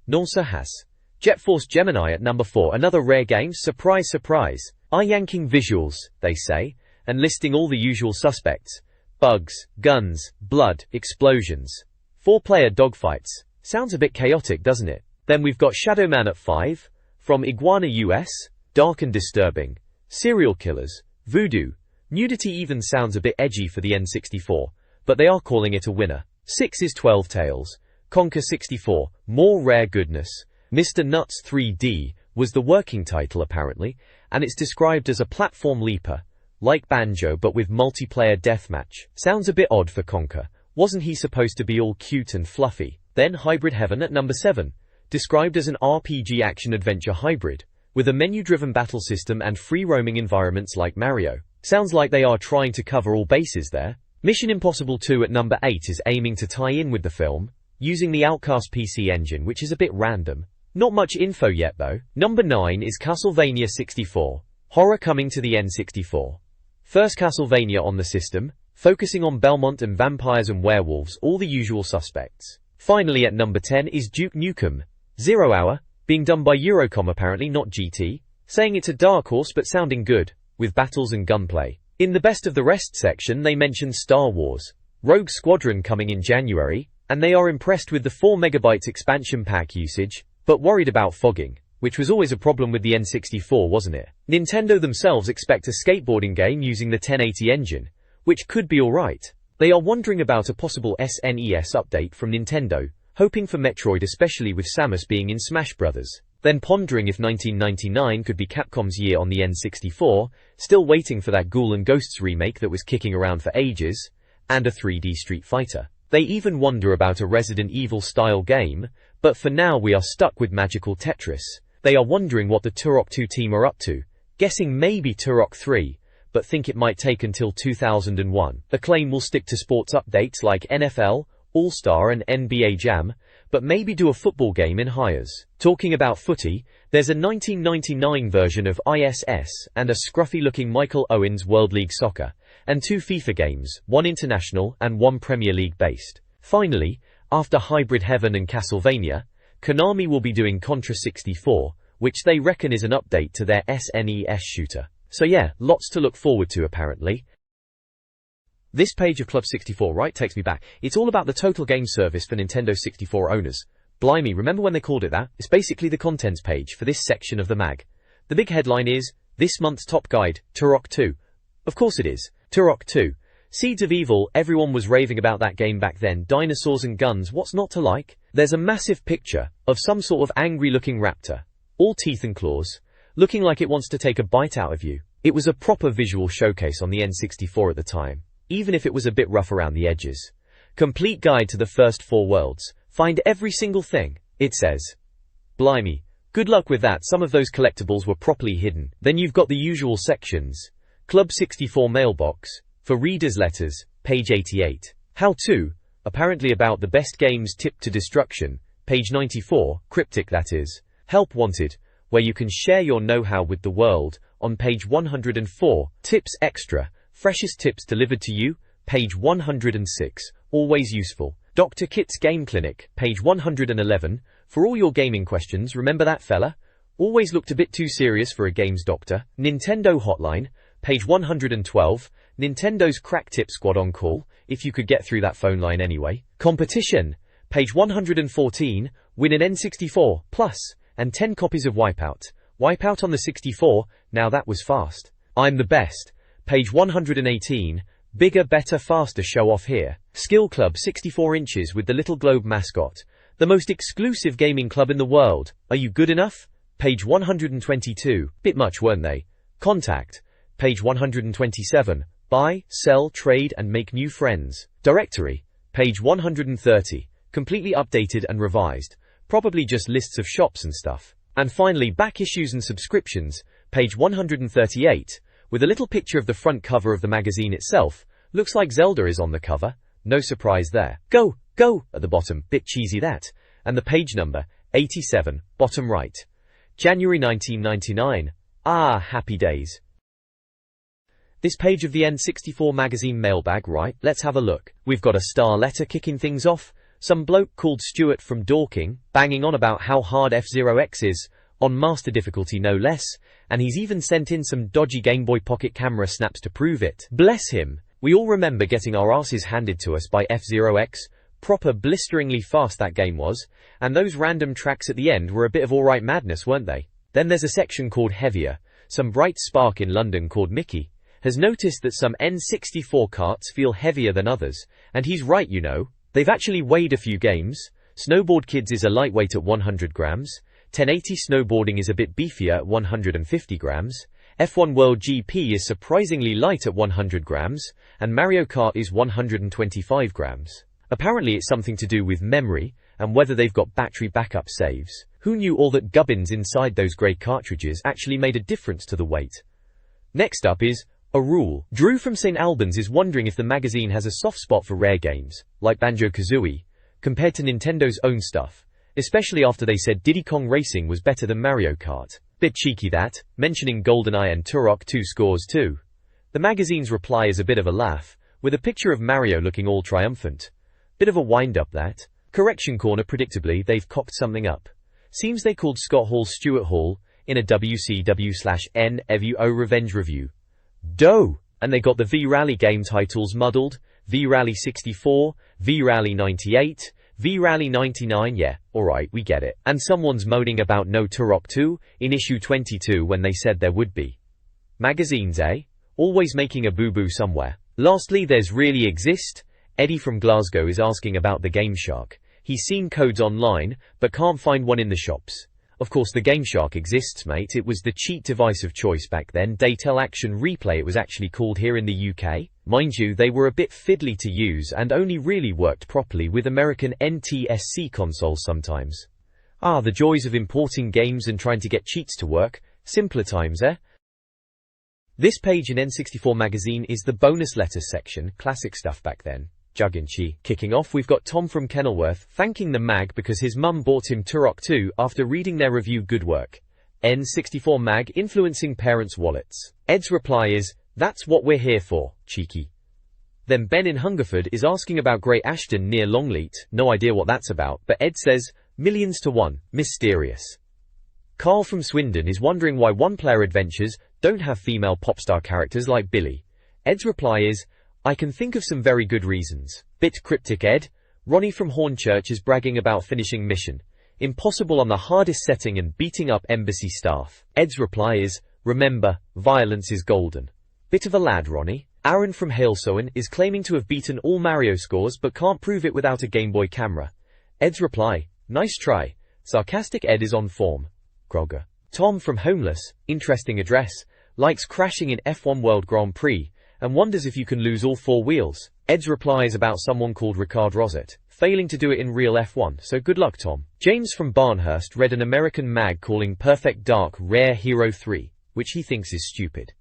Norsa has. Jet Force Gemini at number 4, another Rare game, surprise surprise. Eye-yanking visuals, they say, and listing all the usual suspects. Bugs, guns, blood, explosions. 4-player dogfights. Sounds a bit chaotic, doesn't it? Then we've got Shadow Man at 5, from Iguana US. Dark and disturbing. Serial killers. Voodoo. Nudity even sounds a bit edgy for the N64, but they are calling it a winner. 6 is 12 Tales. Conker 64. More Rare goodness. Mr. Nuts 3D was the working title apparently, and it's described as a platform leaper, like Banjo but with multiplayer deathmatch. Sounds a bit odd for Conker. Wasn't he supposed to be all cute and fluffy? Then Hybrid Heaven at number 7. described as an RPG action-adventure hybrid, with a menu-driven battle system and free-roaming environments like Mario. Sounds like they are trying to cover all bases there. Mission Impossible 2 at number 8 is aiming to tie in with the film, using the Outcast PC engine, which is a bit random. Not much info yet though. Number 9 is Castlevania 64, horror coming to the N64. First Castlevania on the system, focusing on Belmont and vampires and werewolves, all the usual suspects. Finally at number 10 is Duke Nukem, 0 Hour, being done by Eurocom apparently, not GT, saying it's a dark horse but sounding good, with battles and gunplay. In the best of the rest section they mention Star Wars, Rogue Squadron coming in January, and they are impressed with the 4 MB expansion pack usage, but worried about fogging, which was always a problem with the N64, wasn't it? Nintendo themselves expect a skateboarding game using the 1080 engine, which could be alright. They are wondering about a possible SNES update from Nintendo, hoping for Metroid, especially with Samus being in Smash Bros. Then pondering if 1999 could be Capcom's year on the N64, still waiting for that Ghoul and Ghosts remake that was kicking around for ages, and a 3D Street Fighter. They even wonder about a Resident Evil style game, but for now we are stuck with Magical Tetris. They are wondering what the Turok 2 team are up to, guessing maybe Turok 3, but think it might take until 2001. Acclaim will stick to sports updates like NFL, All-Star and NBA Jam, but maybe do a football game in hires. Talking about footy, there's a 1999 version of ISS and a scruffy-looking Michael Owens World League Soccer, and 2 FIFA games, 1 international and 1 Premier League based. Finally, after Hybrid Heaven and Castlevania, Konami will be doing Contra 64, which they reckon is an update to their SNES shooter. So yeah, lots to look forward to apparently. This page of Club 64 right takes me back. It's all about the total game service for Nintendo 64 owners. Blimey, remember when they called it that? It's basically the contents page for this section of the mag. The big headline is, this month's top guide, Turok 2. Of course it is. Turok 2. Seeds of Evil, everyone was raving about that game back then. Dinosaurs and guns, what's not to like? There's a massive picture of some sort of angry looking raptor, all teeth and claws, looking like it wants to take a bite out of you. It was a proper visual showcase on the N64 at the time, even if it was a bit rough around the edges. Complete guide to the first 4 worlds. Find every single thing, it says. Blimey. Good luck with that, some of those collectibles were properly hidden. Then you've got the usual sections. Club 64 mailbox, for readers' letters, page 88. How to, apparently about the best games tipped to destruction, page 94, cryptic that is. Help wanted, where you can share your know-how with the world, on page 104. Tips extra, freshest tips delivered to you, page 106, always useful. Dr. Kit's Game Clinic, page 111, for all your gaming questions. Remember that fella? Always looked a bit too serious for a games doctor. Nintendo Hotline, page 112, Nintendo's Crack Tip Squad on call, if you could get through that phone line anyway. Competition, page 114, win an N64 Plus, and 10 copies of Wipeout. Wipeout on the 64, now that was fast. I'm the best, page 118, bigger, better, faster show off here. Skill Club 64 inches with the little globe mascot, the most exclusive gaming club in the world. Are you good enough? Page 122, bit much weren't they? Contact, page 127, buy, sell, trade and make new friends. Directory, page 130, completely updated and revised, probably just lists of shops and stuff. And finally back issues and subscriptions, page 138, with a little picture of the front cover of the magazine itself. Looks like Zelda is on the cover, no surprise there. Go, go, at the bottom, bit cheesy that. And the page number, 87, bottom right. January 1999, ah, happy days. This page of the N64 Magazine mailbag, right, let's have a look. We've got a star letter kicking things off, some bloke called Stuart from Dorking, banging on about how hard F-Zero X is, on master difficulty no less, and he's even sent in some dodgy Game Boy Pocket camera snaps to prove it. Bless him. We all remember getting our asses handed to us by F-Zero X, proper blisteringly fast that game was, and those random tracks at the end were a bit of alright madness, weren't they? Then there's a section called Heavier. Some bright spark in London called Mickey has noticed that some N64 carts feel heavier than others, and he's right, you know. They've actually weighed a few games. Snowboard Kids is a lightweight at 100 grams, 1080 snowboarding is a bit beefier at 150 grams, F1 World GP is surprisingly light at 100 grams, and Mario Kart is 125 grams. Apparently it's something to do with memory, and whether they've got battery backup saves. Who knew all that gubbins inside those grey cartridges actually made a difference to the weight? Next up is a rule. Drew from St. Albans is wondering if the magazine has a soft spot for rare games, like Banjo-Kazooie, compared to Nintendo's own stuff, especially after they said Diddy Kong Racing was better than Mario Kart. Bit cheeky that, mentioning GoldenEye and Turok 2 scores too. The magazine's reply is a bit of a laugh, with a picture of Mario looking all triumphant. Bit of a wind-up that. Correction corner, predictably, they've cocked something up. Seems they called Scott Hall Stuart Hall in a WCW/NWO Revenge review. Dough! And they got the V-Rally game titles muddled. V-Rally 64, V-Rally 98, V-Rally 99, yeah, alright, we get it. And someone's moaning about no Turok 2 in issue 22 when they said there would be. Magazines, eh? Always making a boo-boo somewhere. Lastly, there's Really Exist. Eddie from Glasgow is asking about the Game Shark. He's seen codes online, but can't find one in the shops. Of course the Game Shark exists, mate. It was the cheat device of choice back then. Daytel Action Replay it was actually called here in the UK. Mind you, they were a bit fiddly to use and only really worked properly with American NTSC consoles sometimes. Ah, the joys of importing games and trying to get cheats to work. Simpler times, eh? This page in N64 Magazine is the bonus letters section, classic stuff back then. Jugginchi. Kicking off, we've got Tom from Kenilworth thanking the mag because his mum bought him Turok 2 after reading their review. Good work. N64 Mag influencing parents' wallets. Ed's reply is, that's what we're here for, cheeky. Then Ben in Hungerford is asking about Great Ashton near Longleat. No idea what that's about, but Ed says, millions to one, mysterious. Carl from Swindon is wondering why one-player adventures don't have female pop star characters like Billy. Ed's reply is, I can think of some very good reasons. Bit cryptic, Ed. Ronnie from Hornchurch is bragging about finishing mission impossible on the hardest setting and beating up embassy staff. Ed's reply is, remember, violence is golden. Bit of a lad, Ronnie. Aaron from Halesowen is claiming to have beaten all Mario scores but can't prove it without a Game Boy camera. Ed's reply, nice try. Sarcastic Ed is on form. Grogger. Tom from Homeless, interesting address, likes crashing in F1 World Grand Prix, and wonders if you can lose all four wheels. Ed's reply is about someone called Ricard Rosett, failing to do it in real F1, so good luck, Tom. James from Barnhurst read an American mag calling Perfect Dark Rare Hero 3, which he thinks is stupid.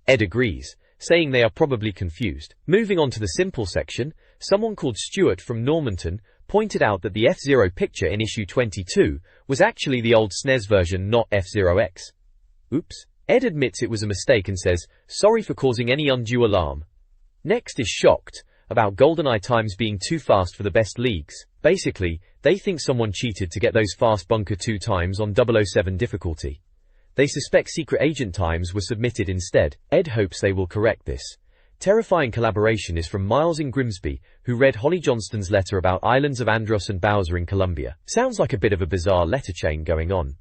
Ed agrees, saying they are probably confused. Moving on to the simple section, someone called Stuart from Normanton pointed out that the F-Zero picture in issue 22 was actually the old SNES version, not F-Zero X. Oops. Ed admits it was a mistake and says, sorry for causing any undue alarm. Next is Shocked, about GoldenEye times being too fast for the best leagues. Basically, they think someone cheated to get those fast bunker 2 times on 007 difficulty. They suspect secret agent times were submitted instead. Ed hopes they will correct this. Terrifying collaboration is from Miles in Grimsby, who read Holly Johnston's letter about islands of Andros and Bowser in Colombia. Sounds like a bit of a bizarre letter chain going on.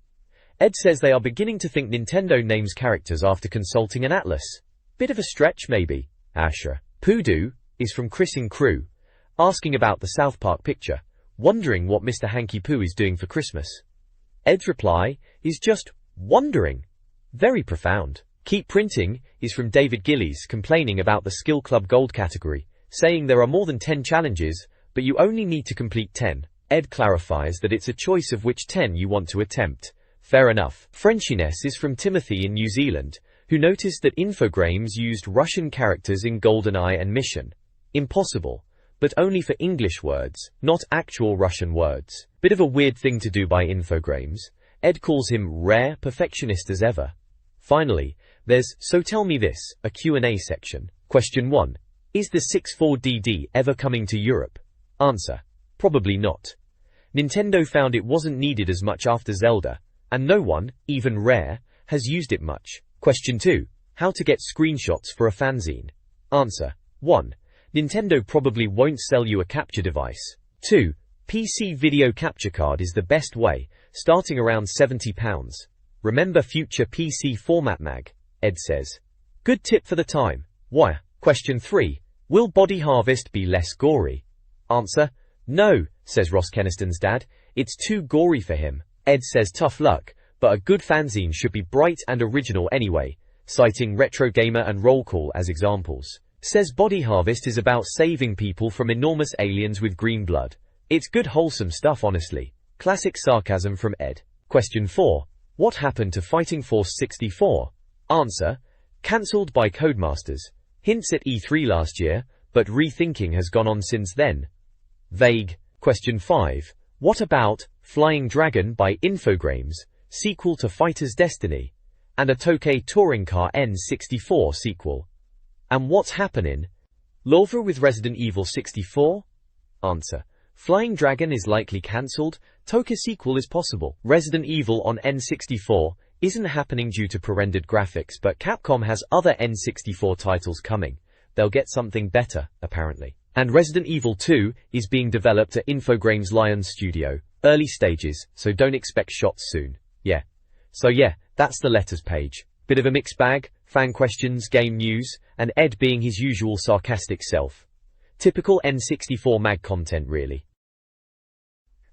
Ed says they are beginning to think Nintendo names characters after consulting an atlas. Bit of a stretch, maybe. Asher. Poodoo is from Chris in Crew, asking about the South Park picture, wondering what Mr. Hanky Poo is doing for Christmas. Ed's reply is just wondering. Very profound. Keep Printing is from David Gillies, complaining about the Skill Club Gold category, saying there are more than 10 challenges, but you only need to complete 10. Ed clarifies that it's a choice of which 10 you want to attempt. Fair enough. Frenchiness is from Timothy in New Zealand, who noticed that Infogrames used Russian characters in GoldenEye and Mission Impossible, but only for English words, not actual Russian words. Bit of a weird thing to do by Infogrames. Ed calls him rare perfectionist as ever. Finally, there's So Tell Me This, a Q&A section. Question 1. Is the 64DD ever coming to Europe? Answer. Probably not. Nintendo found it wasn't needed as much after Zelda, and no one, even Rare, has used it much. Question 2. How to get screenshots for a fanzine? Answer. 1. Nintendo probably won't sell you a capture device. 2. PC video capture card is the best way, starting around £70. Remember future PC format mag, Ed says. Good tip for the time. Why? Question 3. Will Body Harvest be less gory? Answer. No, says Ross Keniston's dad. It's too gory for him. Ed says tough luck, but a good fanzine should be bright and original anyway, citing Retro Gamer and Roll Call as examples. Says Body Harvest is about saving people from enormous aliens with green blood. It's good wholesome stuff honestly. Classic sarcasm from Ed. Question 4. What happened to Fighting Force 64? Answer. Cancelled by Codemasters. Hints at E3 last year, but rethinking has gone on since then. Vague. Question 5. What about Flying Dragon by Infogrames, sequel to Fighter's Destiny, and a Tokay touring car N64 sequel? And what's happening? Lawful with Resident Evil 64? Answer. Flying Dragon is likely cancelled, Tokay sequel is possible. Resident Evil on N64 isn't happening due to pre-rendered graphics, but Capcom has other N64 titles coming. They'll get something better, apparently. And Resident Evil 2 is being developed at Infogrames Lion Studio. Early stages, so don't expect shots soon. So that's the letters page. Bit of a mixed bag, fan questions, game news, and Ed being his usual sarcastic self. Typical N64 mag content really.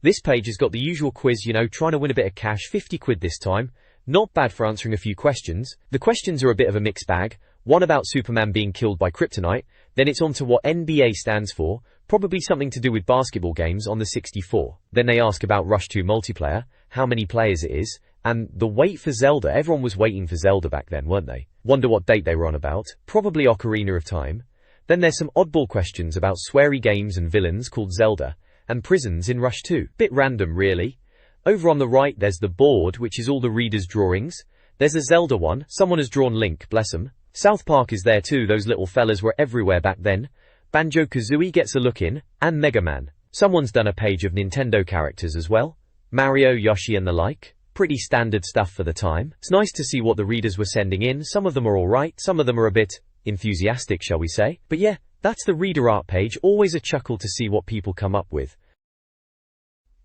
This page has got the usual quiz, trying to win a bit of cash, 50 quid this time. Not bad for answering a few questions. The questions are a bit of a mixed bag. One about Superman being killed by kryptonite, then it's on to what NBA stands for, probably something to do with basketball games on the 64. Then they ask about Rush 2 multiplayer, how many players it is, and the wait for Zelda. Everyone was waiting for Zelda back then, weren't they? Wonder what date they were on about. Probably Ocarina of Time. Then there's some oddball questions about sweary games and villains called Zelda, and prisons in Rush 2. Bit random really. Over on the right there's the board, which is all the readers' drawings. There's a Zelda one, someone has drawn Link, bless 'em. South Park is there too, those little fellas were everywhere back then. Banjo-Kazooie gets a look in, and Mega Man. Someone's done a page of Nintendo characters as well. Mario, Yoshi and the like. Pretty standard stuff for the time. It's nice to see what the readers were sending in. Some of them are alright, some of them are a bit enthusiastic, shall we say. But yeah, that's the reader art page, always a chuckle to see what people come up with.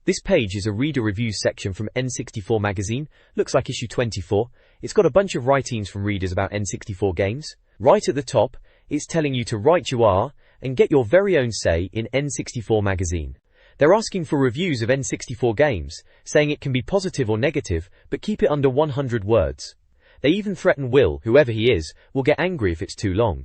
This page is a reader reviews section from N64 Magazine, looks like issue 24. It's got a bunch of writings from readers about N64 games. Right at the top, it's telling you to write you are, and get your very own say in N64 Magazine. They're asking for reviews of N64 games, saying it can be positive or negative, but keep it under 100 words. They even threaten Will, whoever he is, will get angry if it's too long.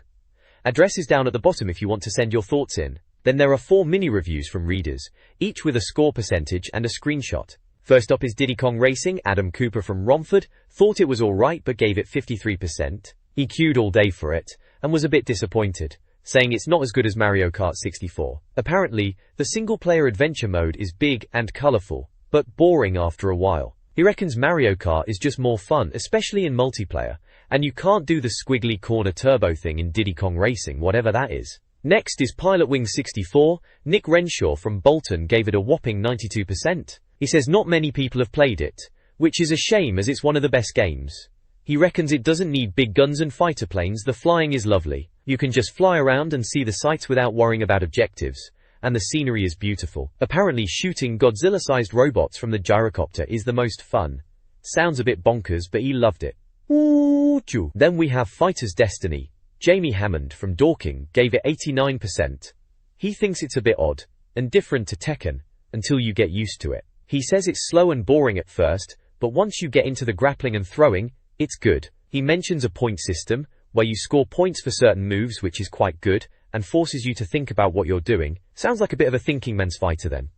Address is down at the bottom if you want to send your thoughts in. Then there are 4 mini-reviews from readers, each with a score percentage and a screenshot. First up is Diddy Kong Racing. Adam Cooper from Romford thought it was alright but gave it 53%. He queued all day for it, and was a bit disappointed, saying it's not as good as Mario Kart 64. Apparently, the single-player adventure mode is big and colourful, but boring after a while. He reckons Mario Kart is just more fun, especially in multiplayer, and you can't do the squiggly corner turbo thing in Diddy Kong Racing, whatever that is. Next is Pilot Wing 64. Nick Renshaw from Bolton gave it a whopping 92%. He says not many people have played it, which is a shame as it's one of the best games. He reckons it doesn't need big guns and fighter planes, the flying is lovely. You can just fly around and see the sights without worrying about objectives, and the scenery is beautiful. Apparently shooting Godzilla-sized robots from the gyrocopter is the most fun. Sounds a bit bonkers, but he loved it. Then we have Fighter's Destiny. Jamie Hammond from Dorking gave it 89%. He thinks it's a bit odd and different to Tekken until you get used to it. He says it's slow and boring at first, but once you get into the grappling and throwing, it's good. He mentions a point system where you score points for certain moves, which is quite good and forces you to think about what you're doing. Sounds like a bit of a thinking man's fighter then.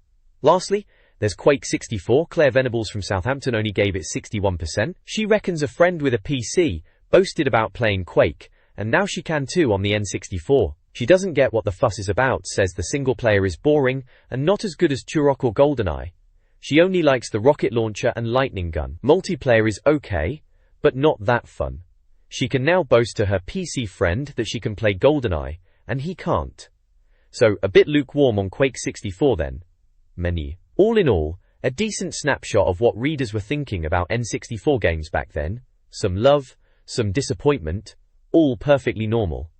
Lastly, there's Quake 64. Claire Venables from Southampton only gave it 61%. She reckons a friend with a PC boasted about playing Quake, and now she can too on the N64. She doesn't get what the fuss is about, says the single player is boring and not as good as Turok or GoldenEye. She only likes the rocket launcher and lightning gun. Multiplayer is okay, but not that fun. She can now boast to her PC friend that she can play GoldenEye, and he can't. So, a bit lukewarm on Quake 64 then. Many. All in all, a decent snapshot of what readers were thinking about N64 games back then. Some love, some disappointment, all perfectly normal.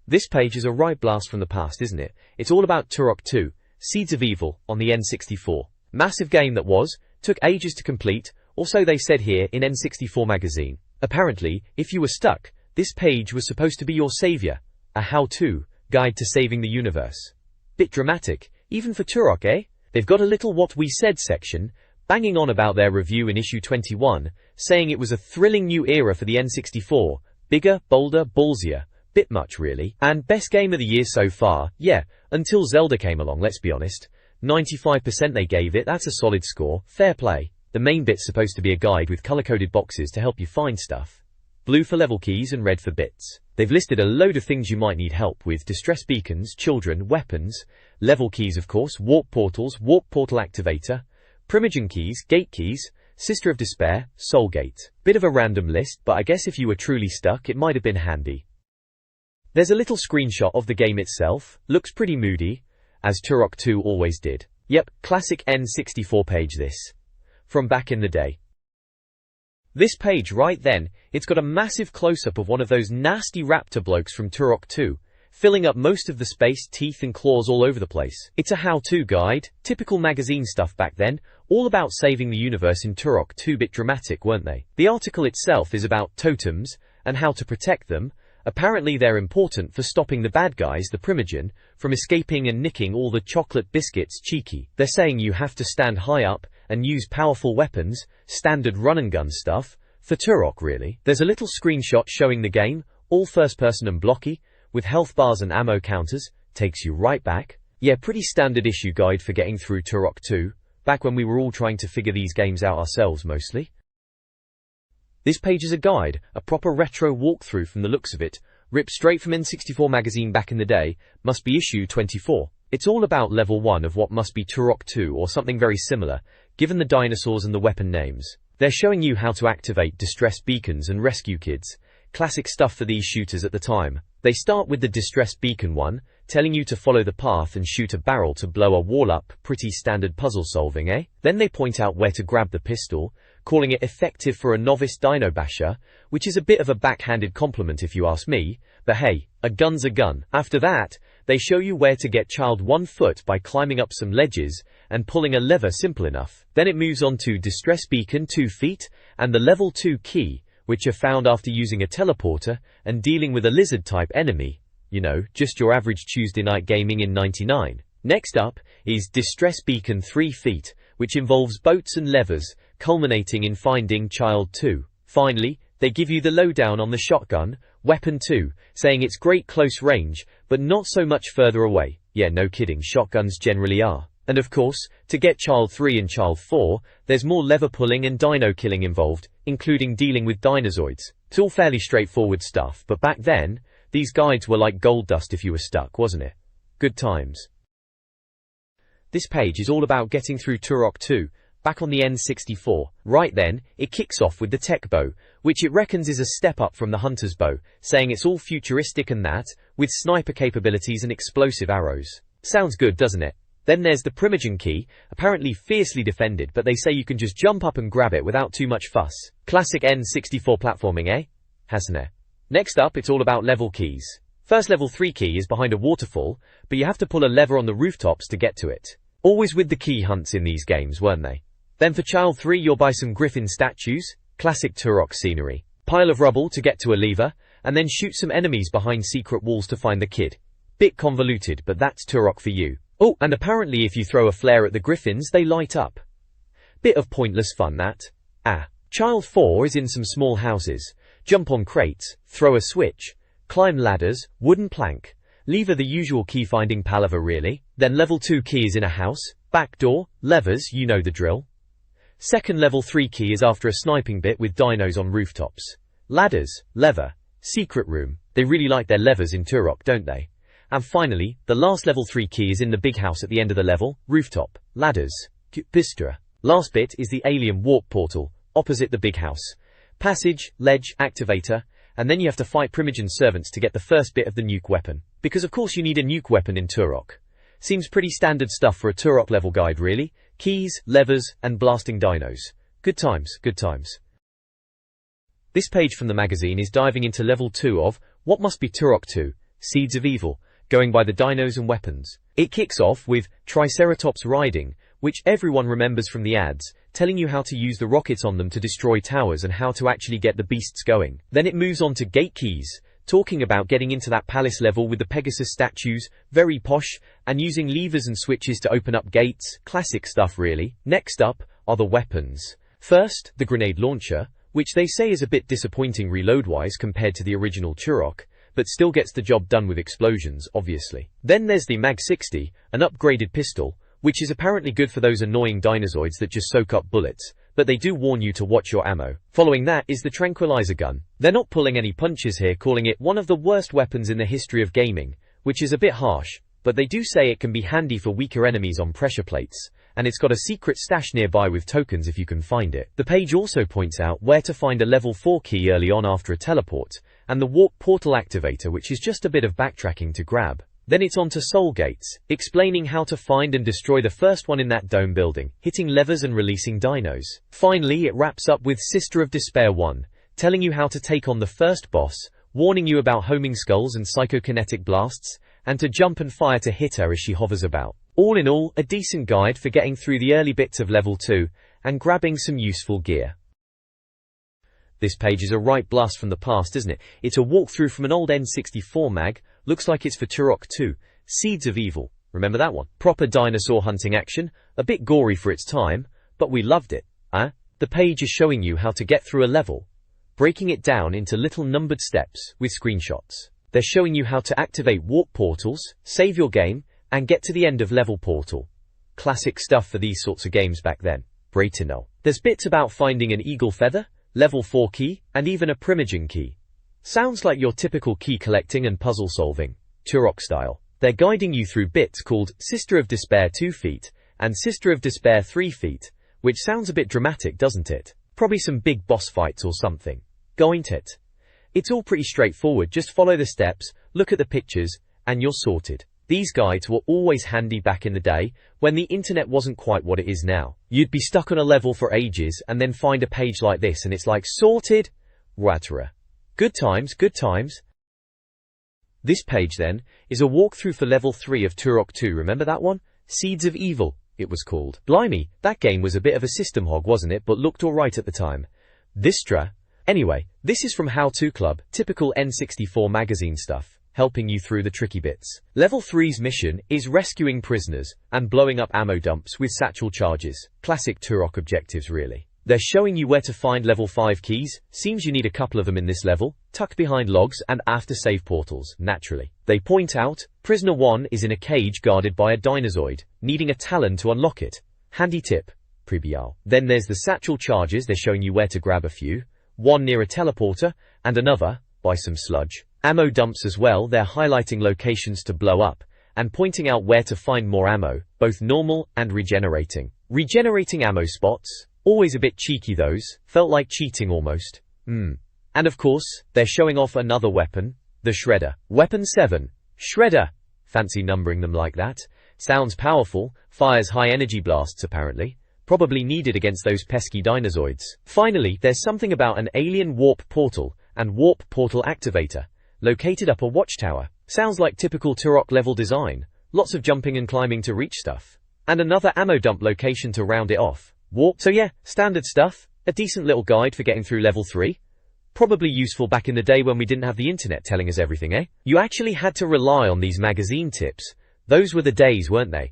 This page is a right blast from the past, isn't it? It's all about Turok 2, Seeds of Evil, on the N64. Massive game that was, took ages to complete, also they said here in N64 Magazine. Apparently, if you were stuck, this page was supposed to be your savior, a how-to guide to saving the universe. Bit dramatic, even for Turok, eh? They've got a little what we said section, banging on about their review in issue 21, saying it was a thrilling new era for the N64, bigger, bolder, ballsier, bit much really. And best game of the year so far, yeah, until Zelda came along, let's be honest. 95% they gave it, that's a solid score, fair play. The main bit's supposed to be a guide with color-coded boxes to help you find stuff. Blue for level keys and red for bits. They've listed a load of things you might need help with: distress beacons, children, weapons, level keys of course, warp portals, warp portal activator, primogen keys, gate keys, sister of despair, soul gate. Bit of a random list, but I guess if you were truly stuck it might have been handy. There's a little screenshot of the game itself, looks pretty moody, as Turok 2 always did. Yep, classic N64 page this. From back in the day. This page right then, it's got a massive close-up of one of those nasty raptor blokes from Turok 2, filling up most of the space, teeth and claws all over the place. It's a how-to guide, typical magazine stuff back then, all about saving the universe in Turok 2. Bit dramatic, weren't they? The article itself is about totems, and how to protect them. Apparently they're important for stopping the bad guys, the primogen, from escaping and nicking all the chocolate biscuits. Cheeky. They're saying you have to stand high up, and use powerful weapons, standard run and gun stuff, for Turok really. There's a little screenshot showing the game, all first person and blocky, with health bars and ammo counters, takes you right back. Yeah, pretty standard issue guide for getting through Turok 2, back when we were all trying to figure these games out ourselves mostly. This page is a guide, a proper retro walkthrough from the looks of it, ripped straight from N64 Magazine back in the day, must be issue 24. It's all about level 1 of what must be Turok 2 or something very similar, given the dinosaurs and the weapon names. They're showing you how to activate distress beacons and rescue kids. Classic stuff for these shooters at the time. They start with the distress beacon one, telling you to follow the path and shoot a barrel to blow a wall up. Pretty standard puzzle solving, eh? Then they point out where to grab the pistol, calling it effective for a novice dino basher, which is a bit of a backhanded compliment if you ask me, but hey, a gun's a gun. After that, they show you where to get child 1 foot by climbing up some ledges and pulling a lever. Simple enough. Then it moves on to distress beacon 2 feet and the level 2 key, which are found after using a teleporter and dealing with a lizard type enemy. You know, just your average Tuesday night gaming in '99. Next up is distress beacon 3 feet, which involves boats and levers, culminating in finding child 2. Finally, they give you the lowdown on the shotgun, weapon 2, saying it's great close range, but not so much further away. Yeah, no kidding, shotguns generally are. And of course, to get child 3 and child 4, there's more lever pulling and dino killing involved, including dealing with dinozoids. It's all fairly straightforward stuff, but back then, these guides were like gold dust if you were stuck, wasn't it? Good times. This page is all about getting through Turok 2, back on the N64. Right then, it kicks off with the tech bow, which it reckons is a step up from the hunter's bow, saying it's all futuristic and that, with sniper capabilities and explosive arrows. Sounds good, doesn't it? Then there's the primogen key, apparently fiercely defended, but they say you can just jump up and grab it without too much fuss. Classic N64 platforming, eh? Hasn't it? Next up, it's all about level keys. First level 3 key is behind a waterfall, but you have to pull a lever on the rooftops to get to it. Always with the key hunts in these games, weren't they? Then for child 3 you'll buy some griffin statues, classic Turok scenery. Pile of rubble to get to a lever, and then shoot some enemies behind secret walls to find the kid. Bit convoluted, but that's Turok for you. Oh, and apparently if you throw a flare at the griffins they light up. Bit of pointless fun that. Child 4 is in some small houses. Jump on crates, throw a switch, climb ladders, wooden plank. Lever the usual key finding palaver really. Then level 2 key is in a house, back door, levers, you know the drill. Second level 3 key is after a sniping bit with dinos on rooftops. Ladders, lever, secret room. They really like their levers in Turok, don't they? And finally, the last level 3 key is in the big house at the end of the level, rooftop, ladders, pistra. Last bit is the alien warp portal, opposite the big house. Passage, ledge, activator, and then you have to fight primogen servants to get the first bit of the nuke weapon. Because of course you need a nuke weapon in Turok. Seems pretty standard stuff for a Turok level guide really. Keys, levers, and blasting dinos. Good times, good times. This page from the magazine is diving into level 2 of what must be Turok 2, Seeds of Evil, going by the dinos and weapons. It kicks off with Triceratops riding, which everyone remembers from the ads, telling you how to use the rockets on them to destroy towers and how to actually get the beasts going. Then it moves on to gate keys, talking about getting into that palace level with the Pegasus statues, very posh, and using levers and switches to open up gates. Classic stuff really. Next up are the weapons. First, the grenade launcher, which they say is a bit disappointing reload-wise compared to the original Turok, but still gets the job done with explosions, obviously. Then there's the Mag 60, an upgraded pistol, which is apparently good for those annoying dinosaurs that just soak up bullets, but they do warn you to watch your ammo. Following that is the tranquilizer gun. They're not pulling any punches here, calling it one of the worst weapons in the history of gaming, which is a bit harsh, but they do say it can be handy for weaker enemies on pressure plates, and it's got a secret stash nearby with tokens if you can find it. The page also points out where to find a level 4 key early on after a teleport, and the warp portal activator, which is just a bit of backtracking to grab. Then it's on to soul gates, explaining how to find and destroy the first one in that dome building, hitting levers and releasing dinos. Finally, it wraps up with Sister of Despair 1, telling you how to take on the first boss, warning you about homing skulls and psychokinetic blasts, and to jump and fire to hit her as she hovers about. All in all, a decent guide for getting through the early bits of level 2, and grabbing some useful gear. This page is a right blast from the past, isn't it? It's a walkthrough from an old N64 mag, looks like it's for Turok 2, Seeds of Evil. Remember that one? Proper dinosaur hunting action, a bit gory for its time, but we loved it. The page is showing you how to get through a level, breaking it down into little numbered steps with screenshots. They're showing you how to activate warp portals, save your game, and get to the end of level portal. Classic stuff for these sorts of games back then. Great to know. There's bits about finding an eagle feather, level 4 key, and even a primogen key. Sounds like your typical key collecting and puzzle solving, Turok style. They're guiding you through bits called Sister of Despair 2 feet and Sister of Despair 3 feet, which sounds a bit dramatic, doesn't it? Probably some big boss fights or something. Goin't it? It's all pretty straightforward, just follow the steps, look at the pictures, and you're sorted. These guides were always handy back in the day, when the internet wasn't quite what it is now. You'd be stuck on a level for ages and then find a page like this and it's like, sorted? Watera. Good times, good times. This page then, is a walkthrough for level 3 of Turok 2, remember that one? Seeds of Evil, it was called. Blimey, that game was a bit of a system hog, wasn't it, but looked alright at the time. Anyway, this is from How To Club, typical N64 magazine stuff, helping you through the tricky bits. Level 3's mission is rescuing prisoners and blowing up ammo dumps with satchel charges. Classic Turok objectives really. They're showing you where to find level 5 keys, seems you need a couple of them in this level, tucked behind logs and after save portals, naturally. They point out, prisoner 1 is in a cage guarded by a dinosaur, needing a talon to unlock it. Handy tip, Pribial. Then there's the satchel charges, they're showing you where to grab a few, one near a teleporter, and another, by some sludge. Ammo dumps as well, they're highlighting locations to blow up, and pointing out where to find more ammo, both normal and regenerating. Regenerating ammo spots, always a bit cheeky those, felt like cheating almost. And of course, they're showing off another weapon, the Shredder. Weapon 7, Shredder. Fancy numbering them like that. Sounds powerful, fires high energy blasts apparently. Probably needed against those pesky dinosaurs. Finally, there's something about an alien warp portal and warp portal activator, located up a watchtower. Sounds like typical Turok level design. Lots of jumping and climbing to reach stuff. And another ammo dump location to round it off. Warp. So yeah, standard stuff. A decent little guide for getting through level 3. Probably useful back in the day when we didn't have the internet telling us everything, eh? You actually had to rely on these magazine tips. Those were the days, weren't they?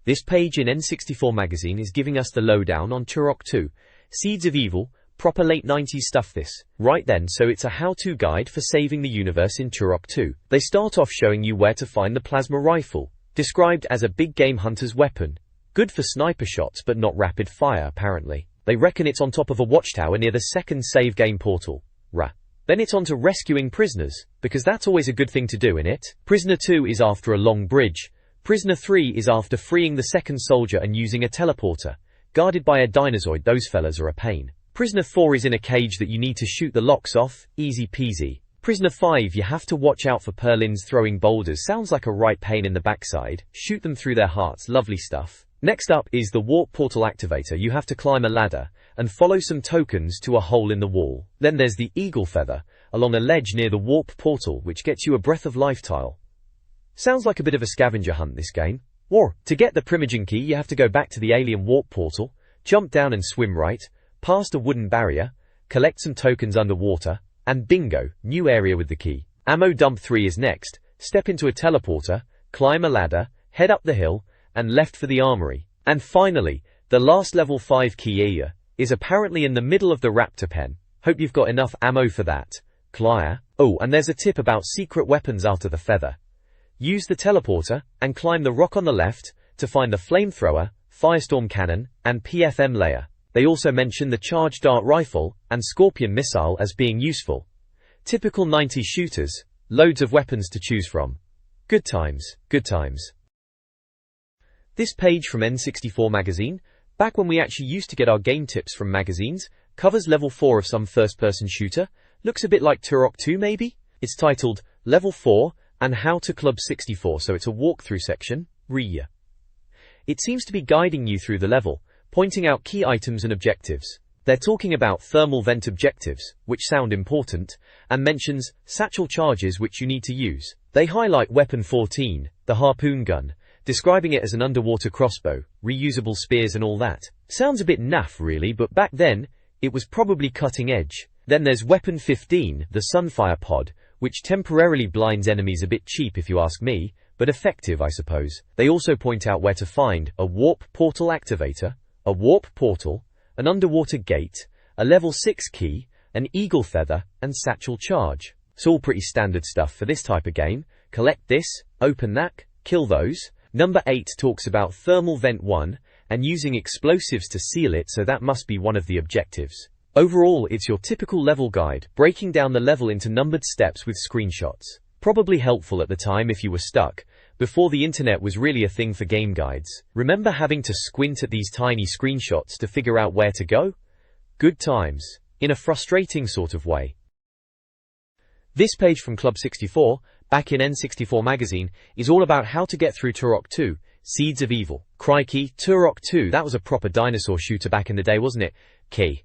This page in N64 Magazine is giving us the lowdown on Turok 2, Seeds of Evil, proper late 90s stuff this. Right then, so it's a how-to guide for saving the universe in Turok 2. They start off showing you where to find the plasma rifle, described as a big game hunter's weapon. Good for sniper shots but not rapid fire apparently. They reckon it's on top of a watchtower near the second save game portal. Then it's on to rescuing prisoners, because that's always a good thing to do, innit? Prisoner 2 is after a long bridge. Prisoner 3 is after freeing the second soldier and using a teleporter. Guarded by a dinosaur, those fellas are a pain. Prisoner 4 is in a cage that you need to shoot the locks off, easy peasy. Prisoner 5, you have to watch out for Perlins throwing boulders, sounds like a right pain in the backside. Shoot them through their hearts, lovely stuff. Next up is the warp portal activator. You have to climb a ladder and follow some tokens to a hole in the wall. Then there's the eagle feather along a ledge near the warp portal, which gets you a breath of life tile. Sounds like a bit of a scavenger hunt, this game. Or, to get the primogen key, you have to go back to the alien warp portal, jump down and swim right, past a wooden barrier, collect some tokens underwater, and bingo, new area with the key. Ammo dump 3 is next. Step into a teleporter, climb a ladder, head up the hill, and left for the armory. And finally, the last level 5 key area is apparently in the middle of the raptor pen. Hope you've got enough ammo for that. Clear. Oh, and there's a tip about secret weapons after the feather. Use the teleporter, and climb the rock on the left, to find the flamethrower, firestorm cannon, and PFM layer. They also mention the charged dart rifle, and scorpion missile as being useful. Typical 90s shooters, loads of weapons to choose from. Good times, good times. This page from N64 Magazine, back when we actually used to get our game tips from magazines, covers level 4 of some first-person shooter. Looks a bit like Turok 2 maybe? It's titled, Level 4, and How to Club 64, so it's a walkthrough section, read. It seems to be guiding you through the level, pointing out key items and objectives. They're talking about thermal vent objectives, which sound important, and mentions satchel charges which you need to use. They highlight Weapon 14, the harpoon gun, describing it as an underwater crossbow, reusable spears and all that. Sounds a bit naff really, but back then, it was probably cutting edge. Then there's Weapon 15, the Sunfire pod, which temporarily blinds enemies a bit cheap if you ask me, but effective I suppose. They also point out where to find a warp portal activator, a warp portal, an underwater gate, a level 6 key, an eagle feather, and satchel charge. It's all pretty standard stuff for this type of game. Collect this, open that, kill those. Number 8 talks about thermal vent 1, and using explosives to seal it, so that must be one of the objectives. Overall, it's your typical level guide, breaking down the level into numbered steps with screenshots. Probably helpful at the time if you were stuck, before the internet was really a thing for game guides. Remember having to squint at these tiny screenshots to figure out where to go? Good times. In a frustrating sort of way. This page from Club 64, back in N64 Magazine, is all about how to get through Turok 2, Seeds of Evil. Crikey, Turok 2, that was a proper dinosaur shooter back in the day, wasn't it? Key.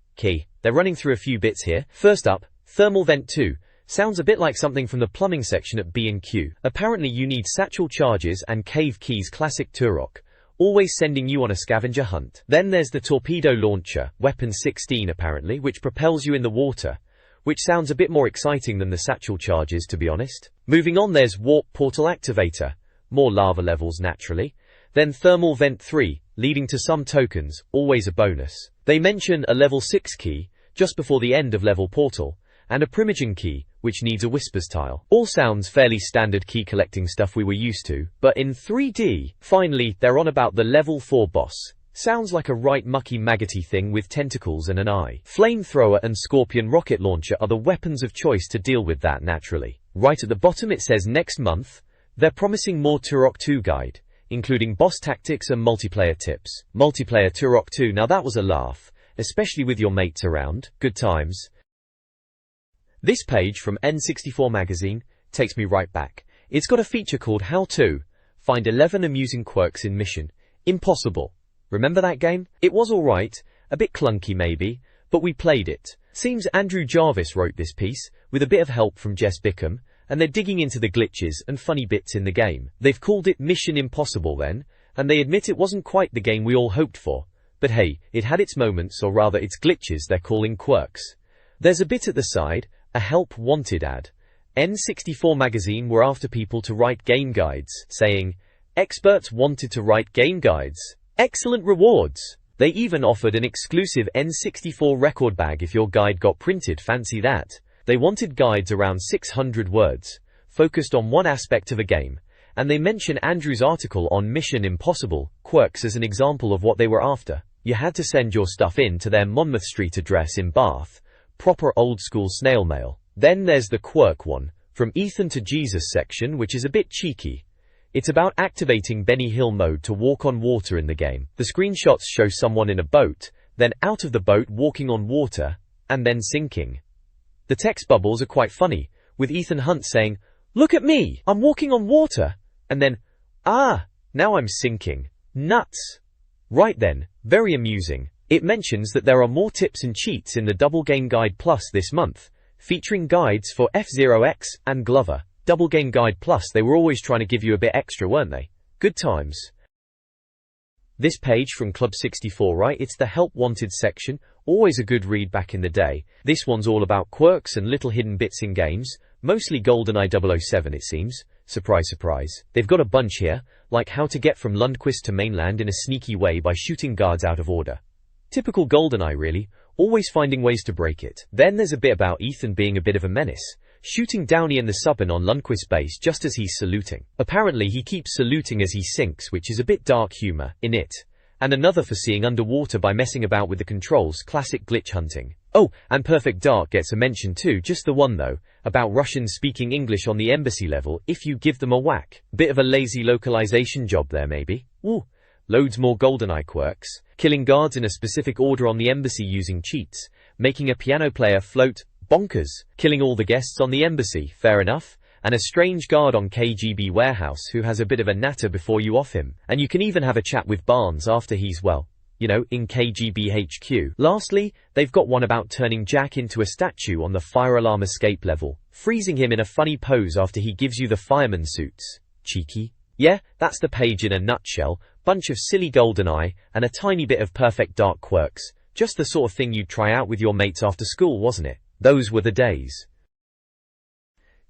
They're running through a few bits here. First up, Thermal Vent 2. Sounds a bit like something from the plumbing section at B&Q. Apparently you need satchel charges and cave keys, classic Turok, always sending you on a scavenger hunt. Then there's the torpedo launcher, Weapon 16 apparently, which propels you in the water, which sounds a bit more exciting than the satchel charges to be honest. Moving on, there's warp portal activator, more lava levels naturally. Then Thermal Vent 3, leading to some tokens, always a bonus. They mention a level 6 key, just before the end of level portal, and a primogen key, which needs a whispers tile. All sounds fairly standard key collecting stuff we were used to, but in 3D. Finally, they're on about the level 4 boss. Sounds like a right mucky maggoty thing with tentacles and an eye. Flamethrower and scorpion rocket launcher are the weapons of choice to deal with that naturally. Right at the bottom it says next month. They're promising more Turok 2 guide, including boss tactics and multiplayer tips. Multiplayer Turok 2, now that was a laugh, especially with your mates around. Good times. This page from N64 Magazine takes me right back. It's got a feature called How To Find 11 Amusing Quirks in Mission Impossible. Remember that game? It was alright, a bit clunky maybe, but we played it. Seems Andrew Jarvis wrote this piece, with a bit of help from Jess Bickham, and they're digging into the glitches and funny bits in the game. They've called it Mission Impossible then, and they admit it wasn't quite the game we all hoped for. But hey, it had its moments, or rather its glitches they're calling quirks. There's a bit at the side, a help wanted ad. N64 Magazine were after people to write game guides, saying, experts wanted to write game guides. Excellent rewards. They even offered an exclusive N64 record bag if your guide got printed. Fancy that. They wanted guides around 600 words, focused on one aspect of a game, and they mention Andrew's article on Mission Impossible quirks as an example of what they were after. You had to send your stuff in to their Monmouth Street address in Bath, proper old school snail mail. Then there's the quirk one, From Ethan to Jesus section, which is a bit cheeky. It's about activating Benny Hill mode to walk on water in the game. The screenshots show someone in a boat, then out of the boat walking on water, and then sinking. The text bubbles are quite funny, with Ethan Hunt saying, "Look at me, I'm walking on water," and then, "Ah, now I'm sinking. Nuts." Right then, very amusing. It mentions that there are more tips and cheats in the Double Game Guide Plus this month, featuring guides for F-Zero X and Glover. Double Game Guide Plus, they were always trying to give you a bit extra, weren't they? Good times. This page from Club 64, right? It's the Help Wanted section, always a good read back in the day. This one's all about quirks and little hidden bits in games, mostly GoldenEye 007 it seems. Surprise, surprise. They've got a bunch here, like how to get from Lundquist to mainland in a sneaky way by shooting guards out of order. Typical GoldenEye really, always finding ways to break it. Then there's a bit about Ethan being a bit of a menace, shooting Downey and the Subban on Lundqvist's base just as he's saluting. Apparently he keeps saluting as he sinks, which is a bit dark humor in it. And another for seeing underwater by messing about with the controls, classic glitch hunting. Oh, and Perfect Dark gets a mention too, just the one though, about Russians speaking English on the embassy level if you give them a whack. Bit of a lazy localization job there maybe. Ooh. Loads more GoldenEye quirks. Killing guards in a specific order on the embassy using cheats. Making a piano player float. Bonkers. Killing all the guests on the embassy. Fair enough. And a strange guard on KGB warehouse who has a bit of a natter before you off him. And you can even have a chat with Barnes after he's, well, you know, in KGB HQ. Lastly, they've got one about turning Jack into a statue on the fire alarm escape level, freezing him in a funny pose after he gives you the fireman suits. Cheeky. Yeah, that's the page in a nutshell. Bunch of silly GoldenEye, and a tiny bit of Perfect Dark quirks. Just the sort of thing you'd try out with your mates after school, wasn't it? Those were the days.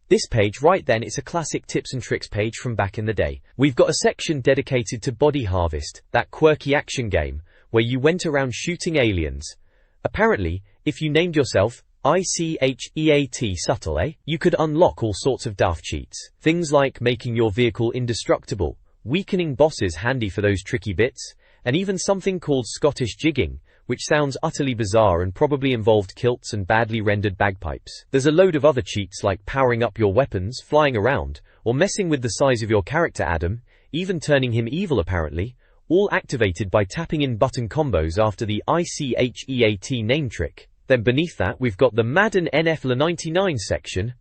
This page right then, it's a classic tips and tricks page from back in the day. We've got a section dedicated to Body Harvest, that quirky action game, where you went around shooting aliens. Apparently, if you named yourself ICHEAT subtle, you could unlock all sorts of daft cheats. Things like making your vehicle indestructible, weakening bosses handy for those tricky bits, and even something called Scottish jigging, which sounds utterly bizarre and probably involved kilts and badly rendered bagpipes. There's a load of other cheats like powering up your weapons, flying around, or messing with the size of your character Adam, even turning him evil apparently, all activated by tapping in button combos after the ICHEAT name trick. Then beneath that we've got the Madden NFL 99 section.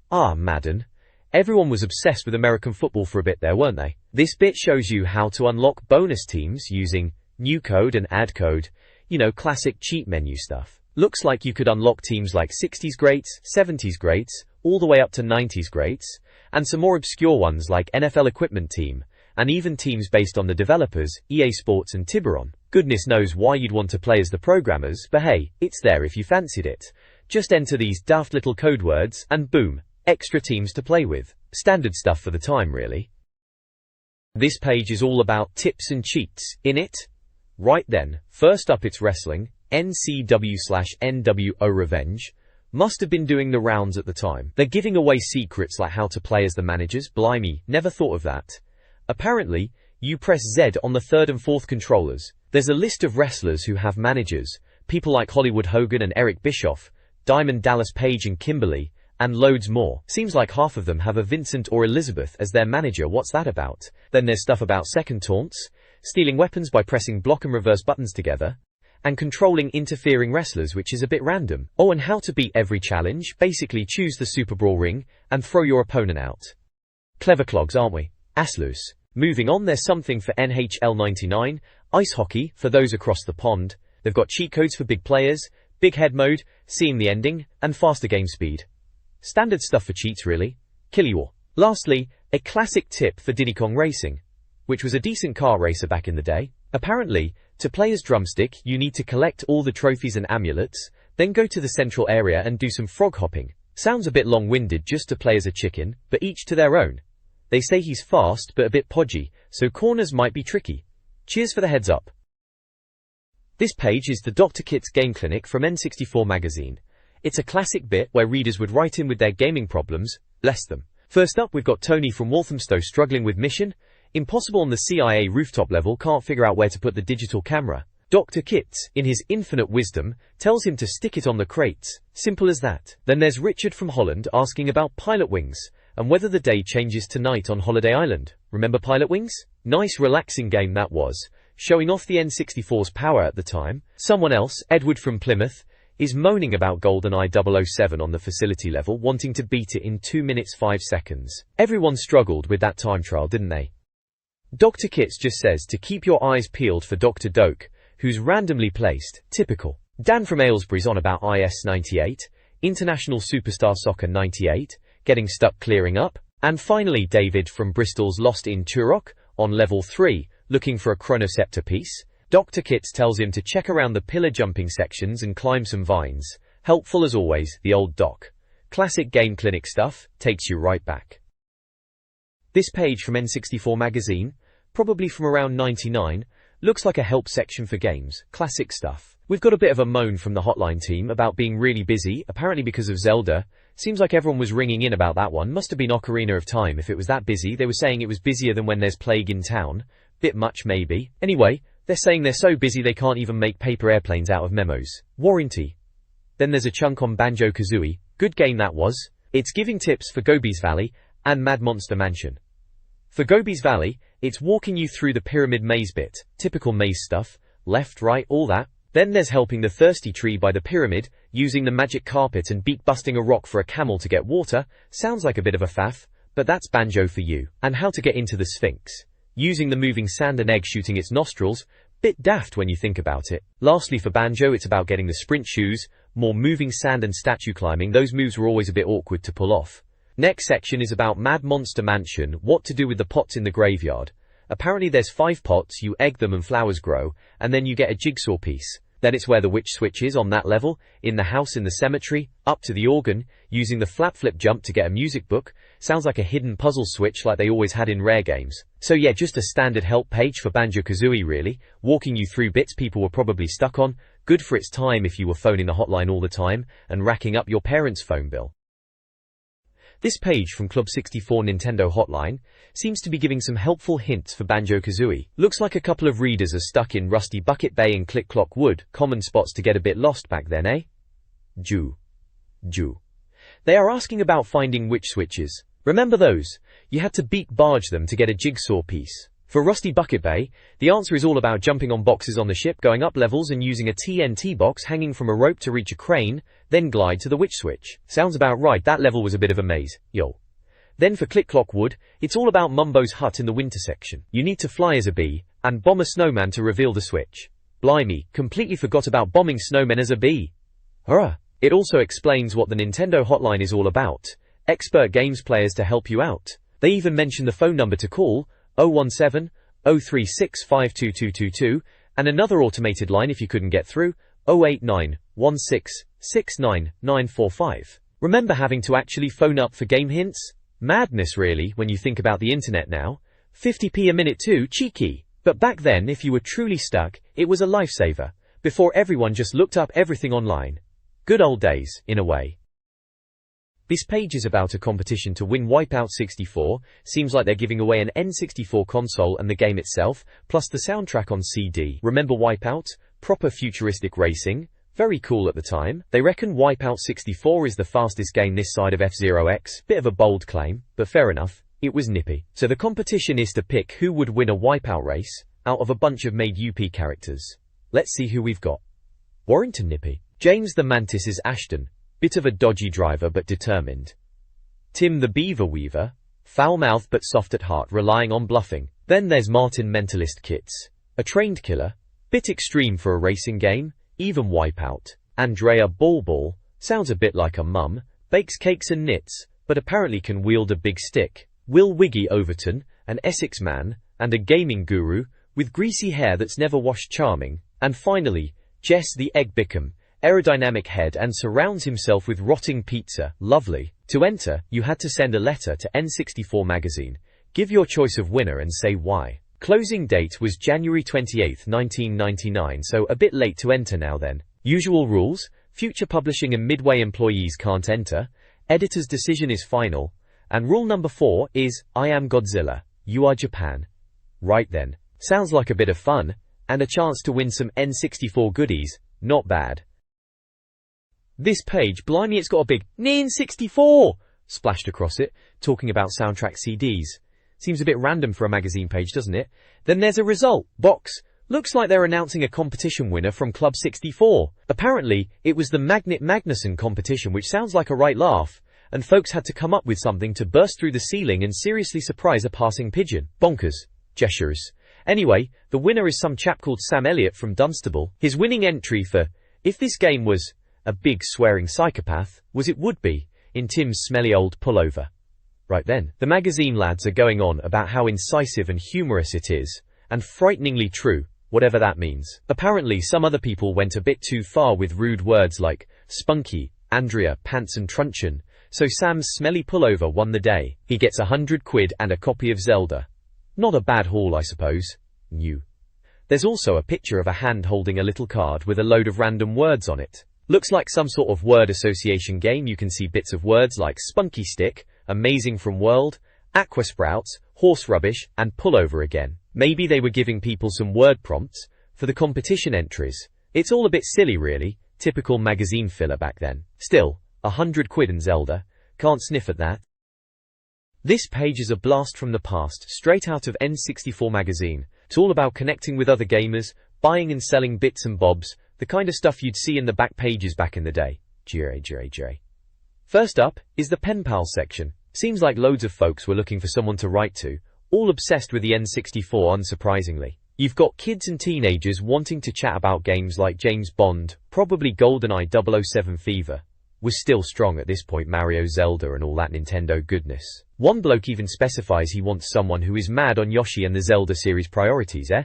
Ah, Madden. Everyone was obsessed with American football for a bit there, weren't they? This bit shows you how to unlock bonus teams using new code and add code. You know, classic cheat menu stuff. Looks like you could unlock teams like 60s greats, 70s greats, all the way up to 90s greats, and some more obscure ones like NFL Equipment Team, and even teams based on the developers, EA Sports and Tiburon. Goodness knows why you'd want to play as the programmers, but hey, it's there if you fancied it. Just enter these daft little code words, and boom, extra teams to play with. Standard stuff for the time, really. This page is all about tips and cheats, in it. Right then, first up it's wrestling, NCW/NWO Revenge. Must have been doing the rounds at the time. They're giving away secrets like how to play as the managers, blimey, never thought of that. Apparently, you press Z on the third and fourth controllers. There's a list of wrestlers who have managers, people like Hollywood Hogan and Eric Bischoff, Diamond Dallas Page and Kimberly, and loads more. Seems like half of them have a Vincent or Elizabeth as their manager. What's that about? Then there's stuff about second taunts, stealing weapons by pressing block and reverse buttons together, and controlling interfering wrestlers, which is a bit random. Oh, and how to beat every challenge. Basically choose the Super Brawl ring and throw your opponent out. Clever clogs, aren't we? Ass loose. Moving on, there's something for NHL 99, ice hockey for those across the pond. They've got cheat codes for big players, big head mode, seeing the ending, and faster game speed. Standard stuff for cheats really. Killy War. Lastly, a classic tip for Diddy Kong Racing, which was a decent car racer back in the day. Apparently, to play as Drumstick, you need to collect all the trophies and amulets, then go to the central area and do some frog hopping. Sounds a bit long-winded just to play as a chicken, but each to their own. They say he's fast but a bit podgy, so corners might be tricky. Cheers for the heads up. This page is the Dr. Kit's Game Clinic from N64 Magazine. It's a classic bit where readers would write in with their gaming problems, bless them. First up we've got Tony from Walthamstow struggling with mission. Impossible on the CIA rooftop level, can't figure out where to put the digital camera. Dr. Kitts, in his infinite wisdom, tells him to stick it on the crates. Simple as that. Then there's Richard from Holland asking about Pilot Wings, and whether the day changes to night on Holiday Island. Remember Pilot Wings? Nice relaxing game that was, showing off the N64's power at the time. Someone else, Edward from Plymouth, is moaning about GoldenEye 007 on the facility level, wanting to beat it in 2 minutes 5 seconds. Everyone struggled with that time trial, didn't they? Dr. Kitts just says to keep your eyes peeled for Dr. Doak, who's randomly placed. Typical. Dan from Aylesbury's on about IS 98, International Superstar Soccer 98, getting stuck clearing up. And finally David from Bristol's Lost in Turok, on level 3, looking for a chronoceptor piece. Dr. Kitts tells him to check around the pillar jumping sections and climb some vines. Helpful as always, the old doc. Classic game clinic stuff, takes you right back. This page from N64 Magazine, probably from around 99, looks like a help section for games. Classic stuff. We've got a bit of a moan from the hotline team about being really busy, apparently because of Zelda. Seems like everyone was ringing in about that one. Must have been Ocarina of Time if it was that busy. They were saying it was busier than when there's plague in town. Bit much maybe. Anyway, they're saying they're so busy they can't even make paper airplanes out of memos. Warranty. Then there's a chunk on Banjo-Kazooie. Good game that was. It's giving tips for Gobi's Valley and Mad Monster Mansion. For Gobi's Valley, it's walking you through the pyramid maze bit. Typical maze stuff. Left, right, all that. Then there's helping the thirsty tree by the pyramid, using the magic carpet and beat-busting a rock for a camel to get water. Sounds like a bit of a faff, but that's Banjo for you. And how to get into the Sphinx. Using the moving sand and egg shooting its nostrils. Bit daft when you think about it. Lastly for Banjo, it's about getting the sprint shoes, more moving sand and statue climbing. Those moves were always a bit awkward to pull off. Next section is about Mad Monster Mansion, what to do with the pots in the graveyard. Apparently there's 5 pots, you egg them and flowers grow, and then you get a jigsaw piece. Then it's where the witch switch is on that level, in the house in the cemetery, up to the organ, using the flap-flip jump to get a music book. Sounds like a hidden puzzle switch like they always had in Rare games. So yeah, just a standard help page for Banjo-Kazooie really, walking you through bits people were probably stuck on, good for its time if you were phoning the hotline all the time, and racking up your parents' phone bill. This page from Club 64 Nintendo Hotline seems to be giving some helpful hints for Banjo-Kazooie. Looks like a couple of readers are stuck in Rusty Bucket Bay and Click Clock Wood, common spots to get a bit lost back then, eh? Jew. They are asking about finding witch switches. Remember those? You had to beat barge them to get a jigsaw piece. For Rusty Bucket Bay, the answer is all about jumping on boxes on the ship, going up levels and using a TNT box hanging from a rope to reach a crane, then glide to the witch switch. Sounds about right, that level was a bit of a maze, yo. Then for Click Clock Wood, it's all about Mumbo's hut in the winter section. You need to fly as a bee, and bomb a snowman to reveal the switch. Blimey, completely forgot about bombing snowmen as a bee. Hurrah! It also explains what the Nintendo Hotline is all about. Expert games players to help you out. They even mention the phone number to call, 017-036-52222, and another automated line if you couldn't get through, 089-16-69945. Remember having to actually phone up for game hints? Madness really, when you think about the internet now. 50p a minute too, cheeky. But back then, if you were truly stuck, it was a lifesaver. Before everyone just looked up everything online. Good old days, in a way. This page is about a competition to win Wipeout 64, seems like they're giving away an N64 console and the game itself, plus the soundtrack on CD. Remember Wipeout? Proper futuristic racing? Very cool at the time. They reckon Wipeout 64 is the fastest game this side of F-Zero X. Bit of a bold claim, but fair enough. It was nippy. So the competition is to pick who would win a Wipeout race, out of a bunch of made UP characters. Let's see who we've got. Warrington Nippy. James the Mantis is Ashton. Bit of a dodgy driver but determined. Tim the Beaver Weaver, foul-mouthed but soft at heart, relying on bluffing. Then there's Martin Mentalist Kits, a trained killer, bit extreme for a racing game, even Wipeout. Andrea Ball, sounds a bit like a mum, bakes cakes and knits, but apparently can wield a big stick. Will Wiggy Overton, an Essex man, and a gaming guru, with greasy hair that's never washed, charming. And finally, Jess the Egg Bickham, aerodynamic head and surrounds himself with rotting pizza. Lovely. To enter, you had to send a letter to N64 Magazine, give your choice of winner and say why. Closing date was January 28, 1999, so a bit late to enter now then. Usual rules, future publishing and Midway employees can't enter, editor's decision is final, and rule number 4 is, I am Godzilla, you are Japan. Right then. Sounds like a bit of fun, and a chance to win some N64 goodies, not bad. This page, blimey, it's got a big N64 splashed across it, talking about soundtrack CDs. Seems a bit random for a magazine page, doesn't it? Then there's a result box. Looks like they're announcing a competition winner from Club 64. Apparently, it was the Magnet Magnuson competition, which sounds like a right laugh, and folks had to come up with something to burst through the ceiling and seriously surprise a passing pigeon. Bonkers. Gestures. Anyway, the winner is some chap called Sam Elliott from Dunstable. His winning entry for, if this game was a big swearing psychopath, was it would be, in Tim's smelly old pullover. Right then. The magazine lads are going on about how incisive and humorous it is, and frighteningly true, whatever that means. Apparently some other people went a bit too far with rude words like spunky, Andrea, pants and truncheon, so Sam's smelly pullover won the day. He gets £100 and a copy of Zelda. Not a bad haul, I suppose. New. There's also a picture of a hand holding a little card with a load of random words on it. Looks like some sort of word association game. You can see bits of words like spunky stick, amazing from world, aqua sprouts, horse rubbish, and pull over again. Maybe they were giving people some word prompts for the competition entries. It's all a bit silly really, typical magazine filler back then. Still, £100 in Zelda, can't sniff at that. This page is a blast from the past, straight out of N64 Magazine. It's all about connecting with other gamers, buying and selling bits and bobs, the kind of stuff you'd see in the back pages back in the day. First up is the pen pal section. Seems like loads of folks were looking for someone to write to, all obsessed with the N64 unsurprisingly. You've got kids and teenagers wanting to chat about games like James Bond, probably GoldenEye 007 Fever was still strong at this point, Mario, Zelda and all that Nintendo goodness. One bloke even specifies he wants someone who is mad on Yoshi and the Zelda series priorities, eh?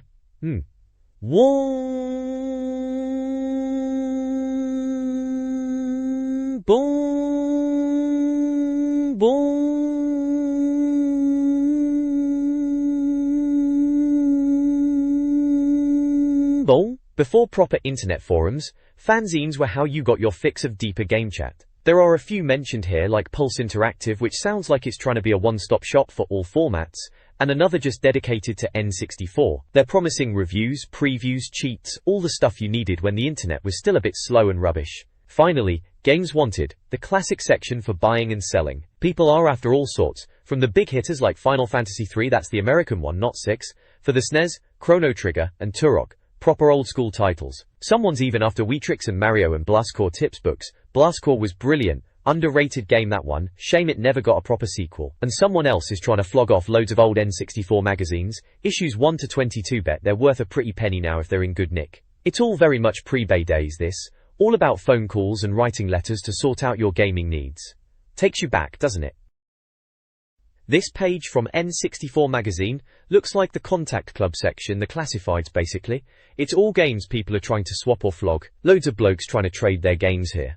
Before proper internet forums, fanzines were how you got your fix of deeper game chat. There are a few mentioned here like Pulse Interactive, which sounds like it's trying to be a one-stop shop for all formats, and another just dedicated to N64. They're promising reviews, previews, cheats, all the stuff you needed when the internet was still a bit slow and rubbish. Finally, Games Wanted, the classic section for buying and selling. People are after all sorts, from the big hitters like Final Fantasy III, that's the American one, not 6, for the SNES, Chrono Trigger, and Turok. Proper old school titles. Someone's even after Weetrix and Mario and Blastcore tips books. Blastcore was brilliant, underrated game that one, shame it never got a proper sequel. And someone else is trying to flog off loads of old N64 magazines, issues 1 to 22, bet they're worth a pretty penny now if they're in good nick. It's all very much pre-Bay days this, all about phone calls and writing letters to sort out your gaming needs. Takes you back, doesn't it? This page from N64 Magazine looks like the Contact Club section, the classifieds basically. It's all games people are trying to swap or flog. Loads of blokes trying to trade their games here.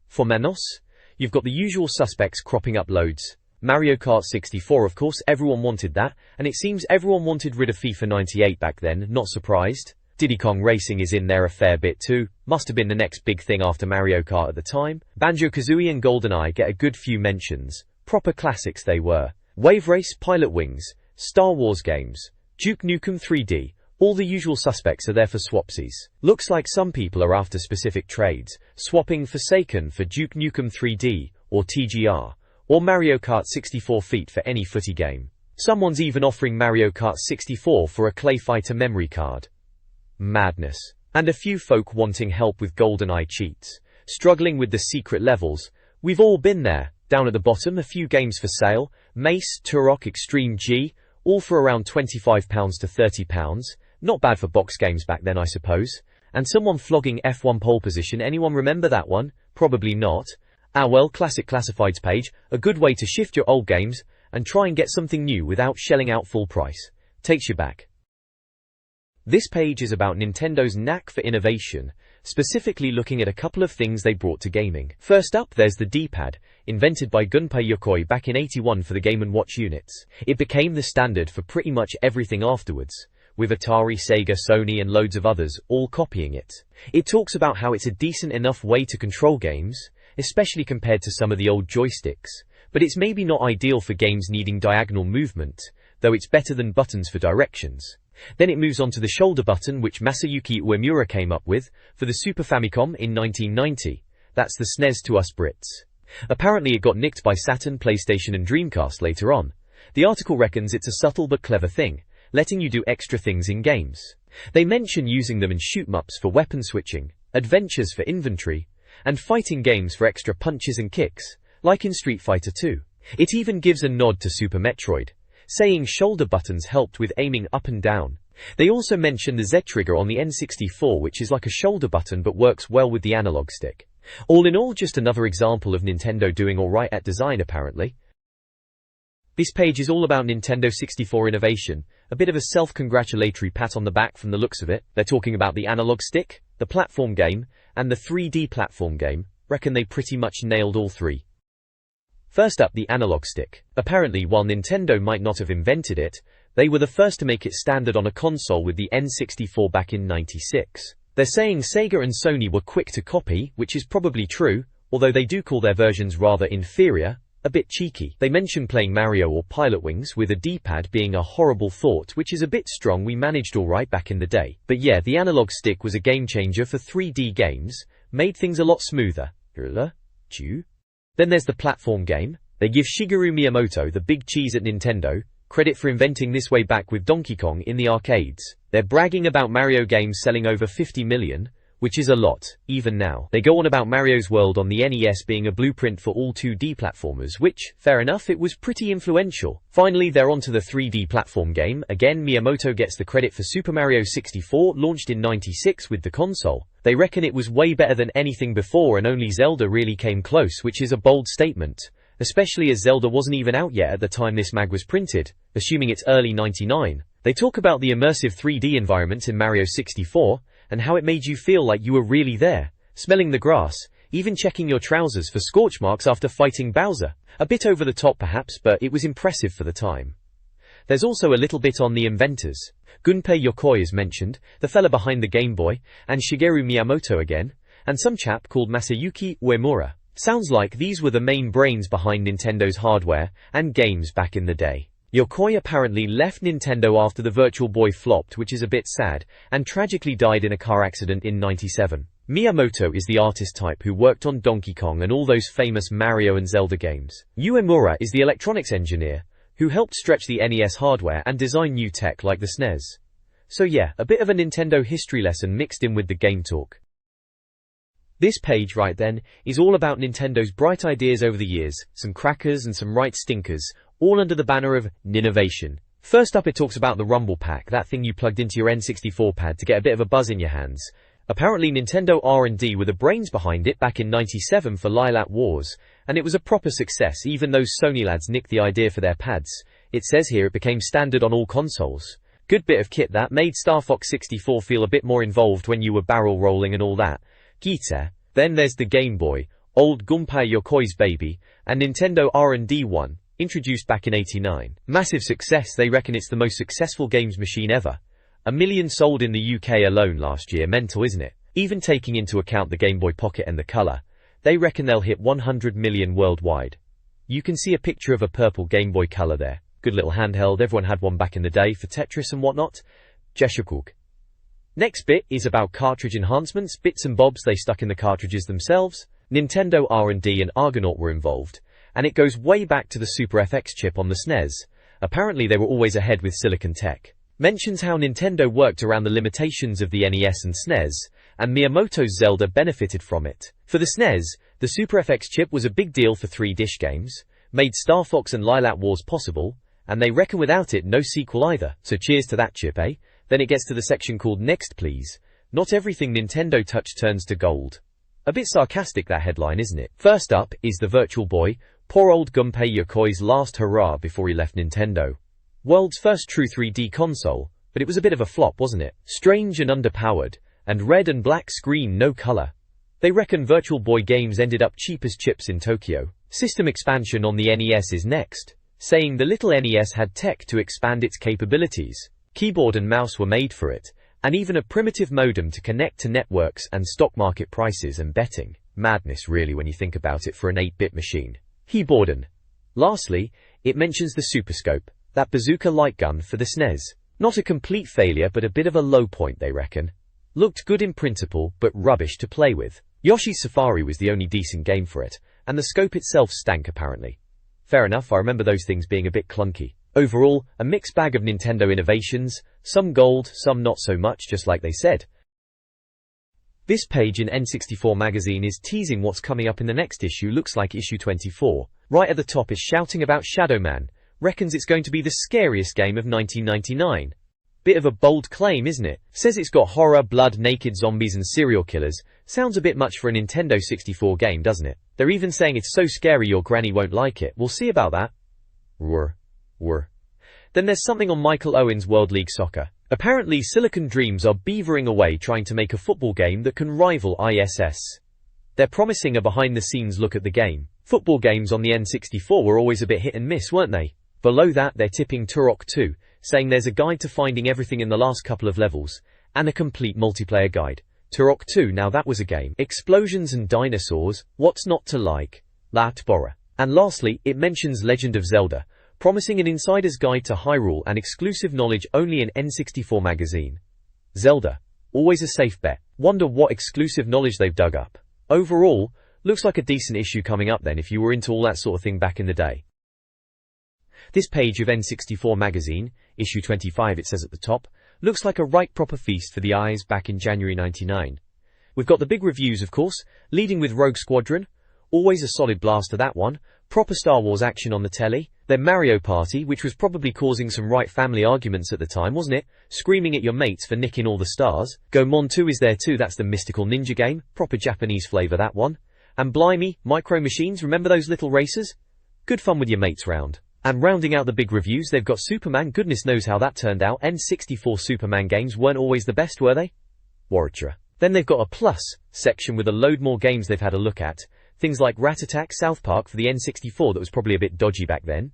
For Manos, you've got the usual suspects cropping up loads. Mario Kart 64, of course, everyone wanted that, and it seems everyone wanted rid of FIFA 98 back then, not surprised. Diddy Kong Racing is in there a fair bit too, must have been the next big thing after Mario Kart at the time. Banjo-Kazooie and GoldenEye get a good few mentions. Proper classics they were. Wave Race, Pilot Wings, Star Wars games, Duke Nukem 3D, all the usual suspects are there for swapsies. Looks like some people are after specific trades, swapping Forsaken for Duke Nukem 3D, or TGR, or Mario Kart 64 feet for any footy game. Someone's even offering Mario Kart 64 for a Clay Fighter memory card. Madness. And a few folk wanting help with GoldenEye cheats, struggling with the secret levels. We've all been there. Down at the bottom, a few games for sale, Mace, Turok, Extreme G, all for around £25 to £30. Not bad for box games back then, I suppose. And someone flogging F1 pole position, anyone remember that one? Probably not. Ah well, classic classifieds page, a good way to shift your old games and try and get something new without shelling out full price. Takes you back. This page is about Nintendo's knack for innovation, specifically looking at a couple of things they brought to gaming. First up, there's the D-pad, invented by Gunpei Yokoi back in '81 for the Game & Watch units. It became the standard for pretty much everything afterwards, with Atari, Sega, Sony and loads of others all copying it. It talks about how it's a decent enough way to control games, especially compared to some of the old joysticks, but it's maybe not ideal for games needing diagonal movement, though it's better than buttons for directions. Then it moves on to the shoulder button, which Masayuki Uemura came up with for the Super Famicom in 1990. That's the SNES to us Brits. Apparently it got nicked by Saturn, PlayStation and Dreamcast later on. The article reckons it's a subtle but clever thing, letting you do extra things in games. They mention using them in shoot-em-ups for weapon switching, adventures for inventory, and fighting games for extra punches and kicks, like in Street Fighter 2. It even gives a nod to Super Metroid, saying shoulder buttons helped with aiming up and down. They also mention the Z trigger on the N64, which is like a shoulder button but works well with the analog stick. All in all, just another example of Nintendo doing alright at design apparently. This page is all about Nintendo 64 innovation, a bit of a self-congratulatory pat on the back from the looks of it. They're talking about the analog stick, the platform game, and the 3D platform game. Reckon they pretty much nailed all three. First up, the analog stick. Apparently, while Nintendo might not have invented it, They were the first to make it standard on a console with the N64 back in '96. They're saying Sega and Sony were quick to copy, which is probably true, although they do call their versions rather inferior. A bit cheeky. They mention playing Mario or Pilotwings with a D-pad being a horrible thought, which is a bit strong. We managed alright back in the day. But yeah, the analog stick was a game changer for 3D games, made things a lot smoother. Then there's the platform game. They give Shigeru Miyamoto, the big cheese at Nintendo, credit for inventing this way back with Donkey Kong in the arcades. They're bragging about Mario games selling over 50 million, which is a lot, even now. They go on about Mario's World on the NES being a blueprint for all 2D platformers, which, fair enough, it was pretty influential. Finally, they're onto the 3D platform game. Again, Miyamoto gets the credit for Super Mario 64, launched in '96 with the console. They reckon it was way better than anything before and only Zelda really came close, which is a bold statement, especially as Zelda wasn't even out yet at the time this mag was printed, assuming it's early '99. They talk about the immersive 3D environments in Mario 64, and how it made you feel like you were really there, smelling the grass, even checking your trousers for scorch marks after fighting Bowser. A bit over the top perhaps, but it was impressive for the time. There's also a little bit on the inventors. Gunpei Yokoi is mentioned, the fella behind the Game Boy, and Shigeru Miyamoto again, and some chap called Masayuki Uemura. Sounds like these were the main brains behind Nintendo's hardware and games back in the day. Yokoi apparently left Nintendo after the Virtual Boy flopped, which is a bit sad, and tragically died in a car accident in '97. Miyamoto is the artist type who worked on Donkey Kong and all those famous Mario and Zelda games. Uemura is the electronics engineer, who helped stretch the NES hardware and design new tech like the SNES. So yeah, a bit of a Nintendo history lesson mixed in with the game talk. This page right then is all about Nintendo's bright ideas over the years, some crackers and some right stinkers, all under the banner of Ninnovation. First up, it talks about the Rumble Pack, that thing you plugged into your N64 pad to get a bit of a buzz in your hands. Apparently Nintendo R&D were the brains behind it back in '97 for Lilac Wars, and it was a proper success even though Sony lads nicked the idea for their pads. It says here it became standard on all consoles. Good bit of kit that made Star Fox 64 feel a bit more involved when you were barrel rolling and all that. Gita. Then there's the Game Boy, old Gunpei Yokoi's baby, and Nintendo R&D 1. Introduced back in '89. Massive success. They reckon it's the most successful games machine ever. 1 million sold in the UK alone last year. Mental, isn't it? Even taking into account the Game Boy Pocket and the Color, they reckon they'll hit 100 million worldwide. You can see a picture of a purple Game Boy Color there. Good little handheld. Everyone had one back in the day for Tetris and whatnot. Jeshukuk. Next bit is about cartridge enhancements, bits and bobs they stuck in the cartridges themselves. Nintendo R&D and Argonaut were involved, and it goes way back to the Super FX chip on the SNES. Apparently they were always ahead with silicon tech. Mentions how Nintendo worked around the limitations of the NES and SNES, and Miyamoto's Zelda benefited from it. For the SNES, the Super FX chip was a big deal for 3-dish games, made Star Fox and Lilac Wars possible, and they reckon without it no sequel either. So cheers to that chip, eh? Then it gets to the section called Next Please. Not everything Nintendo touch turns to gold. A bit sarcastic, that headline, isn't it? First up is the Virtual Boy, poor old Gunpei Yokoi's last hurrah before he left Nintendo. World's first true 3D console, but it was a bit of a flop, wasn't it? Strange and underpowered, and red and black screen, no color. They reckon Virtual Boy games ended up cheap as chips in Tokyo. System expansion on the NES is next, saying the little NES had tech to expand its capabilities. Keyboard and mouse were made for it, and even a primitive modem to connect to networks and stock market prices and betting. Madness really when you think about it for an 8-bit machine. Keyboardin. Lastly, it mentions the Super Scope, that bazooka light gun for the SNES. Not a complete failure, but a bit of a low point, they reckon. Looked good in principle, but rubbish to play with. Yoshi's Safari was the only decent game for it, and the scope itself stank apparently. Fair enough, I remember those things being a bit clunky. Overall, a mixed bag of Nintendo innovations, some gold, some not so much, just like they said. This page in N64 Magazine is teasing what's coming up in the next issue. Looks like issue 24. Right at the top is shouting about Shadow Man. Reckons it's going to be the scariest game of 1999. Bit of a bold claim, isn't it? Says it's got horror, blood, naked zombies and serial killers. Sounds a bit much for a Nintendo 64 game, doesn't it? They're even saying it's so scary your granny won't like it. We'll see about that. Then there's something on Michael Owen's World League Soccer. Apparently Silicon Dreams are beavering away trying to make a football game that can rival ISS. They're promising a behind-the-scenes look at the game. Football games on the N64 were always a bit hit and miss, weren't they? Below that they're tipping Turok 2, saying there's a guide to finding everything in the last couple of levels, and a complete multiplayer guide. Turok 2, now that was a game. Explosions and dinosaurs, what's not to like? Latbora. And lastly, it mentions Legend of Zelda, promising an insider's guide to Hyrule and exclusive knowledge only in N64 Magazine. Zelda. Always a safe bet. Wonder what exclusive knowledge they've dug up. Overall, looks like a decent issue coming up then if you were into all that sort of thing back in the day. This page of N64 Magazine, issue 25 it says at the top, looks like a right proper feast for the eyes back in January 99. We've got the big reviews of course, leading with Rogue Squadron, always a solid blaster that one, proper Star Wars action on the telly, then Mario Party, which was probably causing some right family arguments at the time, wasn't it? Screaming at your mates for nicking all the stars. Gomon 2 is there too, that's the mystical ninja game, proper Japanese flavour that one. And blimey, Micro Machines, remember those little racers? Good fun with your mates round. And rounding out the big reviews, they've got Superman, goodness knows how that turned out. N64 Superman games weren't always the best, were they? Warrior. Then they've got a plus section with a load more games they've had a look at. Things like Rat Attack, South Park for the N64 that was probably a bit dodgy back then.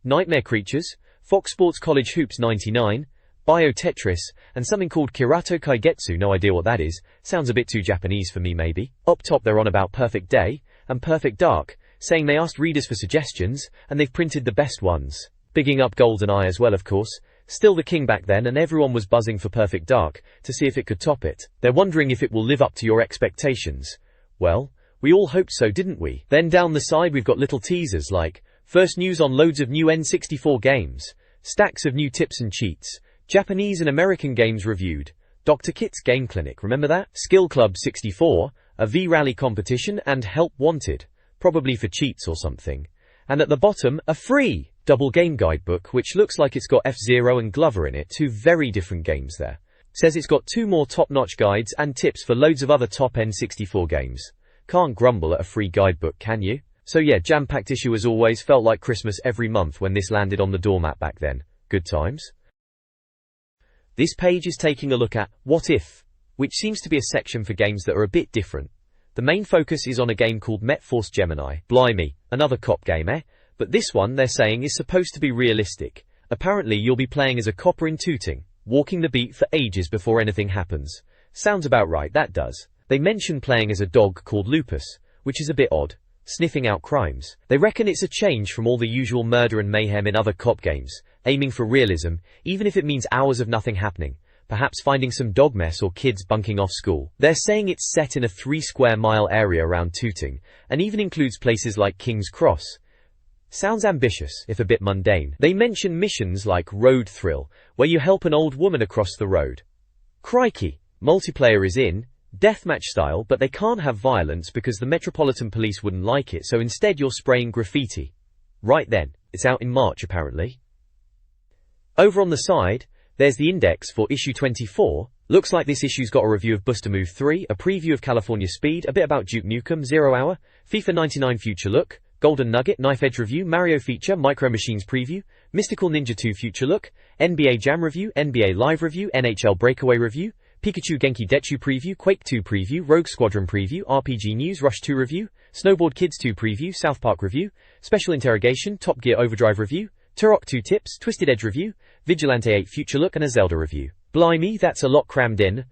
Nightmare Creatures, Fox Sports College Hoops 99, Bio Tetris, and something called Kirato Kaigetsu, no idea what that is, sounds a bit too Japanese for me maybe. Up top they're on about Perfect Day, and Perfect Dark, saying they asked readers for suggestions, and they've printed the best ones. Bigging up GoldenEye as well of course, still the king back then and everyone was buzzing for Perfect Dark, to see if it could top it. They're wondering if it will live up to your expectations. Well, we all hoped so, didn't we? Then down the side we've got little teasers like, first news on loads of new N64 games, stacks of new tips and cheats, Japanese and American games reviewed, Dr. Kit's Game Clinic, remember that? Skill Club 64, a V-Rally competition and Help Wanted, probably for cheats or something. And at the bottom, a free double game guidebook which looks like it's got F-Zero and Glover in it, two very different games there. Says it's got 2 more top-notch guides and tips for loads of other top N64 games. Can't grumble at a free guidebook, can you? So yeah, jam-packed issue as always, felt like Christmas every month when this landed on the doormat back then. Good times. This page is taking a look at What If, which seems to be a section for games that are a bit different. The main focus is on a game called Met Force Gemini. Blimey, another cop game, eh? But this one, they're saying, is supposed to be realistic. Apparently you'll be playing as a copper in Tooting, walking the beat for ages before anything happens. Sounds about right, that does. They mention playing as a dog called Lupus, which is a bit odd, sniffing out crimes. They reckon it's a change from all the usual murder and mayhem in other cop games, aiming for realism, even if it means hours of nothing happening, perhaps finding some dog mess or kids bunking off school. They're saying it's set in a 3-square-mile area around Tooting, and even includes places like King's Cross. Sounds ambitious, if a bit mundane. They mention missions like Road Thrill, where you help an old woman across the road. Crikey, multiplayer is in, deathmatch style, but they can't have violence because the Metropolitan Police wouldn't like it, so instead you're spraying graffiti. Right then, it's out in March apparently. Over on the side, there's the index for issue 24. Looks like this issue's got a review of Buster Move 3, a preview of California Speed, a bit about Duke Nukem, 0 Hour, FIFA 99 Future Look, Golden Nugget, Knife Edge Review, Mario Feature, Micro Machines Preview, Mystical Ninja 2 Future Look, NBA Jam Review, NBA Live Review, NHL Breakaway Review, Pikachu Genki Detsu Preview, Quake 2 Preview, Rogue Squadron Preview, RPG News, Rush 2 Review, Snowboard Kids 2 Preview, South Park Review, Special Interrogation, Top Gear Overdrive Review, Turok 2 Tips, Twisted Edge Review, Vigilante 8 Future Look and a Zelda Review. Blimey, that's a lot crammed in.